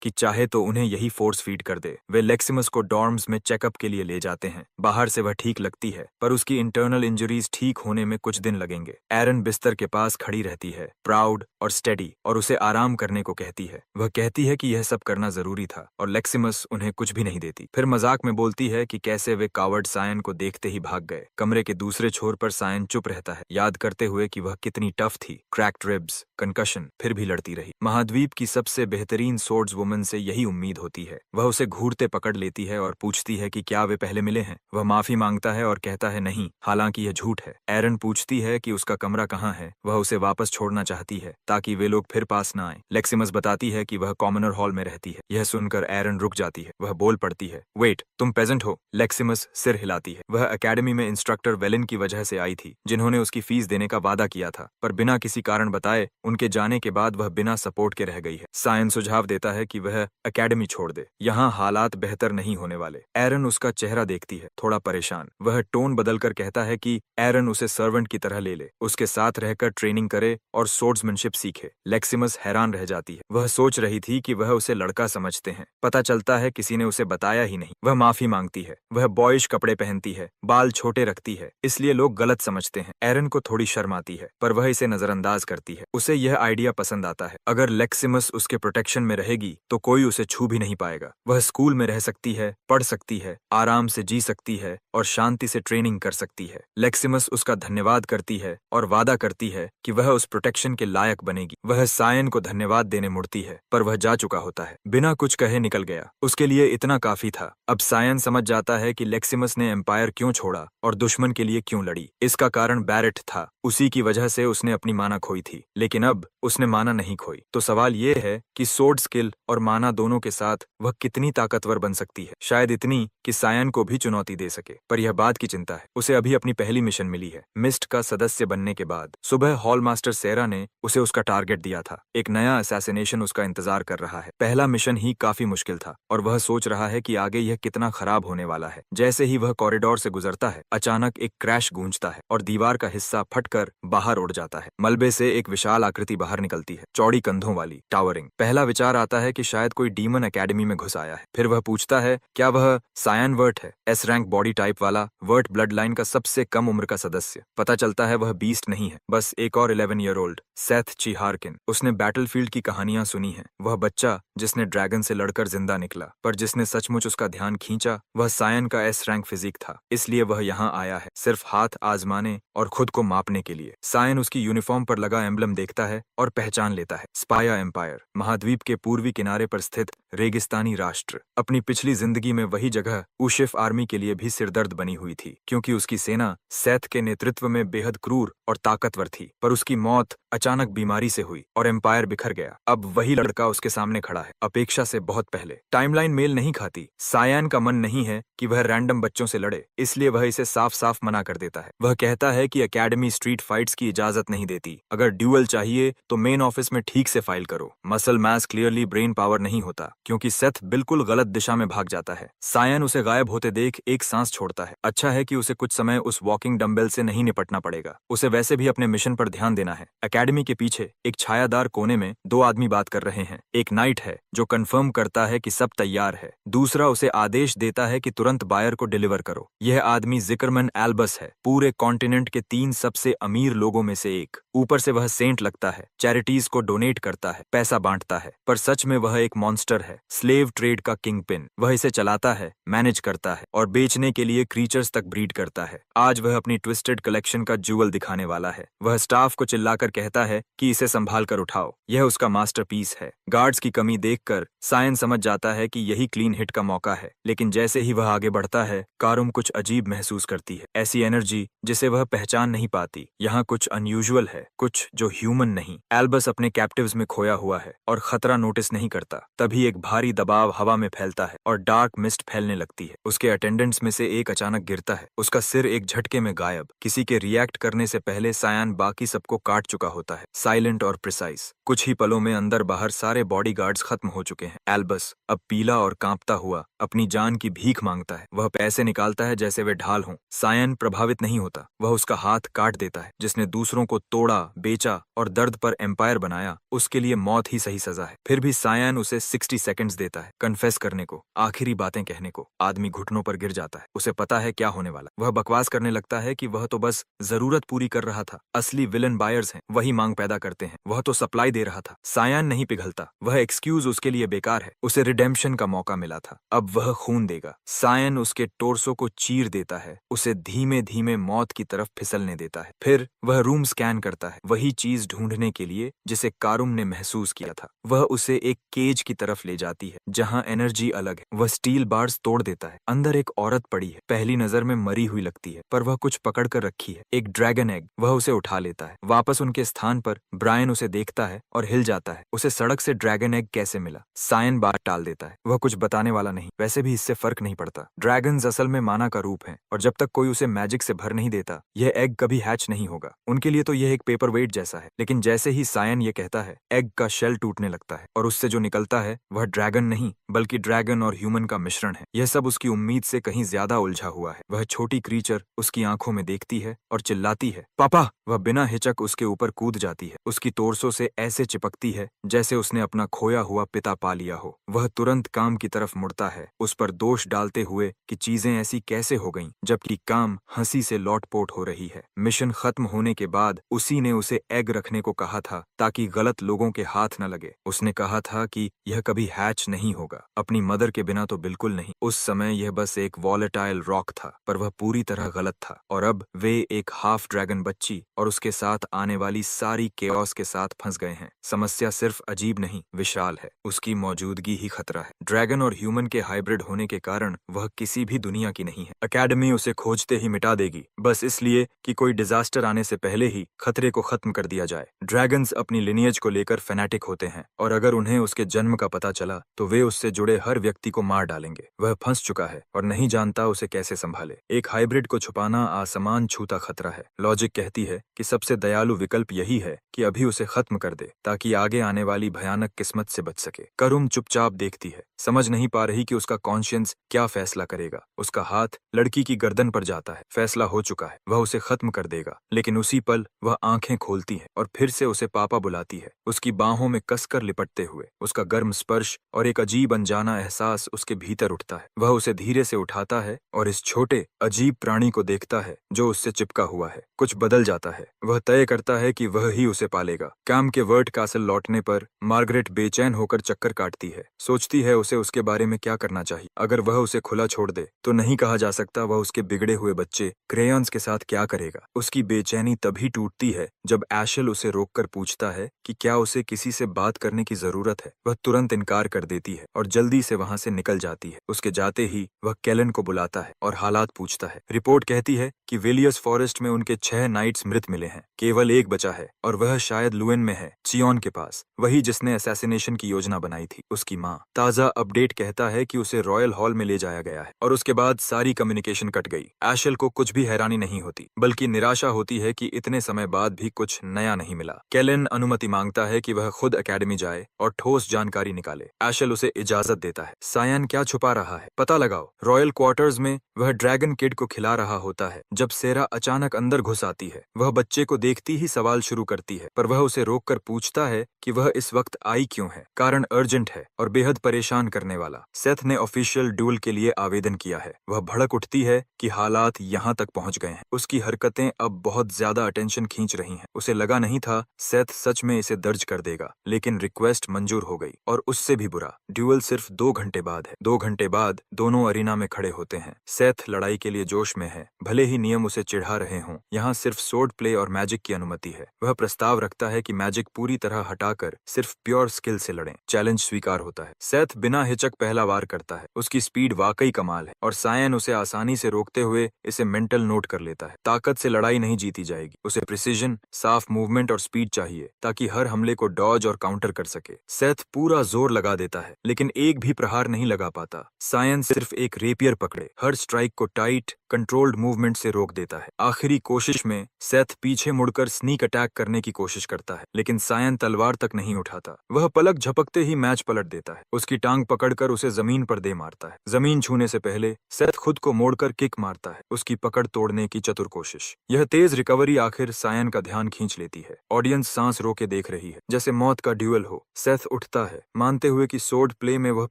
कि चाहे तो उन्हें यही फोर्स फीड कर दे। वे लेक्सिमस को डॉर्म्स में चेकअप के लिए ले जाते हैं। बाहर से वह ठीक लगती है, पर उसकी इंटरनल इंजरीज ठीक होने में कुछ दिन लगेंगे। एरन बिस्तर के पास खड़ी रहती है, प्राउड और स्टेडी, और उसे आराम करने को कहती है। वह कहती है कि यह सब करना जरूरी था, और लेक्सिमस उन्हें कुछ भी नहीं देती। फिर मजाक में बोलती है कि कैसे वे कावर्ड सायन को देखते ही भाग गए। कमरे के दूसरे छोर पर सायन चुप रहता है, याद करते हुए कि वह कितनी टफ थी। क्रैक्ड रिब्स, कंकशन, फिर भी लड़ती रही। महाद्वीप की सबसे बेहतरीन सोर्ड्स वुमन से यही उम्मीद होती है। वह उसे घूरते पकड़ लेती है और पूछती है कि क्या वे पहले मिले हैं। वह माफी मांगता है और कहता है नहीं, हालांकि यह झूठ है। एरन पूछती है कि उसका कमरा कहाँ है। वह उसे वापस छोड़ना चाहती है ताकि वे लोग फिर पास न आए। लेक्सिमस बताती है कि वह कॉमनर हॉल में रहती है। यह सुनकर एरन रुक जाती है। वह बोल पड़ती है, वेट, तुम पेजेंट हो? लेक्सिमस सिर हिलाती है। वह एकेडमी में इंस्ट्रक्टर वेलिन की वजह से आई थी, जिन्होंने उसकी फीस देने का वादा किया था, पर बिना किसी कारण बताए उनके जाने के बाद वह बिना सपोर्ट के रह गई है। सायन सुझाव देता है कि वह एकेडमी छोड़ दे, यहाँ हालात बेहतर नहीं होने वाले। एरन उसका चेहरा देखती है, थोड़ा परेशान। वह टोन बदलकर कहता है कि एरन उसे सर्वेंट की तरह ले ले, उसके साथ रहकर ट्रेनिंग करे और सोर्ड्समैनशिप सीखे। लेक्सिमस हैरान रह जाती है। वह सोच रही थी कि वह उसे लड़का समझते हैं, पता चलता है किसी ने उसे बताया ही नहीं। वह माफी मांगती है। वह बॉयज कपड़े पहनती है, बाल छोटे रखती है, इसलिए लोग गलत समझते हैं। एरन को थोड़ी शर्म आती है, पर वह इसे नजरअंदाज करती है। उसे यह आइडिया पसंद आता है। अगर लेक्सिमस उसके प्रोटेक्शन में रहेगी तो कोई उसे छू भी नहीं पाएगा। वह स्कूल में रह सकती है, पढ़ सकती है, आराम से जी सकती है और शांति से ट्रेनिंग कर सकती है। लेक्सिमस उसका धन्यवाद करती है और वादा करती है कि वह उस प्रोटेक्शन के लायक बनेगी। वह सायन को धन्यवाद देने मुड़ती है, पर वह जा चुका होता है। बिना कुछ कहे निकल गया। उसके लिए इतना काफी था। अब सायन समझ जाता है कि लेक्सिमस ने एम्पायर क्यों छोड़ा और दुश्मन के लिए क्यों लड़ी। इसका कारण बैरेट था। उसी की वजह से उसने अपनी माना खोई थी, लेकिन अब उसने माना नहीं खोई। तो सवाल ये है कि सोर्ड स्किल और माना दोनों के साथ वह कितनी ताकतवर बन सकती है। शायद इतनी कि सायन को भी चुनौती दे सके। पर यह बात की चिंता है। उसे अभी अपनी पहली मिशन मिली है। मिस्ट का सदस्य बनने के बाद सुबह हॉल मास्टर सेरा ने उसे उसका टारगेट दिया था। एक नया असैसिनेशन उसका इंतजार कर रहा है। पहला मिशन ही काफी मुश्किल था और वह सोच रहा है कि आगे यह कितना खराब होने वाला है। जैसे ही वह कॉरिडोर से गुजरता है, अचानक एक क्रैश गूंजता है और दीवार का हिस्सा फटकर बाहर उड़ जाता है। मलबे से एक विशाल आकृति बाहर निकलती है, चौड़ी कंधों वाली, टावरिंग। पहला विचार आता है कि शायद कोई डीमन एकेडमी में घुस आया है। फिर वह पूछता है, क्या वह सायन वर्ट है? एस रैंक बॉडी टाइप वाला, वर्ट ब्लड लाइन का सबसे कम उम्र का सदस्य। पता चलता है वह बीस्ट नहीं है, बस एक और 11 ईयर ओल्ड सेथ चिहारकिन। उसने बैटलफील्ड की कहानियां सुनी हैं। वह बच्चा जिसने ड्रैगन से लड़कर जिंदा निकला, पर जिसने सचमुच उसका ध्यान खींचा वह सायन का एस रैंक फिजिक था। इसलिए वह यहाँ आया है, सिर्फ हाथ आजमाने और खुद को मापने के लिए। सायन उसकी यूनिफॉर्म पर लगा एम्बलम देखता है और पहचान लेता है, स्पाया एम्पायर, महाद्वीप के पूर्वी किनारे पर स्थित रेगिस्तानी राष्ट्र। अपनी पिछली जिंदगी में वही जगह उशिफ आर्मी के लिए भी सिरदर्द बनी हुई थी, क्योंकि उसकी सेना सेथ के नेतृत्व में बेहद क्रूर और ताकतवर थी। पर उसकी मौत अचानक बीमारी से हुई और एम्पायर बिखर गया। अब वही लड़का उसके सामने खड़ा है, अपेक्षा से बहुत पहले। टाइमलाइन मेल नहीं खाती। सायन का मन नहीं है कि वह रैंडम बच्चों से लड़े, इसलिए वह इसे साफ साफ मना कर देता है। वह कहता है कि एकेडमी स्ट्रीट फाइट्स की इजाजत नहीं देती। अगर ड्यूअल चाहिए तो मेन ऑफिस में ठीक से फाइल करो। Muscle mass clearly brain power नहीं होता, क्योंकि सेथ बिल्कुल गलत दिशा में भाग जाता है। सायन उसे गायब होते देख एक सांस छोड़ता है। अच्छा है कि उसे कुछ समय उस वॉकिंग डंबेल से नहीं निपटना पड़ेगा। उसे वैसे भी अपने मिशन पर ध्यान देना है। एकेडमी के पीछे एक छायादार कोने में दो आदमी बात कर रहे हैं। एक नाइट है जो कंफर्म करता है कि सब तैयार है, दूसरा उसे आदेश देता है कि तुरंत बायर को डिलीवर करो। यह आदमी जिक्रमन एल्बस है, पूरे कॉन्टिनेंट के 3 सबसे अमीर लोगों में से एक। ऊपर से वह सेंट लगता है, चैरिटीज को डोनेट करता है, पैसा बांटता है, पर सच में वह एक मॉन्स्टर है, स्लेव ट्रेड का किंग पिन। वह इसे चलाता है, मैनेज करता है और बेचने के लिए क्रीचर्स तक ब्रीड करता है। आज वह अपनी ट्विस्टेड कलेक्शन का ज्यूअल दिखाने वाला है। वह स्टाफ को चिल्लाकर कहता है कि इसे संभाल कर उठाओ, यह उसका मास्टरपीस है। गार्ड्स की कमी देखकर सायन समझ जाता है कि यही क्लीन हिट का मौका है, लेकिन जैसे ही वह आगे बढ़ता है, कारुम कुछ अजीब महसूस करती है, ऐसी एनर्जी जिसे वह पहचान नहीं पाती। यहाँ कुछ अनयूजुअल है, कुछ जो ह्यूमन नहीं। एल्बस अपने कैप्टिव्स में खोया हुआ है और खतरा नोटिस नहीं करता। तभी एक भारी दबाव हवा में फैलता है और डार्क मिस्ट फैलने लगती है। उसके अटेंडेंट्स में से एक अचानक गिरता है, उसका सिर एक झटके में गायब। किसी के रिएक्ट करने से पहले सायन बाकी सबको काट चुका होता है, साइलेंट और प्रिसाइज। कुछ ही पलों में अंदर बाहर सारे बॉडीगार्ड्स खत्म हो चुके हैं। एल्बस अब पीला और कांपता हुआ अपनी जान की भीख मांगता है। वह पैसे निकालता है जैसे वे ढाल हों। सायन प्रभावित नहीं होता, वह उसका हाथ काट देता है। जिसने दूसरों को तोड़ा, बेचा और दर्द पर एम्पायर बनाया, उसके लिए मौत ही सही सजा है। फिर भी सायन उसे 60 सेकंड्स देता है कन्फेस करने को, आखिरी बातें कहने को। आदमी घुटनों पर गिर जाता है, उसे पता है क्या होने वाला। वह बकवास करने लगता है कि वह तो बस जरूरत पूरी कर रहा था, असली विलन बायर्स हैं, वही मांग पैदा करते हैं, वह तो सप्लाई दे रहा था। सायन नहीं पिघलता, वह एक्सक्यूज उसके लिए बेकार है, उसे रिडेम्पशन का मौका मिला था, अब वह खून देगा। सायन उसके टोर्सो को चीर देता है, उसे धीमे धीमे मौत की तरफ फिसलने देता है। फिर वह रूम स्कैन करता है, वही चीज ढूंढने के लिए जिसे कारुम ने महसूस किया था। वह उसे एक केज की तरफ ले जाती है जहां एनर्जी अलग है। वह स्टील बार्स तोड़ देता है, अंदर एक औरत पड़ी है, पहली नजर में मरी हुई लगती है, पर वह कुछ पकड़ कर रखी है, एक ड्रैगन एग। वह उसे उठा लेता है। वापस उनके स्थान पर ब्रायन उसे देखता है और हिल जाता है। उसे सड़क से ड्रैगन एग कैसे मिला? सायन बात टाल देता है, वह कुछ बताने वाला नहीं, वैसे भी इससे फर्क नहीं पड़ता। ड्रैगन्स असल में माना का रूप है और जब तक कोई उसे मैजिक से भर नहीं देता, यह एग कभी हैच नहीं होगा। उनके लिए तो यह एक पेपर वेट जैसा है। लेकिन जैसे ही सायन ये कहता है, एग का शेल टूटने लगता है और उससे जो निकलता है वह ड्रैगन नहीं बल्कि ड्रैगन और ह्यूमन का मिश्रण है। यह सब उसकी उम्मीद से कहीं ज्यादा उलझा हुआ है। वह छोटी क्रीचर उसकी आंखों में देखती है और चिल्लाती है, पापा। वह बिना हिचक उसके ऊपर कूद जाती है, उसकी टोर्सो से ऐसे चिपकती है जैसे उसने अपना खोया हुआ पिता पा लिया हो। वह तुरंत काम की तरफ मुड़ता है, उस पर दोष डालते हुए कि चीजें ऐसी कैसे हो गईं, जबकि काम हंसी से लौटपोट हो रही है। मिशन खत्म होने के बाद उसी ने उसे एग रखने को कहा था ताकि गलत लोगों के हाथ न लगे। उसने कहा था कि यह कभी हैच नहीं होगा, अपनी मदर के बिना तो बिल्कुल नहीं। उस समय यह बस एक वॉलेटाइल रॉक था, पर वह पूरी तरह गलत था। और अब वे एक हाफ ड्रैगन बच्ची और उसके साथ आने वाली सारी केओस के साथ फंस गए हैं। समस्या सिर्फ अजीब नहीं, विशाल है। उसकी मौजूदगी ही खतरा है। ड्रैगन और ह्यूमन के हाइब्रिड होने के कारण वह किसी भी दुनिया की नहीं है। एकेडमी उसे खोजते ही मिटा देगी, बस इसलिए कि कोई डिजास्टर आने से पहले ही खतरे को खत्म कर दिया जाए। ड्रैगन्स अपनी लिनियज को लेकर फैनेटिक होते हैं और अगर उन्हें उसके जन्म का पता चला तो वे उससे जुड़े हर व्यक्ति को मार डालेंगे। वह फंस चुका है और नहीं जानता उसे कैसे संभाले। एक हाइब्रिड को छुपाना आसमान छूता खतरा है। लॉजिक कहती है कि सबसे दयालु विकल्प यही है कि अभी उसे खत्म कर दे ताकि आगे आने वाली भयानक किस्मत से बच सके। करुम तायुम चुपचाप देखती है, समझ नहीं पा रही कि उसका कॉन्शियंस क्या फैसला करेगा। उसका हाथ लड़की की गर्दन पर जाता है। फैसला हो चुका है, वह उसे खत्म कर देगा। लेकिन उसी पल वह आंखें खोलती है और फिर से उसे पापा बुलाती है, उसकी बाहों में कसकर लिपटते हुए। उसका गर्म स्पर्श और एक अजीब अनजाना एहसास उसके भीतर उठता है। वह उसे धीरे से उठाता है और इस छोटे अजीब प्राणी को देखता है जो उससे चिपका हुआ है। कुछ बदल जाता है। वह तय करता है कि वह ही उसे पालेगा। कैम के वर्ट कासल लौटने पर मार्गरेट बेचैन होकर चक्कर काटती है। सोचती है उसे उसके बारे में क्या करना चाहिए। अगर वह उसे खुला छोड़ दे तो नहीं कहा जा सकता वह उसके बिगड़े हुए बच्चे क्रेयॉन्स के साथ क्या करेगा। उसकी बेचैनी तभी टूटती है जब एशल उसे रोककर पूछता है कि क्या उसे किसी से बात करने की जरूरत है। वह तुरंत इनकार कर देती है और जल्दी से वहां से निकल जाती है। उसके जाते ही वह केलन को बुलाता है और हालात पूछता है। रिपोर्ट कहती है कि विलियर्स फॉरेस्ट में उनके 6 नाइट्स मृत मिले हैं, केवल एक बचा है और वह शायद लुएन में है, चियोन के पास, वही जिसने असैसिनेशन की योजना बनाई थी। उसकी माँ। ताजा अपडेट कहता है कि उसे रॉयल हॉल में ले जाया गया है और उसके बाद सारी कम्युनिकेशन कट गई। एशल को कुछ भी हैरानी नहीं होती, बल्कि निराशा होती है कि इतने समय बाद भी कुछ नया नहीं मिला। केलन अनुमति मांगता है कि वह खुद एकेडमी जाए और ठोस जानकारी निकाले। एशल उसे इजाजत देता है। सायन क्या छुपा रहा है, पता लगाओ। रॉयल क्वार्टर्स में वह ड्रैगन किड को खिला रहा होता है जब सेरा अचानक अंदर घुस आती है। वह बच्चे को देखती ही सवाल शुरू करती है, पर वह उसे रोककर पूछता है कि वह इस वक्त आई क्यों है। कारण अर्जेंट है और बेहद परेशान करने वाला। सेथ ने ऑफिशियल ड्यूल के लिए आवेदन किया है। वह भड़क उठती है कि हालात यहाँ तक पहुँच गए हैं। उसकी हरकतें अब बहुत ज्यादा अटेंशन खींच रही हैं। उसे लगा नहीं था सेथ सच में इसे दर्ज कर देगा, लेकिन रिक्वेस्ट मंजूर हो गई। और उससे भी बुरा, ड्यूल सिर्फ 2 घंटे बाद है। 2 घंटे बाद दोनों अरीना में खड़े होते हैं। सेथ लड़ाई के लिए जोश में है, भले ही नियम उसे चिढ़ा रहे हों। यहाँ सिर्फ सोर्ड प्ले और मैजिक की अनुमति है। वह प्रस्ताव रखता है कि मैजिक पूरी तरह हटाकर सिर्फ प्योर स्किल से लड़ें। चैलेंज स्वीकार होता है। सेथ बिना हिचक पहला वार करता है। उसकी स्पीड वाकई कमाल है और सायन उसे आसानी से रोकते हुए इसे मेंटल नोट कर लेता है। ताकत से लड़ाई नहीं जीती जाएगी, उसे प्रिसीजन, साफ मूवमेंट और स्पीड चाहिए ताकि हर हमले को डॉज और काउंटर कर सके। सेथ पूरा जोर लगा देता है, लेकिन एक भी प्रहार नहीं लगा पाता। सायन सिर्फ एक रेपियर पकड़े हर स्ट्राइक को टाइट कंट्रोल्ड मूवमेंट से रोक देता है। आखिरी कोशिश में सेथ पीछे मुड़कर स्नीक अटैक करने की कोशिश करता है, लेकिन सायन तलवार तक नहीं उठाता। वह पलक झपकते ही मैच पलट देता है। उसकी टांग पकड़कर उसे जमीन पर दे मारता है। जमीन छूने से पहले सेथ खुद को मोड़कर किक मारता है, उसकी पकड़ तोड़ने की चतुर कोशिश। यह तेज रिकवरी आखिर सायन का ध्यान खींच लेती है। ऑडियंस सांस रोके देख रही है, जैसे मौत का ड्यूअल हो। सेथ उठता है, मानते हुए कि सोर्ड प्ले में वह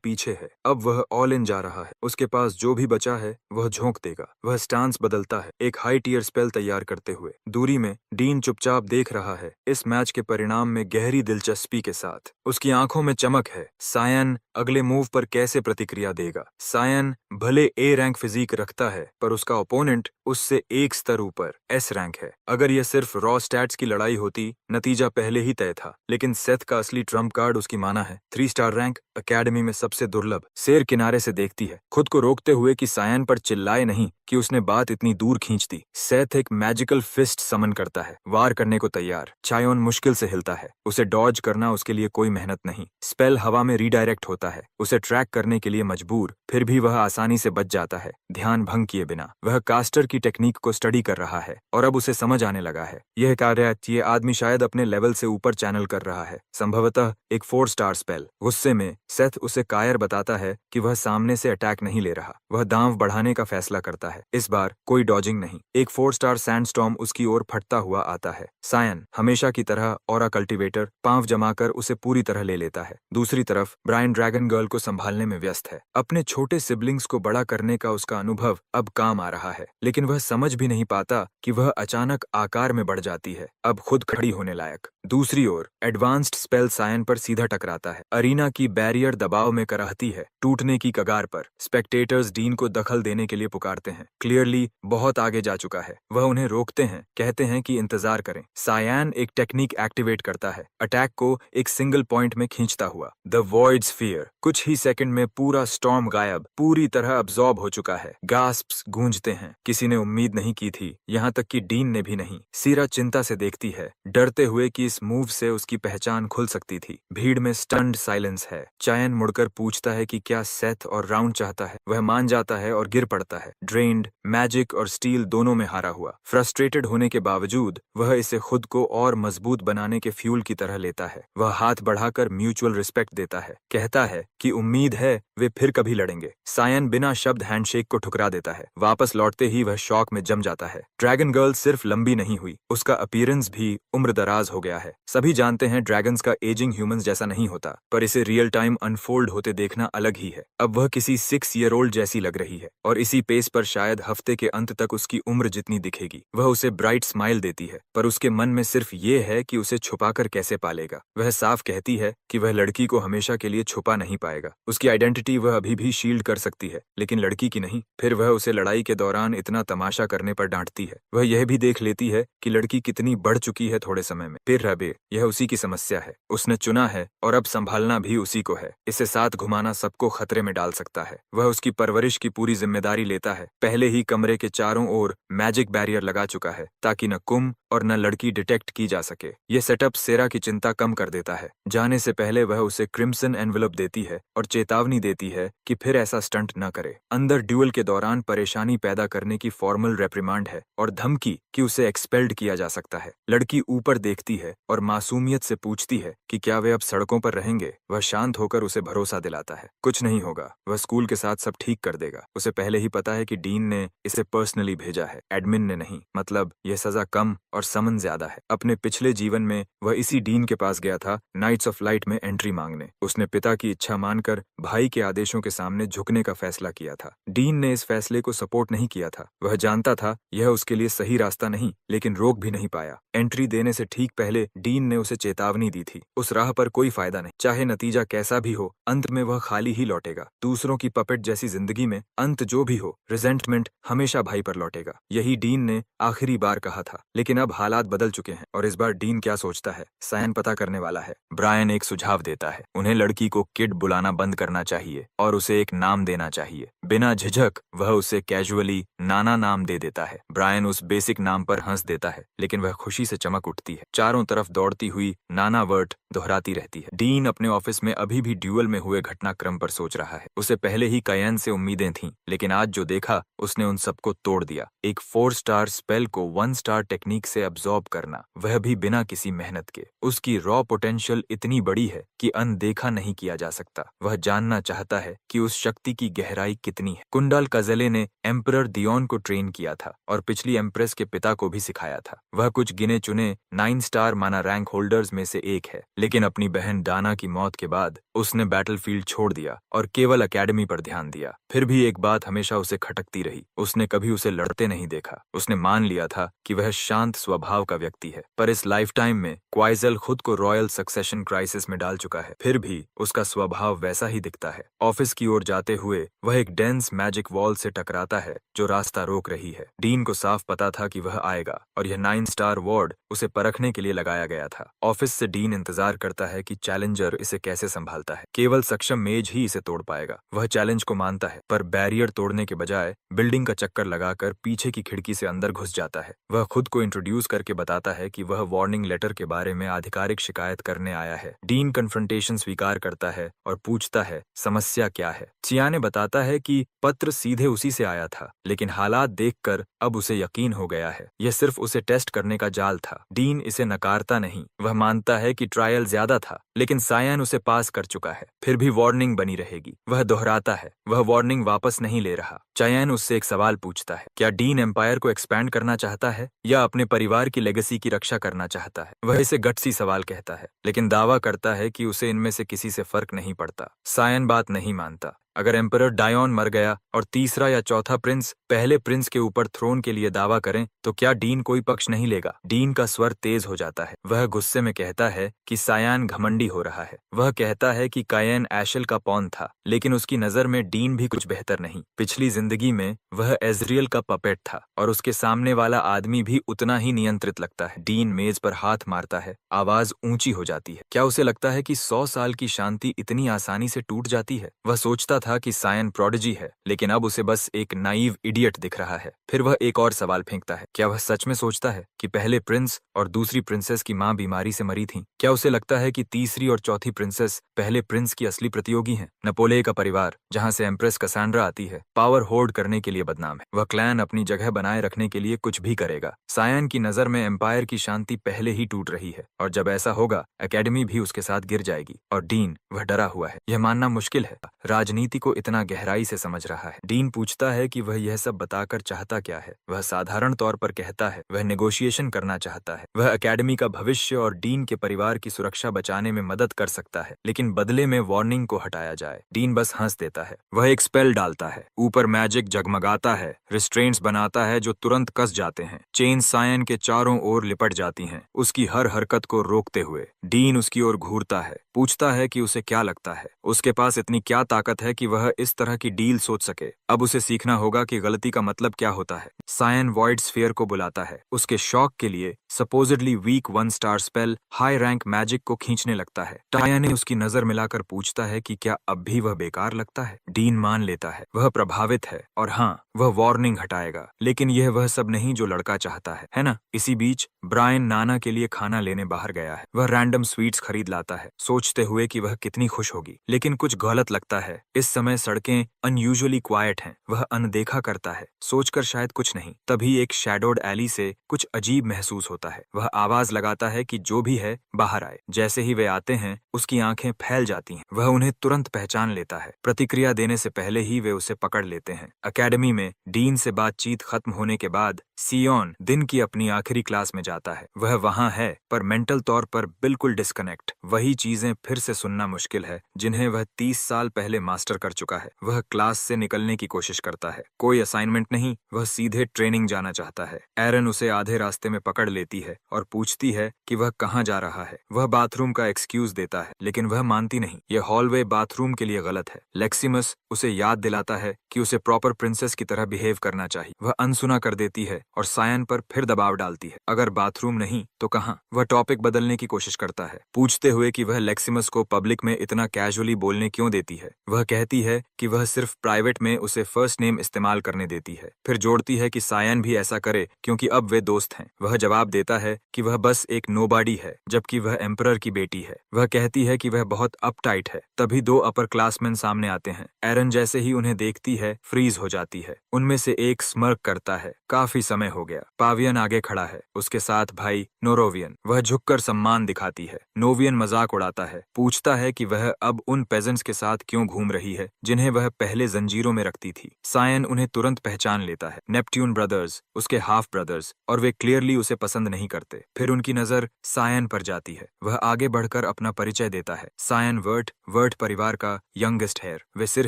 पीछे है। अब वह ऑल इन जा रहा है। उसके पास जो भी बचा है वह झोंक देगा। वह स्टांस बदलता है, एक हाई टियर स्पेल तैयार करते हुए। दूरी में डीन चुपचाप देख रहा है, इस मैच के परिणाम में गहरी दिलचस्पी के साथ। उसकी आंखों में चमक है। सायन अगले मूव पर कैसे प्रतिक्रिया देगा। सायन भले ए रैंक फिजिक रखता है, पर उसका ओपोनेंट उससे एक स्तर ऊपर एस रैंक है। अगर यह सिर्फ रॉ स्टैट्स की लड़ाई होती, नतीजा पहले ही तय था। लेकिन सेथ का असली ट्रम्प कार्ड उसकी माना है। 3 स्टार रैंक, एकेडमी में सबसे दुर्लभ। शेर किनारे से देखती है, खुद को रोकते हुए कि सायन पर चिल्लाए नहीं कि उसने बात इतनी दूर खींच दी। सेथ एक मैजिकल फिस्ट समन करता है, वार करने को तैयार। चायोन मुश्किल से हिलता है। उसे डॉज करना उसके लिए कोई मेहनत नहीं। स्पेल हवा में रीडायरेक्ट होता है, उसे ट्रैक करने के लिए मजबूर, फिर भी वह आसानी से बच जाता है, ध्यान भंग किए बिना। वह कास्टर की टेक्निक को स्टडी कर रहा है और अब उसे समझ आने लगा है यह कार्य ये आदमी शायद अपने लेवल से ऊपर चैनल कर रहा है, संभवतः एक 4 स्टार स्पेल। गुस्से में सेथ उसे कायर बताता है कि वह सामने से अटैक नहीं ले रहा। वह दांव बढ़ाने का फैसला करता है। इस बार कोई डॉजिंग नहीं। एक 4 स्टार सैंडस्टॉर्म उसकी ओर फटता हुआ आता है। सायन हमेशा की तरह ऑरा कल्टीवेटर पांव जमाकर उसे पूरी तरह ले लेता है। दूसरी तरफ ब्रायन ड्रैगन गर्ल को संभालने में व्यस्त है। अपने छोटे सिबलिंग्स को बड़ा करने का उसका अनुभव अब काम आ रहा है, लेकिन वह समझ भी नहीं पाता कि वह अचानक आकार में बढ़ जाती है, अब खुद खड़ी होने लायक। दूसरी ओर एडवांस्ड स्पेल सायन पर सीधा टकराता है। अरीना की बैरियर दबाव में कराहती है, टूटने की कगार पर। स्पेक्टेटर्स डीन को दखल देने के लिए पुकारते हैं। क्लियरली बहुत आगे जा चुका है। वह उन्हें रोकते हैं, कहते हैं कि इंतजार करें। सायन एक टेक्निक एक्टिवेट करता है, अटैक को एक सिंगल पॉइंट में खींचता हुआ। The void sphere. कुछ ही सेकंड में पूरा स्टॉर्म गायब, पूरी तरह अब्सॉर्ब हो चुका है। गास्प्स गूंजते हैं। किसी ने उम्मीद नहीं की थी, यहाँ तक कि डीन ने भी नहीं। सीरा चिंता से देखती है, डरते हुए कि इस मूव से उसकी पहचान खुल सकती थी। भीड़ में स्टन्ड साइलेंस है। चायन मुड़कर पूछता है कि क्या सेथ और राउंड चाहता है। वह मान जाता है और गिर पड़ता है, ड्रेन्ड माइंड मैजिक और स्टील दोनों में हारा हुआ। फ्रस्ट्रेटेड होने के बावजूद वह इसे खुद को और मजबूत बनाने के फ्यूल की तरह लेता है। वह हाथ बढ़ाकर म्यूचुअल रिस्पेक्ट देता है, कहता है कि उम्मीद है वे फिर कभी लड़ेंगे। सायन बिना शब्द हैंडशेक को ठुकरा देता है। वापस लौटते ही वह शॉक में जम जाता है। ड्रैगन गर्ल सिर्फ लंबी नहीं हुई, उसका अपीयरेंस भी उम्रदराज हो गया है। सभी जानते हैं ड्रैगन्स का एजिंग ह्यूमंस जैसा नहीं होता, पर इसे रियल टाइम अनफोल्ड होते देखना अलग ही है। अब वह किसी 6 ईयर ओल्ड जैसी लग रही है और इसी पेस पर शायद हफ्ते के अंत तक उसकी उम्र जितनी दिखेगी। वह उसे ब्राइट स्माइल देती है, पर उसके मन में सिर्फ ये है कि उसे छुपाकर कैसे पालेगा। वह साफ कहती है कि वह लड़की को हमेशा के लिए छुपा नहीं पाएगा। उसकी आइडेंटिटी वह अभी भी शील्ड कर सकती है, लेकिन लड़की की नहीं। फिर वह उसे लड़ाई के दौरान इतना तमाशा करने पर डांटती है। वह यह भी देख लेती है कि लड़की कितनी बढ़ चुकी है थोड़े समय में। फिर रबे, यह उसी की समस्या है। उसने चुना है और अब संभालना भी उसी को है। इसे साथ घुमाना सबको खतरे में डाल सकता है। वह उसकी परवरिश की पूरी जिम्मेदारी लेता है। पहले ही कमरे के चारों ओर मैजिक बैरियर लगा चुका है ताकि न कुम और न लड़की डिटेक्ट की जा सके। यह सेटअप सेरा की चिंता कम कर देता है। जाने से पहले वह उसे क्रिम्सन एनवेलप देती है और चेतावनी देती है कि फिर ऐसा स्टंट न करे। अंदर ड्यूल के दौरान परेशानी पैदा करने की फॉर्मल रेप्रिमांड है और धमकी कि उसे एक्सपेल्ड किया जा सकता है। लड़की ऊपर देखती है और मासूमियत से पूछती है कि क्या वे अब सड़कों पर रहेंगे। वह शांत होकर उसे भरोसा दिलाता है, कुछ नहीं होगा, वह स्कूल के साथ सब ठीक कर देगा। उसे पहले ही पता है कि डीन ने इसे पर्सनली भेजा है, एडमिन ने नहीं। मतलब यह सजा कम और समन ज्यादा है। अपने पिछले जीवन में वह इसी डीन के पास गया था नाइट्स ऑफ लाइट में एंट्री मांगने। उसने पिता की इच्छा मानकर भाई के आदेशों के सामने झुकने का फैसला किया था। डीन ने इस फैसले को सपोर्ट नहीं किया था। वह जानता था यह उसके लिए सही रास्ता नहीं, लेकिन रोक भी नहीं पाया। एंट्री देने से ठीक पहले डीन ने उसे चेतावनी दी थी, उस राह पर कोई फायदा नहीं। चाहे नतीजा कैसा भी हो, अंत में वह खाली ही लौटेगा। दूसरों की पपेट जैसी जिंदगी में अंत जो भी हो, रिजेंटमेंट हमेशा भाई पर लौटेगा। यही डीन ने आखिरी बार कहा था। लेकिन अब हालात बदल चुके हैं और इस बार डीन क्या सोचता है, सायन पता करने वाला है। ब्रायन एक सुझाव देता है, उन्हें लड़की को किड बुलाना बंद करना चाहिए और उसे एक नाम देना चाहिए। बिना झिझक वह उसे कैजुअली नाना नाम दे देता है। ब्रायन उस बेसिक नाम पर हंस देता है, लेकिन वह खुशी से चमक उठती है। चारों तरफ दौड़ती हुई नाना वर्ड दोहराती रहती है। डीन अपने ऑफिस में अभी भी ड्यूअल में हुए घटनाक्रम पर सोच रहा है। उसे पहले ही कायन से उम्मीदें थीं, लेकिन आज जो देखा उसने उन सबको तोड़ दिया। एक 4 स्टार स्पेल को 1 स्टार टेक्निक से अब्सॉर्ब करना, वह भी बिना किसी मेहनत के। उसकी रॉ पोटेंशियल इतनी बड़ी है कि अनदेखा नहीं किया जा सकता। वह जानना चाहता है कि उस शक्ति की गहराई कितनी है। कुंडाल कज़ले ने एम्परर दियोन को ट्रेन किया था और पिछली एम्प्रेस के पिता को भी सिखाया था। वह कुछ गिने चुने 9 स्टार माना रैंक होल्डर्स में से एक है, लेकिन अपनी बहन डाना की मौत के बाद उसने बैटलफील्ड छोड़ दिया और केवल एकेडमी पर ध्यान दिया। फिर भी एक बात हमेशा उसे खटकती रही, उसने कभी उसे लड़ते नहीं देखा। उसने मान लिया था कि वह शांत स्वभाव का व्यक्ति है, पर इस लाइफ टाइम में क्वाइजल खुद को रॉयल सक्सेशन क्राइसिस में डाल चुका है। फिर भी उसका स्वभाव वैसा ही दिखता है। ऑफिस की ओर जाते हुए वह एक डेंस मैजिक वॉल से टकराता है जो रास्ता रोक रही है। डीन को साफ पता था कि वह आएगा और यह 9 स्टार वार्ड उसे परखने के लिए लगाया गया था। ऑफिस से डीन इंतजार करता है कि चैलेंजर इसे कैसे संभालता है। केवल सक्षम मेज ही इसे तोड़ पाएगा। वह चैलेंज को मानता है, पर बैरियर तोड़ने के बजाय बिल्डिंग का चक्कर लगाकर पीछे की खिड़की से अंदर घुस जाता है। वह खुद को इंट्रोड्यूस करके बताता है कि वह वार्निंग लेटर के बारे में आधिकारिक शिकायत करने आया है। डीन कन्फ्रंटेशन स्वीकार करता है और पूछता है समस्या क्या है। चिया बताता है कि पत्र सीधे उसी से आया था, लेकिन हालात देखकर अब उसे यकीन हो गया है यह सिर्फ उसे टेस्ट करने का जाल था। डीन इसे नकारता नहीं, वह मानता है कि ट्रायल ज्यादा था, लेकिन सायन उसे पास कर चुका है। फिर भी वार्निंग बनी रहेगी। वह दोहराता है, वह वार्निंग वापस नहीं ले रहा। चायन उससे एक सवाल पूछता है, क्या डीन एम्पायर को एक्सपैंड करना चाहता है या अपने परिवार की लेगेसी की रक्षा करना चाहता है। वह इसे गट्सी सवाल कहता है, लेकिन दावा करता है कि उसे इनमें से किसी से फर्क नहीं पड़ता। सायन बात नहीं मानता। अगर एम्परर डायोन मर गया और तीसरा या चौथा प्रिंस पहले प्रिंस के ऊपर थ्रोन के लिए दावा करें तो क्या डीन कोई पक्ष नहीं लेगा। डीन का स्वर तेज हो जाता है। वह गुस्से में कहता है कि सायान घमंडी हो रहा है। वह कहता है कि कायन एशल का पॉन था, लेकिन उसकी नजर में डीन भी कुछ बेहतर नहीं। पिछली जिंदगी में वह एजरियल का पपेट था और उसके सामने वाला आदमी भी उतना ही नियंत्रित लगता है। डीन मेज पर हाथ मारता है, आवाज ऊंची हो जाती है। क्या उसे लगता है कि 100 साल की शांति इतनी आसानी से टूट जाती है। वह सोचता था कि सायन प्रोडिजी है, लेकिन अब उसे बस एक नाइव इडियट दिख रहा है। फिर वह एक और सवाल फेंकता है, क्या वह सच में सोचता है कि पहले प्रिंस और दूसरी प्रिंसेस की मां बीमारी से मरी थी। क्या उसे लगता है कि तीसरी और चौथी प्रिंसेस पहले प्रिंस की असली प्रतियोगी हैं। नपोले का परिवार, जहां से एम्प्रेस कसांड्रा आती है, पावर होर्ड करने के लिए बदनाम है। वह क्लैन अपनी जगह बनाए रखने के लिए कुछ भी करेगा। सायन की नजर में एम्पायर की शांति पहले ही टूट रही है, और जब ऐसा होगा एकेडमी भी उसके साथ गिर जाएगी। और डीन, वह डरा हुआ है। यह मानना मुश्किल है, राजनीति को इतना गहराई से समझ रहा है। डीन पूछता है कि वह यह सब बताकर चाहता क्या है। वह साधारण तौर पर कहता है वह नेगोशिएशन करना चाहता है। वह एकेडमी का भविष्य और डीन के परिवार की सुरक्षा बचाने में मदद कर सकता है, लेकिन बदले में वार्निंग को हटाया जाए। डीन बस हंस देता है। वह एक स्पेल डालता है, ऊपर मैजिक जगमगाता है, रिस्ट्रेंट्स बनाता है जो तुरंत कस जाते हैं। चेन सायन के चारों ओर लिपट जाती हैं, उसकी हर हरकत को रोकते हुए। डीन उसकी ओर घूरता है, पूछता है कि उसे क्या लगता है, उसके पास इतनी क्या ताकत है कि वह इस तरह की डील सोच सके। अब उसे सीखना होगा कि गलती का मतलब क्या होता है। सायन वॉइड स्फीयर को बुलाता है। उसके शौक के लिए supposedly weak 1 star spell high rank magic को खींचने लगता है। टाया ने उसकी नजर मिलाकर पूछता है कि क्या अब भी वह बेकार लगता है। डीन मान लेता है, वह प्रभावित है, और हाँ, वह वार्निंग हटाएगा, लेकिन यह वह सब नहीं जो लड़का चाहता है ना। इसी बीच ब्रायन नाना के लिए खाना लेने बाहर गया है। वह रैंडम स्वीट्स खरीद लाता है, सोचते हुए कि वह कितनी खुश होगी, लेकिन कुछ गलत लगता है। इस समय सड़कें अनयूजुअली क्वाइट हैं। वह अनदेखा करता है, सोचकर शायद कुछ नहीं। तभी एक शैडोड एली से कुछ अजीब महसूस होता है। वह आवाज लगाता है कि जो भी है बाहर आए। जैसे ही वे आते हैं, उसकी आंखें फैल जाती हैं। वह उन्हें तुरंत पहचान लेता है। प्रतिक्रिया देने से पहले ही वे उसे पकड़ लेते हैं। एकेडमी में डीन से बातचीत खत्म होने के बाद सियोन दिन की अपनी आखिरी क्लास में जाता है। वह वहां है, पर मेंटल तौर पर बिल्कुल डिस्कनेक्ट। वही चीजें फिर से सुनना मुश्किल है जिन्हें वह 30 साल पहले मास्टर कर चुका है। वह क्लास से निकलने की कोशिश करता है, कोई असाइनमेंट नहीं, वह सीधे ट्रेनिंग जाना चाहता है। एरन उसे आधे रास्ते में पकड़ लेती है और पूछती है कि वह कहाँ जा रहा है। वह बाथरूम का एक्सक्यूज देता है, लेकिन वह मानती नहीं। यह हॉलवे बाथरूम के लिए गलत है। लेक्सिमस उसे याद दिलाता है कि उसे प्रॉपर प्रिंसेस की तरह बिहेव करना चाहिए। वह अनसुना कर देती है और सायन पर फिर दबाव डालती है। अगर बाथरूम नहीं तो कहाँ? वह टॉपिक बदलने की कोशिश करता है, पूछते हुए कि वह लेक्सिमस को पब्लिक में इतना कैजुअली बोलने क्यों देती है। वह कहती है कि वह सिर्फ प्राइवेट में उसे फर्स्ट नेम इस्तेमाल करने देती है, फिर जोड़ती है कि सायन भी ऐसा करे क्योंकि अब वे दोस्त हैं। वह जवाब देता है कि वह बस एक नोबॉडी है, जबकि वह एम्परर की बेटी है। वह कहती है कि वह बहुत अपटाइट है। तभी 2 अपर क्लासमैन सामने आते हैं। एरन जैसे ही उन्हें देखती है, फ्रीज हो जाती है। उनमें से एक स्मर्क करता है। काफी समय हो गया। पावियन आगे खड़ा है, उसके साथ भाई नोरोवियन। वह झुककर सम्मान दिखाती है। नोवियन मजाक उड़ाता है, पूछता है कि वह अब उन पेजेंट्स के साथ क्यों घूम रही है जिन्हें वह पहले जंजीरों में रखती थी। सायन उन्हें तुरंत पहचान लेता है। नेपट्यून ब्रदर्स, उसके हाफ ब्रदर्स, और वे क्लियरली उसे पसंद नहीं करते। फिर उनकी नजर सायन पर जाती है। वह आगे बढ़कर अपना परिचय देता है। सायन वर्ट परिवार का यंगेस्ट हेयर। वे सिर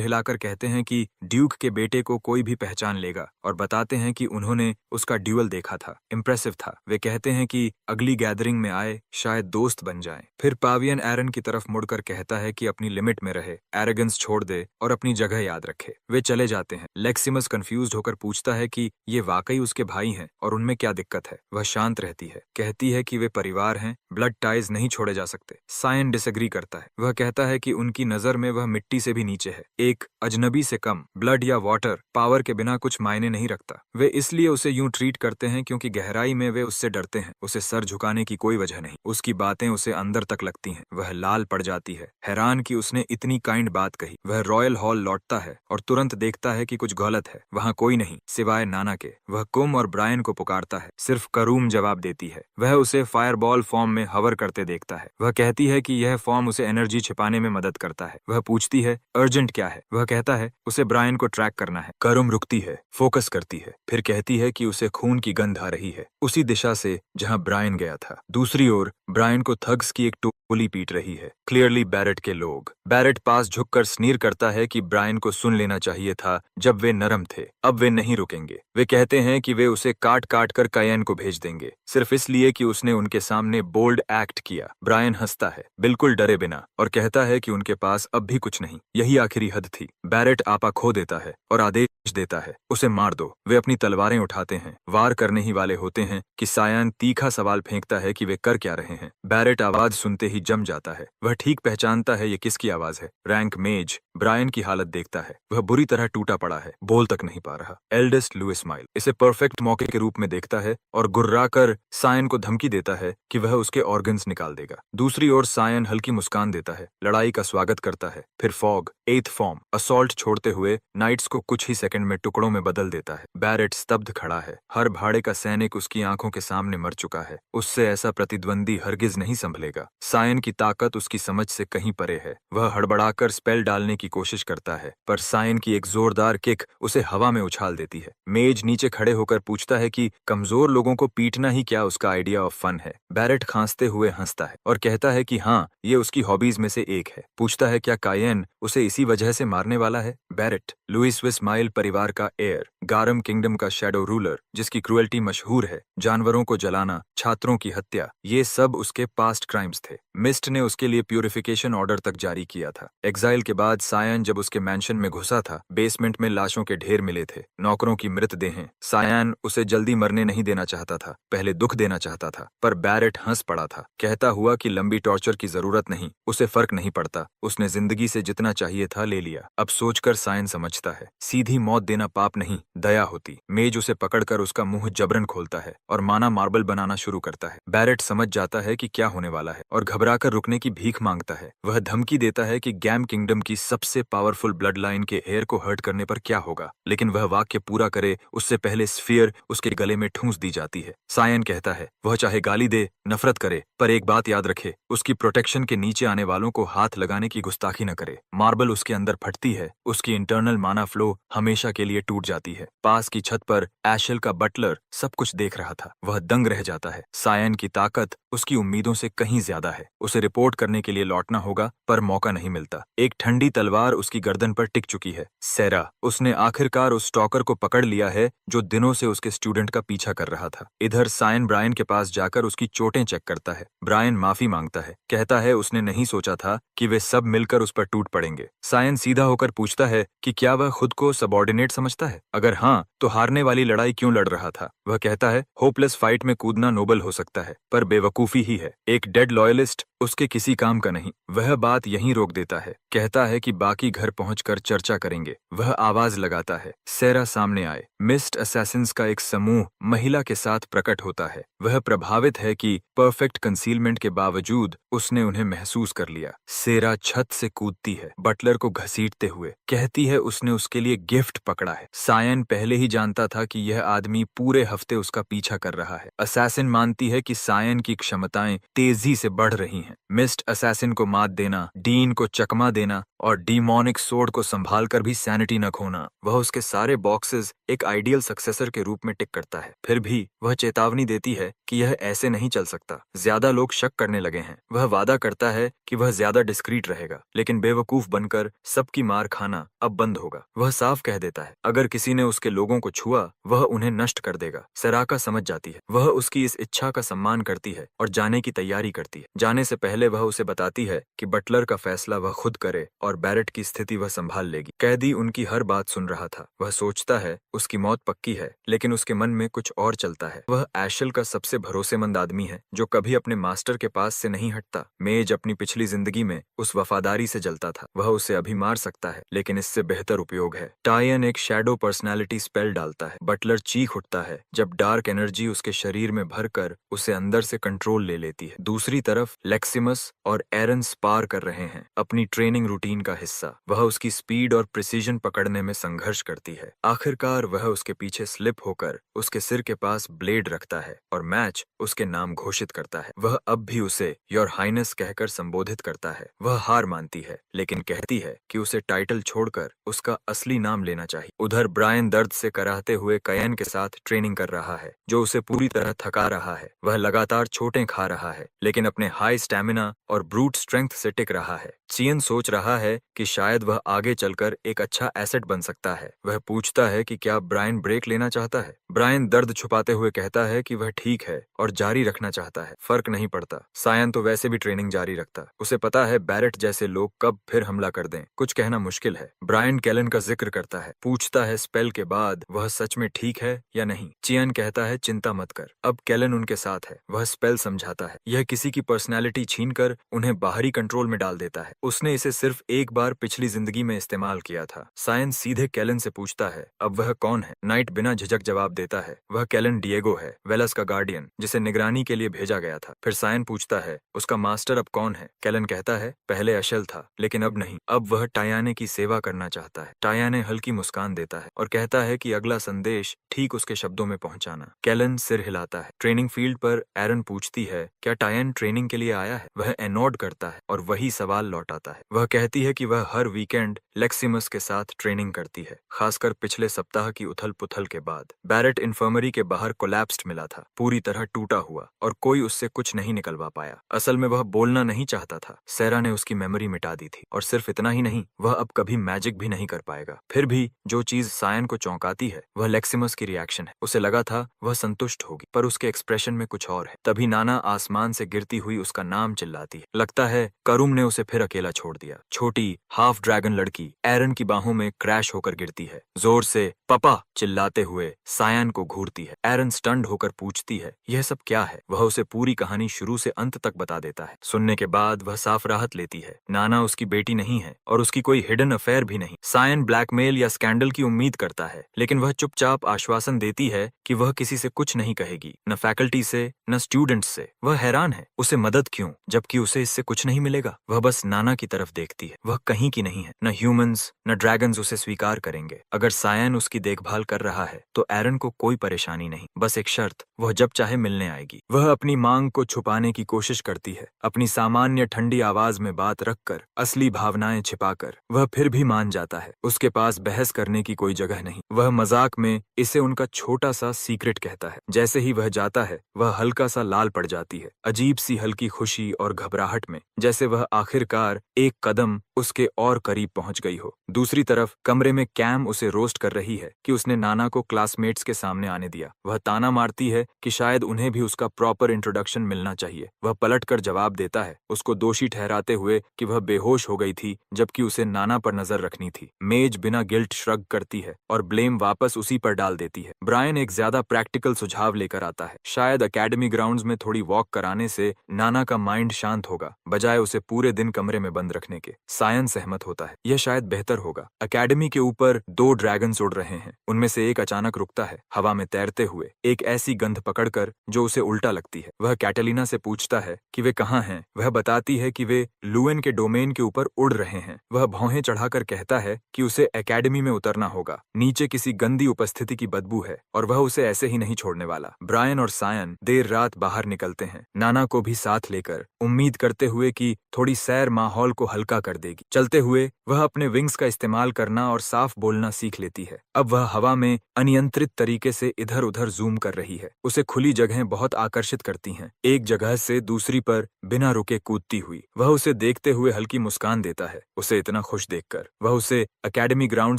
हिलाकर कहते हैं कि ड्यूक के बेटे को कोई भी पहचान लेगा, और बताते हैं कि उन्होंने उसका ड्यूअल देखा था, इम्प्रेसिव था। वे कहते हैं कि अगली गैदरिंग में आए, शायद दोस्त बन जाएं। फिर पावियन एरन की तरफ मुड़कर कहता है कि अपनी लिमिट में रहे, एरोगेंस छोड़ दे और अपनी जगह याद रखे। वे चले जाते हैं। लेक्सिमस कंफ्यूज्ड होकर पूछता है कि ये वाकई उसके भाई हैं और उनमें क्या दिक्कत है। वह शांत रहती है, कहती है कि वे परिवार हैं, ब्लड टाइज नहीं छोड़े जा सकते। सायन डिसएग्री करता है। वह कहता है कि उनकी नजर में वह मिट्टी से भी नीचे है, एक अजनबी से कम। ब्लड या वाटर पावर के बिना कुछ मायने नहीं रखता। वे इसलिए उसे यूं ट्रीट करते हैं क्योंकि गहराई में वे उससे डरते हैं। उसे सर झुकाने की कोई वजह नहीं। उसकी बातें उसे अंदर तक लगती हैं। वह लाल पड़ जाती है, हैरान कि उसने इतनी काइंड बात कही। वह रॉयल हॉल लौटता है और तुरंत देखता है कि कुछ गलत है। वहाँ कोई नहीं सिवाय नाना के। वह कुम और ब्रायन को पुकारता है, सिर्फ करूम जवाब देती है। वह उसे फायरबॉल फॉर्म में हवर करते देखता है। वह कहती है कि यह फॉर्म उसे एनर्जी छिपाने में मदद करता है। वह पूछती है अर्जेंट क्या है। वह कहता है उसे ब्रायन को ट्रैक करना है। करूम रुकती है, फोकस करती है, फिर कहती है कि उसे खून की गंध आ रही है, उसी दिशा से जहां ब्रायन गया था। दूसरी ओर ब्रायन को थग्स की एक टोली पीट रही है, क्लियरली बैरेट के लोग। बैरेट पास झुककर स्नीर करता है कि ब्रायन को सुन लेना चाहिए था जब वे नरम थे। अब वे नहीं रुकेंगे। वे कहते हैं कि वे उसे काट काट कर कायन को भेज देंगे, सिर्फ इसलिए कि उसने उनके सामने बोल्ड एक्ट किया। ब्रायन हंसता है, बिल्कुल डरे बिना, और कहता है कि उनके पास अब भी कुछ नहीं, यही आखिरी हद थी। बैरेट आपा खो देता है और आदेश देता है उसे मार दो। वे अपनी तलवारें उठाते हैं, वार करने ही वाले होते हैं कि सायन तीखा सवाल फेंकता है कि वे कर क्या रहे हैं। बैरेट आवाज सुनते ही जम जाता है। वह ठीक पहचानता है ये किसकी आवाज है। रैंक मेज ब्रायन की हालत देखता है। वह बुरी तरह टूटा पड़ा है, बोल तक नहीं पा रहा। एल्डेस्ट लुइस स्माइल इसे परफेक्ट मौके के रूप में देखता है और गुर्राकर सायन को धमकी देता है कि वह उसके ऑर्गन्स निकाल देगा। दूसरी ओर सायन हल्की मुस्कान देता है, लड़ाई का स्वागत करता है। फिर फॉग एथ फॉर्म असॉल्ट छोड़ते हुए नाइट्स को कुछ ही सेकंड में टुकड़ों में बदल देता है। बैरेट स्तब्ध खड़ा है। हर भाड़े का सैनिक उसकी आंखों के सामने मर चुका है। उससे ऐसा प्रतिद्वंदी हरगिज नहीं संभलेगा। सायन की ताकत उसकी समझ से कहीं परे है। वह हड़बड़ाकर स्पेल डालने की कोशिश करता है, पर सायन की एक जोरदार किक उसे हवा में उछाल देती है। मेज नीचे खड़े होकर पूछता है कि कमजोर लोगों को पीटना ही क्या उसका आइडिया ऑफ फन है। बैरेट खांसते हुए हंसता है और कहता है कि हाँ, ये उसकी हॉबीज में से एक है। पूछता है क्या कायन उसे इसी वजह से मारने वाला है। बैरेट लुइस स्माइल परिवार का एयर, गारम किंगडम का शैडो रूलर, जिसकी क्रुएल्टी मशहूर है, जानवरों को जलाना, छात्रों की हत्या, ये सब उसके पास्ट क्राइम्स थे। मिस्ट ने उसके लिए प्यूरिफिकेशन ऑर्डर तक जारी किया था। एग्जाइल के बाद सायन जब उसके मैंशन में घुसा था, बेसमेंट में लाशों के ढेर मिले थे, नौकरों की मृतदेहें। सायन उसे जल्दी मरने नहीं देना चाहता था, पहले दुख देना चाहता था। पर बैरेट हंस पड़ा था, कहता हुआ कि लंबी टॉर्चर की जरूरत नहीं, उसे फर्क नहीं पड़ता, उसने जिंदगी से जितना चाहिए था ले लिया। अब सोचकर सायन समझता है, सीधी मौत देना पाप नहीं, दया होती। मेज उसे पकड़कर उसका मुंह जबरन खोलता है और माना मार्बल बनाना शुरू करता है। बैरेट समझ जाता है कि क्या होने वाला है और घबराकर रुकने की भीख मांगता है। वह धमकी देता है कि गैम किंगडम की सबसे पावरफुल ब्लड लाइन के हेयर को हर्ट करने पर क्या होगा, लेकिन वह वाक्य पूरा करे उससे पहले स्फीयर उसके गले में ठूंस दी जाती है। सायन कहता है वह चाहे गाली दे, नफरत करे, पर एक बात याद रखे, उसकी प्रोटेक्शन के नीचे आने वालों को हाथ लगाने की गुस्ताखी न करे। मार्बल उसके अंदर फटती है, उसकी इंटरनल माना फ्लो हमेशा के लिए टूट जाती है। पास की छत पर एशल का बटलर सब कुछ देख रहा था। वह दंग रह जाता है। सायन की ताकत उसकी उम्मीदों से कहीं ज्यादा है। उसे रिपोर्ट करने के लिए लौटना होगा, पर मौका नहीं मिलता। एक ठंडी तलवार उसकी गर्दन पर टिक चुकी है। सेरा उसने आखिरकार उस स्टॉकर को पकड़ लिया है जो दिनों से उसके स्टूडेंट का पीछा कर रहा था। इधर सायन ब्रायन के पास जाकर उसकी चोटें चेक करता है। ब्रायन माफी मांगता है, कहता है उसने नहीं सोचा था कि वे सब मिलकर उस पर टूट पड़ेंगे। सायन सीधा होकर पूछता है कि क्या वह खुद को सबॉर्डिनेट समझता है, अगर हाँ तो हारने वाली लड़ाई क्यों लड़ रहा था। वह कहता है होपलेस फाइट में कूदना नोबल हो सकता है, पर बेवकूफी ही है। एक डेड लॉयलिस्ट उसके किसी काम का नहीं। वह बात यहीं रोक देता है, कहता है कि बाकी घर पहुंचकर चर्चा करेंगे। वह आवाज लगाता है सेरा सामने आए। मिस्ट असैसिन्स का एक समूह महिला के साथ प्रकट होता है। वह प्रभावित है कि परफेक्ट कंसीलमेंट के बावजूद उसने उन्हें महसूस कर लिया। सेरा छत से कूदती है, बटलर को घसीटते हुए कहती है उसने उसके लिए गिफ्ट पकड़ा है। सायन पहले ही जानता था कि यह आदमी पूरे हफ्ते उसका पीछा कर रहा है। असैसिन मानती है कि सायन की क्षमताएं तेजी से बढ़ रही हैं। मिस्ट असैसिन को मात देना, डीन को चकमा देना और डीमोनिक सोर्ड को संभाल कर भी सैनिटी न खोना, वह उसके सारे बॉक्सेस एक आइडियल सक्सेसर के रूप में टिक करता है। फिर भी वह चेतावनी देती है कि यह ऐसे नहीं चल सकता। ज्यादा लोग शक करने लगे हैं। वह वादा करता है कि वह ज्यादा डिस्क्रीट रहेगा, लेकिन बेवकूफ बनकर सबकी मार खाना अब बंद होगा। वह साफ कह देता है अगर किसी ने उसके लोगों को छुआ वह उन्हें नष्ट कर देगा। सेराका समझ जाती है। वह उसकी इस इच्छा का सम्मान करती है और जाने की तैयारी करती है। जाने से पहले वह उसे बताती है कि बटलर का फैसला वह खुद करे और बैरेट की स्थिति वह संभाल लेगी। कैदी उनकी हर बात सुन रहा था। वह सोचता है उसकी मौत पक्की है, लेकिन उसके मन में कुछ और चलता है। वह एशल का सबसे भरोसेमंद आदमी है जो कभी अपने मास्टर के पास से नहीं हटता। मेज अपनी पिछली जिंदगी में उस वफादारी से जलता था। वह उसे अभी मार सकता है, लेकिन इससे बेहतर उपयोग है। टायन एक शैडो पर्सनैलिटी स्पेल डालता है। बटलर चीख उठता है जब डार्क एनर्जी उसके शरीर में भरकर उसे अंदर से कंट्रोल ले लेती है। दूसरी तरफ लेक्सिमस और एरन स्पार कर रहे हैं, अपनी ट्रेनिंग रूटीन का हिस्सा। वह उसकी स्पीड और प्रिसीजन पकड़ने में संघर्ष करती है। आखिरकार वह उसके पीछे स्लिप होकर उसके सिर के पास ब्लेड रखता है और मैच उसके नाम घोषित करता है। वह अब भी उसे योर हाइनेस कहकर संबोधित करता है। वह हार मानती है, लेकिन कहती है कि उसे टाइटल छोड़कर उसका असली नाम लेना चाहिए। उधर ब्रायन दर्द से कराहते हुए कयन के साथ ट्रेनिंग कर रहा है, जो उसे पूरी तरह थका रहा है। वह लगातार चोटें खा रहा है, लेकिन अपने हाई स्टैमिना और ब्रूट स्ट्रेंथ से टिक रहा है। चियन सोच रहा है कि शायद वह आगे चलकर एक अच्छा एसेट बन सकता है। वह पूछता है कि क्या ब्रायन ब्रेक लेना चाहता है। ब्रायन दर्द छुपाते हुए कहता है कि वह ठीक है और जारी रखना चाहता है, फर्क नहीं पड़ता। सायन तो वैसे भी ट्रेनिंग जारी रखता। उसे पता है बैरेट जैसे लोग कब फिर हमला कर दें। कुछ कहना मुश्किल है। ब्रायन कैलन का जिक्र करता है, पूछता है स्पेल के के बाद वह सच में ठीक है या नहीं। चियन कहता है चिंता मत कर, अब कैलन उनके साथ है। वह स्पेल समझाता है। यह किसी की पर्सनैलिटी छीनकर उन्हें बाहरी कंट्रोल में डाल देता है। उसने इसे सिर्फ एक बार पिछली जिंदगी में इस्तेमाल किया था। सायन सीधे कैलन से पूछता है अब वह कौन है। नाइट बिना झिझक जवाब देता है वह कैलन डिएगो है, वेलस का गार्डियन जिसे निगरानी के लिए भेजा गया था। फिर सायन पूछता है उसका मास्टर अब कौन है। कैलन कहता है पहले अशल था लेकिन अब नहीं, अब वह टायाने की सेवा करना चाहता है। टायाने हल्की मुस्कान देता है और कहता है कि अगला संदेश ठीक उसके शब्दों में पहुंचाना। कैलन सिर हिलाता है। ट्रेनिंग फील्ड पर एरन पूछती है क्या टायन ट्रेनिंग के लिए आया है। वह एनोड करता है और वही सवाल लौटाता है। वह कहती है कि वह हर वीकेंड लेक्सिमस के साथ ट्रेनिंग करती है, खासकर पिछले सप्ताह की उथल पुथल के बाद। बैरेट इन्फर्मरी के बाहर कोलैप्स्ड मिला था, पूरी तरह टूटा हुआ, और कोई उससे कुछ नहीं निकलवा पाया। असल में वह बोलना नहीं चाहता था। सेरा ने उसकी मेमोरी मिटा दी थी, और सिर्फ इतना ही नहीं, वह अब कभी मैजिक भी नहीं कर पाएगा। फिर भी जो चीज सायन को चौंकाती है वह लेक्सिमस की रिएक्शन है। उसे लगा था वह संतुष्ट होगी, पर उसके एक्सप्रेशन में कुछ और है। तभी नाना आसमान से गिरती हुई उसका नाम चिल्लाती है। लगता है करुम ने उसे फिर अकेला छोड़ दिया। छोटी हाफ ड्रैगन लड़की एरन की बाहों में क्रैश होकर गिरती है। जोर से पापा चिल्लाते हुए सायन को घूरती है। एरन स्टन्ड होकर पूछती है यह सब क्या है। वह उसे पूरी कहानी शुरू से अंत तक बता देता है। सुनने के बाद वह साफ राहत लेती है। नाना उसकी बेटी नहीं है और उसकी कोई हिडन अफेयर भी नहीं। सायन ब्लैकमेल या स्कैंडल की उम्मीद करता है, लेकिन वह चुपचाप आश्वासन देती है कि वह किसी से कुछ नहीं कहेगी, न फैकल्टी से न स्टूडेंट्स से। वह हैरान है उसे मदद क्यों, जबकि उसे इससे कुछ नहीं मिलेगा। वह बस नाना की तरफ देखती है। वह कहीं की नहीं है। न ह्यूमंस न ड्रैगन्स उसे स्वीकार करेंगे। अगर सायन उसकी देखभाल कर रहा है तो एरन को कोई परेशानी नहीं, बस एक शर्त, वह जब चाहे मिलने आएगी। वह अपनी मांग को छुपाने की कोशिश करती है, अपनी सामान्य ठंडी आवाज में बात रखकर, असली भावनाएं छिपाकर। वह फिर भी मान जाता है। उसके पास बहस करने की कोई जगह नहीं। वह मजाक में इसे उनका छोटा सा सीक्रेट कहता है। जैसे ही वह जाता है वह हल्का सा लाल पड़ जाती है, अजीब सी हल्की खुशी और घबराहट में, जैसे वह आखिरकार एक कदम उसके और करीब पहुंच गई हो। दूसरी तरफ कमरे में कैम उसे रोस्ट कर रही है कि उसने नाना को क्लासमेट्स के सामने आने दिया। वह ताना मारती है कि शायद उन्हें भी उसका प्रॉपर इंट्रोडक्शन मिलना चाहिए। वह पलटकर जवाब देता है, उसको दोषी ठहराते हुए कि वह बेहोश हो गई थी जबकि उसे नाना पर नजर रखनी थी। मेज बिना गिल्ट श्रग करती है और ब्लेम वापस उसी पर डाल देती है। ब्रायन एक ज्यादा प्रैक्टिकल सुझाव लेकर आता है। शायद एकेडमी ग्राउंड्स में थोड़ी वॉक कराने से नाना का माइंड शांत होगा, बजाय उसे पूरे दिन कमरे में बंद रखने के। सायन सहमत होता है, यह शायद बेहतर होगा। एकेडमी के ऊपर 2 ड्रैगन्स उड़ रहे हैं। उनमें से एक अचानक रुकता है, हवा में तैरते हुए, एक ऐसी गंध पकड़कर जो उसे उल्टा लगती है। वह कैटलीना से पूछता है कि वे कहाँ हैं। वह बताती है कि वे लुएन के डोमेन के ऊपर उड़ रहे हैं। वह भौहें चढ़ाकर कहता है कि उसे एकेडमी में उतरना होगा। नीचे किसी गंदी उपस्थिति की बदबू है और वह उसे ऐसे ही नहीं छोड़ने वाला। ब्रायन और सायन देर रात बाहर निकलते हैं, नाना को भी साथ लेकर, उम्मीद करते हुए कि थोड़ी सैर माहौल को हल्का कर देगी। चलते हुए वह अपने विंग्स का इस्तेमाल करना और साफ बोलना सीख लेती है। अब वह हवा में अनियंत्रित तरीके से इधर उधर जूम कर रही है। उसे खुली जगहें बहुत आकर्षित करती हैं, एक जगह से दूसरी पर बिना रुके कूदती हुई। वह उसे देखते हुए हल्की मुस्कान देता है, उसे इतना खुश देखकर। वह उसे एकेडमी ग्राउंड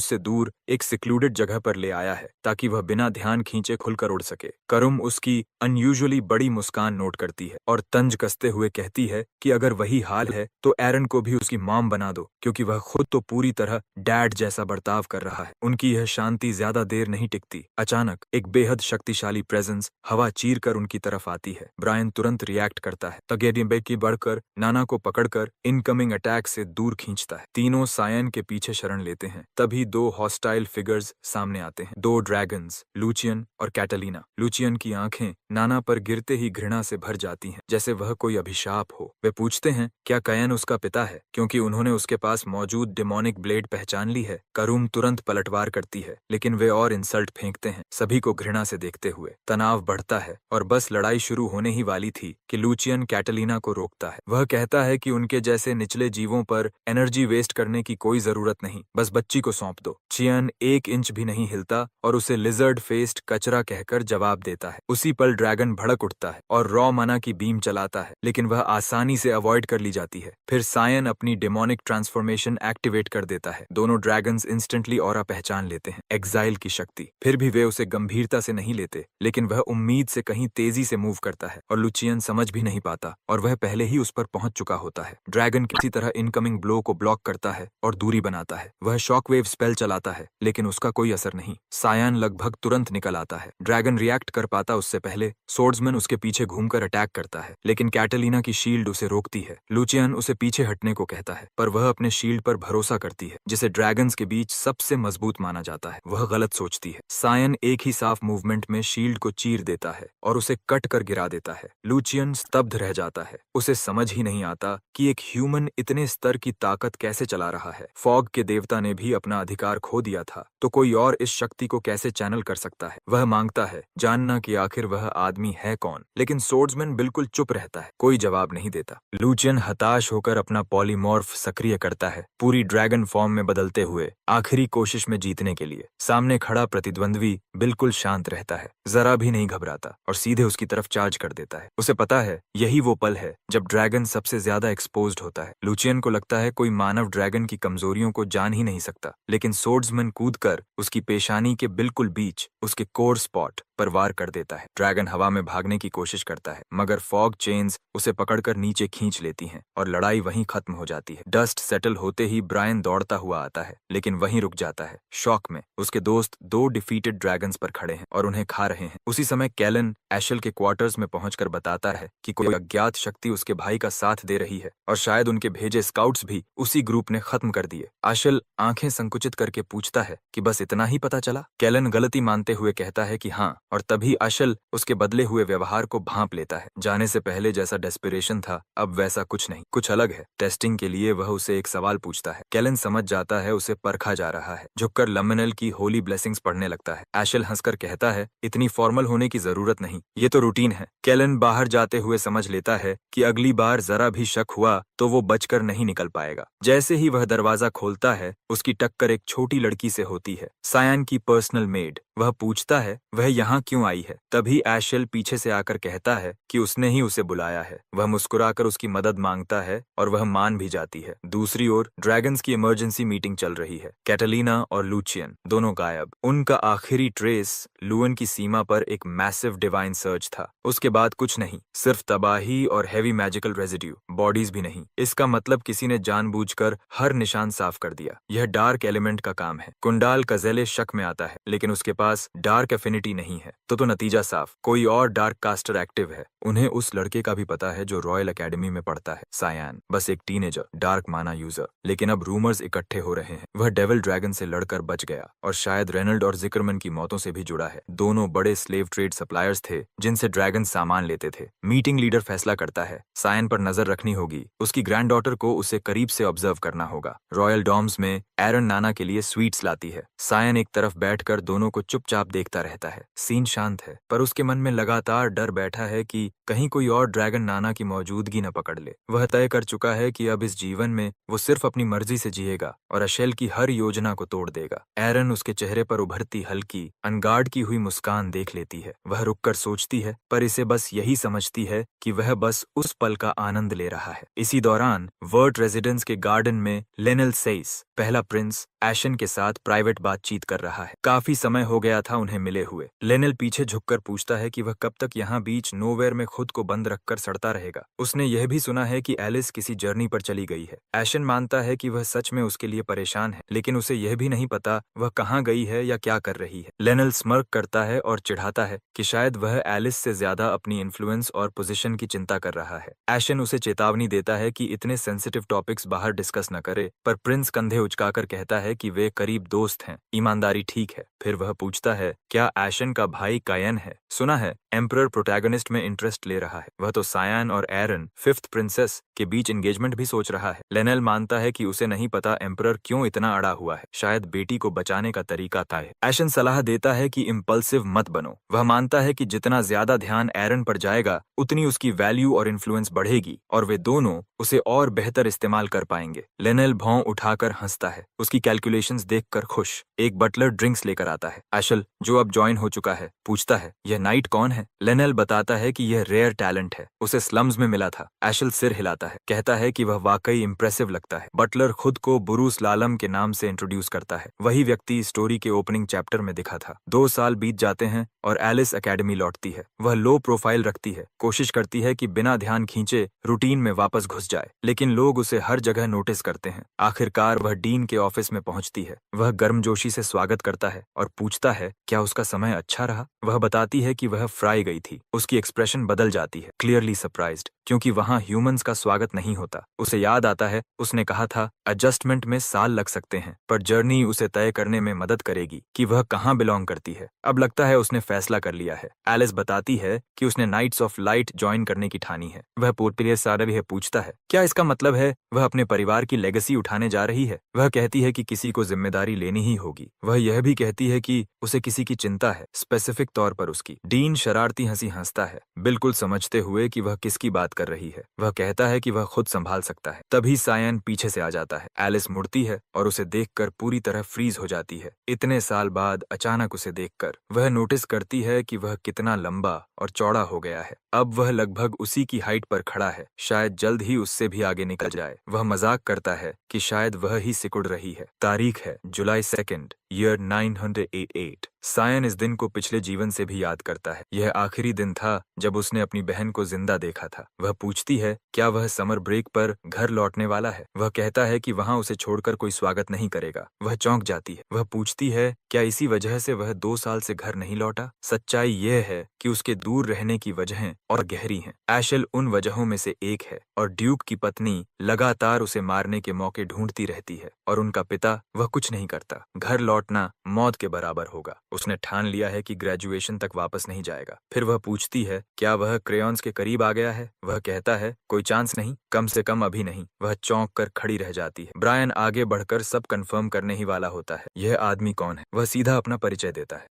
से दूर एक सिक्लूडेड जगह पर ले आया है ताकि वह बिना ध्यान खींचे खुलकर उड़ सके। करुम उसकी अनयूजुअली बड़ी मुस्कान नोट करती है और तंज कसते हुए कहती है कि अगर वही हाल है तो एरन को भी उसकी मॉम बना दो, क्योंकि वह खुद तो पूरी तरह डैड जैसा बर्ताव कर रहा है। उनकी यह शांति ज्यादा देर नहीं टिकती। अचानक एक बेहद शक्तिशाली प्रेजेंस हवा चीर कर उनकी तरफ आती है। ब्रायन तुरंत रिएक्ट करता है, तगेडिम्बे की बढ़कर नाना को पकड़कर इनकमिंग अटैक से दूर खींचता है। तीनों सायन के पीछे शरण लेते हैं। तभी 2 हॉस्टाइल फिगर्स सामने आते हैं, 2 ड्रैगन्स, लूचियन और कैटलीना। लूचियन की आंखें नाना पर गिरते ही घृणा से भर जाती हैं, जैसे वह कोई अभिशाप हो। वे पूछते हैं क्या कैन उसका पिता है, क्योंकि उन्होंने उसके पास मौजूद डिमोनिक ब्लेड पहचान ली है। करुम तुरंत पलटवार करती है, लेकिन वे और इंसल्ट फेंकते हैं, सभी को घृणा से देखते हुए। तनाव बढ़ता है और बस लड़ाई शुरू होने ही वाली थी कि लूचियन कैटलीना को रोकता है। वह कहता है कि उनके जैसे निचले जीवों पर एनर्जी वेस्ट करने की कोई जरूरत नहीं, बस बच्ची को सौंप दो। चियन 1 इंच भी नहीं हिलता और उसे लिजर्ड फेस्ड कचरा कहकर जवाब देता है। उसी पल ड्रैगन भड़क उठता है और रॉ मना की बीम चलाता है, लेकिन वह आसानी से अवॉइड कर ली जाती है। फिर सायन अपनी डेमोनिक ट्रांसफॉर्मेशन एक्टिवेट कर देता है। दोनों ड्रैगन्स इंस्टेंटली ऑरा पहचान लेते हैं, एग्जाइल की शक्ति। फिर भी वे उसे गंभीरता से नहीं लेते, लेकिन वह उम्मीद से कहीं तेजी से मूव करता है और लुचियन समझ भी नहीं पाता और वह पहले ही उस पर पहुंच चुका होता है। ड्रैगन किसी तरह इनकमिंग ब्लो को ब्लॉक करता है और दूरी बनाता है। वह शॉकवेव स्पेल चलाता है, लेकिन उसका उसका कोई असर नहीं। सायान लगभग तुरंत निकल आता है। ड्रैगन रिएक्ट कर पाता उससे पहले सोर्ड्समैन उसके पीछे घूमकर अटैक करता है, लेकिन कैटलीना की शील्ड उसे रोकती है। लुचियन उसे पीछे हटने को कहता है, पर वह अपने शील्ड पर भरोसा करती है, जिसे ड्रैगन्स के बीच सबसे मजबूत माना जाता है। वह गलत सोचती है। सायन एक ही साफ मूवमेंट में शील्ड को चीर देता है और उसे कट कर गिरा देता है। लुचियन स्तब्ध रह जाता है। उसे समझ ही नहीं आता कि एक ह्यूमन इतने स्तर की ताकत कैसे चला रहा है। फॉग के देवता ने भी अपना अधिकार खो दिया था, तो कोई और इस शक्ति को कैसे चैनल कर सकता है। वह मांगता है जानना कि आखिर वह आदमी है कौन, लेकिन सोर्ड्समैन बिल्कुल चुप रहता है, कोई जवाब नहीं देता। लुचियन हताश होकर अपना पॉलीमॉर्फ सक्रिय करता है, पूरी ड्रैगन फॉर्म में बदलते हुए, आखिरी कोशिश में जीतने के लिए। सामने खड़ा प्रतिद्वंद्वी बिल्कुल शांत रहता है, जरा भी नहीं घबराता और सीधे उसकी तरफ चार्ज कर देता है। उसे पता है यही वो पल है जब ड्रैगन सबसे ज्यादा एक्सपोज्ड होता है। लुचियन को लगता है कोई मानव ड्रैगन की कमजोरियों को जान ही नहीं सकता, लेकिन सोर्ड्समैन कूदकर उसकी पेशानी के बिल्कुल बीच उसके कोर स्पॉट पर वार कर देता है। ड्रैगन हवा में भागने की कोशिश करता है, मगर फॉग चेन्स उसे पकड़कर नीचे खींच लेती हैं और लड़ाई वहीं खत्म हो जाती है। डस्ट सेटल होते ही ब्रायन दौड़ता हुआ आता है, लेकिन वहीं रुक जाता है। शॉक में उसके दोस्त दो डिफीटेड ड्रैगन्स पर खड़े हैं और उन्हें खा रहे हैं। उसी समय कैलन एशल के क्वार्टर्स में पहुंचकर बताता है कि कोई अज्ञात शक्ति उसके भाई का साथ दे रही है और शायद उनके भेजे स्काउट्स भी उसी ग्रुप ने खत्म कर दिए। एशल आंखें संकुचित करके पूछता है कि बस इतना ही पता चला। कैलन गलती मानते हुए कहता है कि हाँ, और तभी एशल उसके बदले हुए व्यवहार को भांप लेता है। जाने से पहले जैसा डेस्पिरेशन था, अब वैसा कुछ नहीं, कुछ अलग है। टेस्टिंग के लिए वह उसे एक सवाल पूछता है। कैलन समझ जाता है उसे परखा जा रहा है, झुककर लमिनल की होली ब्लेसिंग्स पढ़ने लगता है। एशल हंसकर कहता है, इतनी फॉर्मल होने की जरूरत नहीं, ये तो रूटीन है। कैलन बाहर जाते हुए समझ लेता है कि अगली बार जरा भी शक हुआ तो वो बचकर नहीं निकल पाएगा। जैसे ही वह दरवाजा खोलता है, उसकी टक्कर एक छोटी लड़की से होती है, सायन की पर्सनल मेड। वह पूछता है वह यहाँ क्यों आई है। तभी एशल पीछे से आकर कहता है कि उसने ही उसे बुलाया है। वह मुस्कुराकर उसकी मदद मांगता है और वह मान भी जाती है। दूसरी ओर ड्रैगन्स की इमरजेंसी मीटिंग चल रही है। कैटलीना और लुचियन दोनों गायब। उनका आखिरी ट्रेस लुअन की सीमा पर एक मैसिव डिवाइन सर्च था। उसके बाद कुछ नहीं, सिर्फ तबाही और हेवी मैजिकल रेजिड्यू, बॉडीज भी नहीं। इसका मतलब किसी ने जानबूझकर हर निशान साफ कर दिया। यह डार्क एलिमेंट का काम है। कुंडाल कजेले शक में आता है, लेकिन उसके पास डार्क एफिनिटी नहीं है, तो नतीजा साफ, कोई और डार्क कास्टर एक्टिव है। उन्हें उस लड़के का भी पता है जो रॉयल एकेडमी में पढ़ता है, सायान, बस एक टीनेजर, डार्क माना यूजर। लेकिन अब रूमर्स इकट्ठे हो रहे हैं वह डेविल ड्रैगन से लड़कर बच गया और शायद रेनल्ड और जिक्रमन की मौतों से भी जुड़ा है। दोनों बड़े स्लेव ट्रेड सप्लायर्स थे जिनसे ड्रैगन सामान लेते थे। मीटिंग लीडर फैसला करता है सायन पर नजर रखनी होगी, उसकी ग्रैंड डॉटर को उसे करीब से ऑब्जर्व करना होगा। रॉयल डॉम्स में एरन नाना के लिए स्वीट्स लाती है। सायन एक तरफ बैठकर दोनों को चुपचाप देखता रहता है। सीन शांत है, पर उसके मन में लगातार डर बैठा है कि कहीं कोई और ड्रैगन नाना की मौजूदगी न पकड़ ले। वह तय कर चुका है कि अब इस जीवन में वो सिर्फ अपनी मर्जी से जिएगा और एशल की हर योजना को तोड़ देगा। एरन उसके चेहरे पर उभरती हल्की अनगार्ड की हुई मुस्कान देख लेती है। वह रुककर सोचती है, पर इसे बस यही समझती है कि वह बस उस पल का आनंद ले रहा है। इसी दौरान वर्ट रेजिडेंस के गार्डन में लेनल सेइस, पहला प्रिंस, एशन के साथ प्राइवेट बातचीत कर रहा है। काफी समय हो गया था उन्हें मिले हुए। लेनल पीछे झुककर पूछता है कि वह कब तक यहाँ बीच नोवेयर में खुद को बंद रखकर सड़ता रहेगा। उसने यह भी सुना है कि एलिस किसी जर्नी पर चली गई है। एशन मानता है कि वह सच में उसके लिए परेशान है, लेकिन उसे यह भी नहीं पता वह कहाँ गई है या क्या कर रही है। लेनल स्मर्क करता है और चिढ़ाता है कि शायद वह एलिस से ज्यादा अपनी इन्फ्लुएंस और पोजीशन की चिंता कर रहा है। एशन उसे चेतावनी देता है कि इतने सेंसिटिव टॉपिक्स बाहर डिस्कस न करे, पर प्रिंस कंधे उचकाकर कहता है कि वे करीब दोस्त हैं, ईमानदारी ठीक है। फिर वह पूछता है क्या एशन का भाई कायन है। सुना है एम्परर प्रोटैगनिस्ट में इंटरेस्ट ले रहा है। वह तो सायन और एरन, फिफ्थ प्रिंसेस, के बीच एंगेजमेंट भी सोच रहा है। लेनल मानता है कि उसे नहीं पता एम्परर क्यों इतना अड़ा हुआ है, शायद बेटी को बचाने का तरीका था। एशन सलाह देता है कि इम्पल्सिव मत बनो। वह मानता है कि जितना ज्यादा ध्यान एरन पर जाएगा उतनी उसकी वैल्यू और इन्फ्लुएंस बढ़ेगी और वे दोनों उसे और बेहतर इस्तेमाल कर पाएंगे। लेनल भौं उठाकर हंसता है, उसकी कैलकुलेशंस देखकर खुश। एक बटलर ड्रिंक्स लेकर आता है। एशल, जो अब ज्वाइन हो चुका है, पूछता है, यह नाइट कौन है? लेनेल बताता है कि यह रेयर टैलेंट है, उसे स्लम्स में मिला था। एशल सिर हिलाता है, कहता है कि वह वाकई इम्प्रेसिव लगता है। बटलर खुद को बुरूस लालम के नाम से इंट्रोड्यूस करता है। वही व्यक्ति स्टोरी के ओपनिंग चैप्टर में दिखा था। 2 साल बीत जाते हैं और एलिस एकेडमी लौटती है। वह लो प्रोफाइल रखती है, कोशिश करती है कि बिना ध्यान खींचे रूटीन में वापस घुस जाए, लेकिन लोग उसे हर जगह नोटिस करते हैं। आखिरकार वह डीन के ऑफिस में पहुंचती है। वह गर्मजोशी से स्वागत करता है और पूछता है, क्या उसका समय अच्छा रहा? वह बताती है कि वह फ्राई गई थी। उसकी एक्सप्रेशन बदल जाती है, क्लियरली सरप्राइज्ड, क्योंकि वहां ह्यूमंस का स्वागत नहीं होता। उसे याद आता है, उसने कहा था एडजस्टमेंट में साल लग सकते हैं, पर जर्नी उसे तय करने में मदद करेगी कि वह कहाँ बिलोंग करती है। अब लगता है उसने फैसला कर लिया है। एलिस बताती है कि उसने नाइट्स ऑफ लाइट ज्वाइन करने की ठानी है। वह पोर्टिलियस सारवी पूछता है, क्या इसका मतलब है वह अपने परिवार की लेगेसी उठाने जा रही है? वह कहती है कि किसी को जिम्मेदारी लेनी ही होगी। वह यह भी कहती है कि उसे किसी की चिंता है, स्पेसिफिक तौर पर उसकी। डीन शरारती हंसी हंसता है, बिल्कुल समझते हुए कि वह किसकी बात कर रही है। वह कहता है कि वह खुद संभाल सकता है। तभी सायन पीछे से आ जाता है। एलिस मुड़ती है और उसे देखकर पूरी तरह फ्रीज हो जाती है। इतने साल बाद अचानक उसे देखकर वह नोटिस करती है कि वह कितना लंबा और चौड़ा हो गया है। अब वह लगभग उसी की हाइट पर खड़ा है, शायद जल्द ही उससे भी आगे निकल जाए। वह मजाक करता है कि शायद वह ही सिकुड़ रही है। तारीख है जुलाई 2, ईयर 988। सायन इस दिन को पिछले जीवन से भी याद करता है। यह आखिरी दिन था जब उसने अपनी बहन को जिंदा देखा था। वह पूछती है, क्या वह समर ब्रेक पर घर लौटने वाला है? वह कहता है कि वहां उसे छोड़कर कोई स्वागत नहीं करेगा। वह चौंक जाती है। वह पूछती है, क्या इसी वजह से वह 2 साल से घर नहीं लौटा? सच्चाई यह है कि उसके दूर रहने की वजहें और गहरी हैं। एशल उन वजहों में से एक है और ड्यूक की पत्नी लगातार उसे मारने के मौके ढूंढती रहती है और उनका पिता वह कुछ नहीं करता। घर लौटना मौत के बराबर होगा। उसने ठान लिया है कि ग्रेजुएशन तक वापस नहीं जाएगा। फिर वह पूछती है, क्या वह क्रेयॉन्स के करीब आ गया है? वह कहता है, कोई चांस नहीं, कम से कम अभी नहीं। वह चौंक कर खड़ी रह जाती है। ब्रायन आगे बढ़कर सब कंफर्म करने ही वाला होता है। यह आदमी कौन है? वह सीधा अपना परिचय देता है।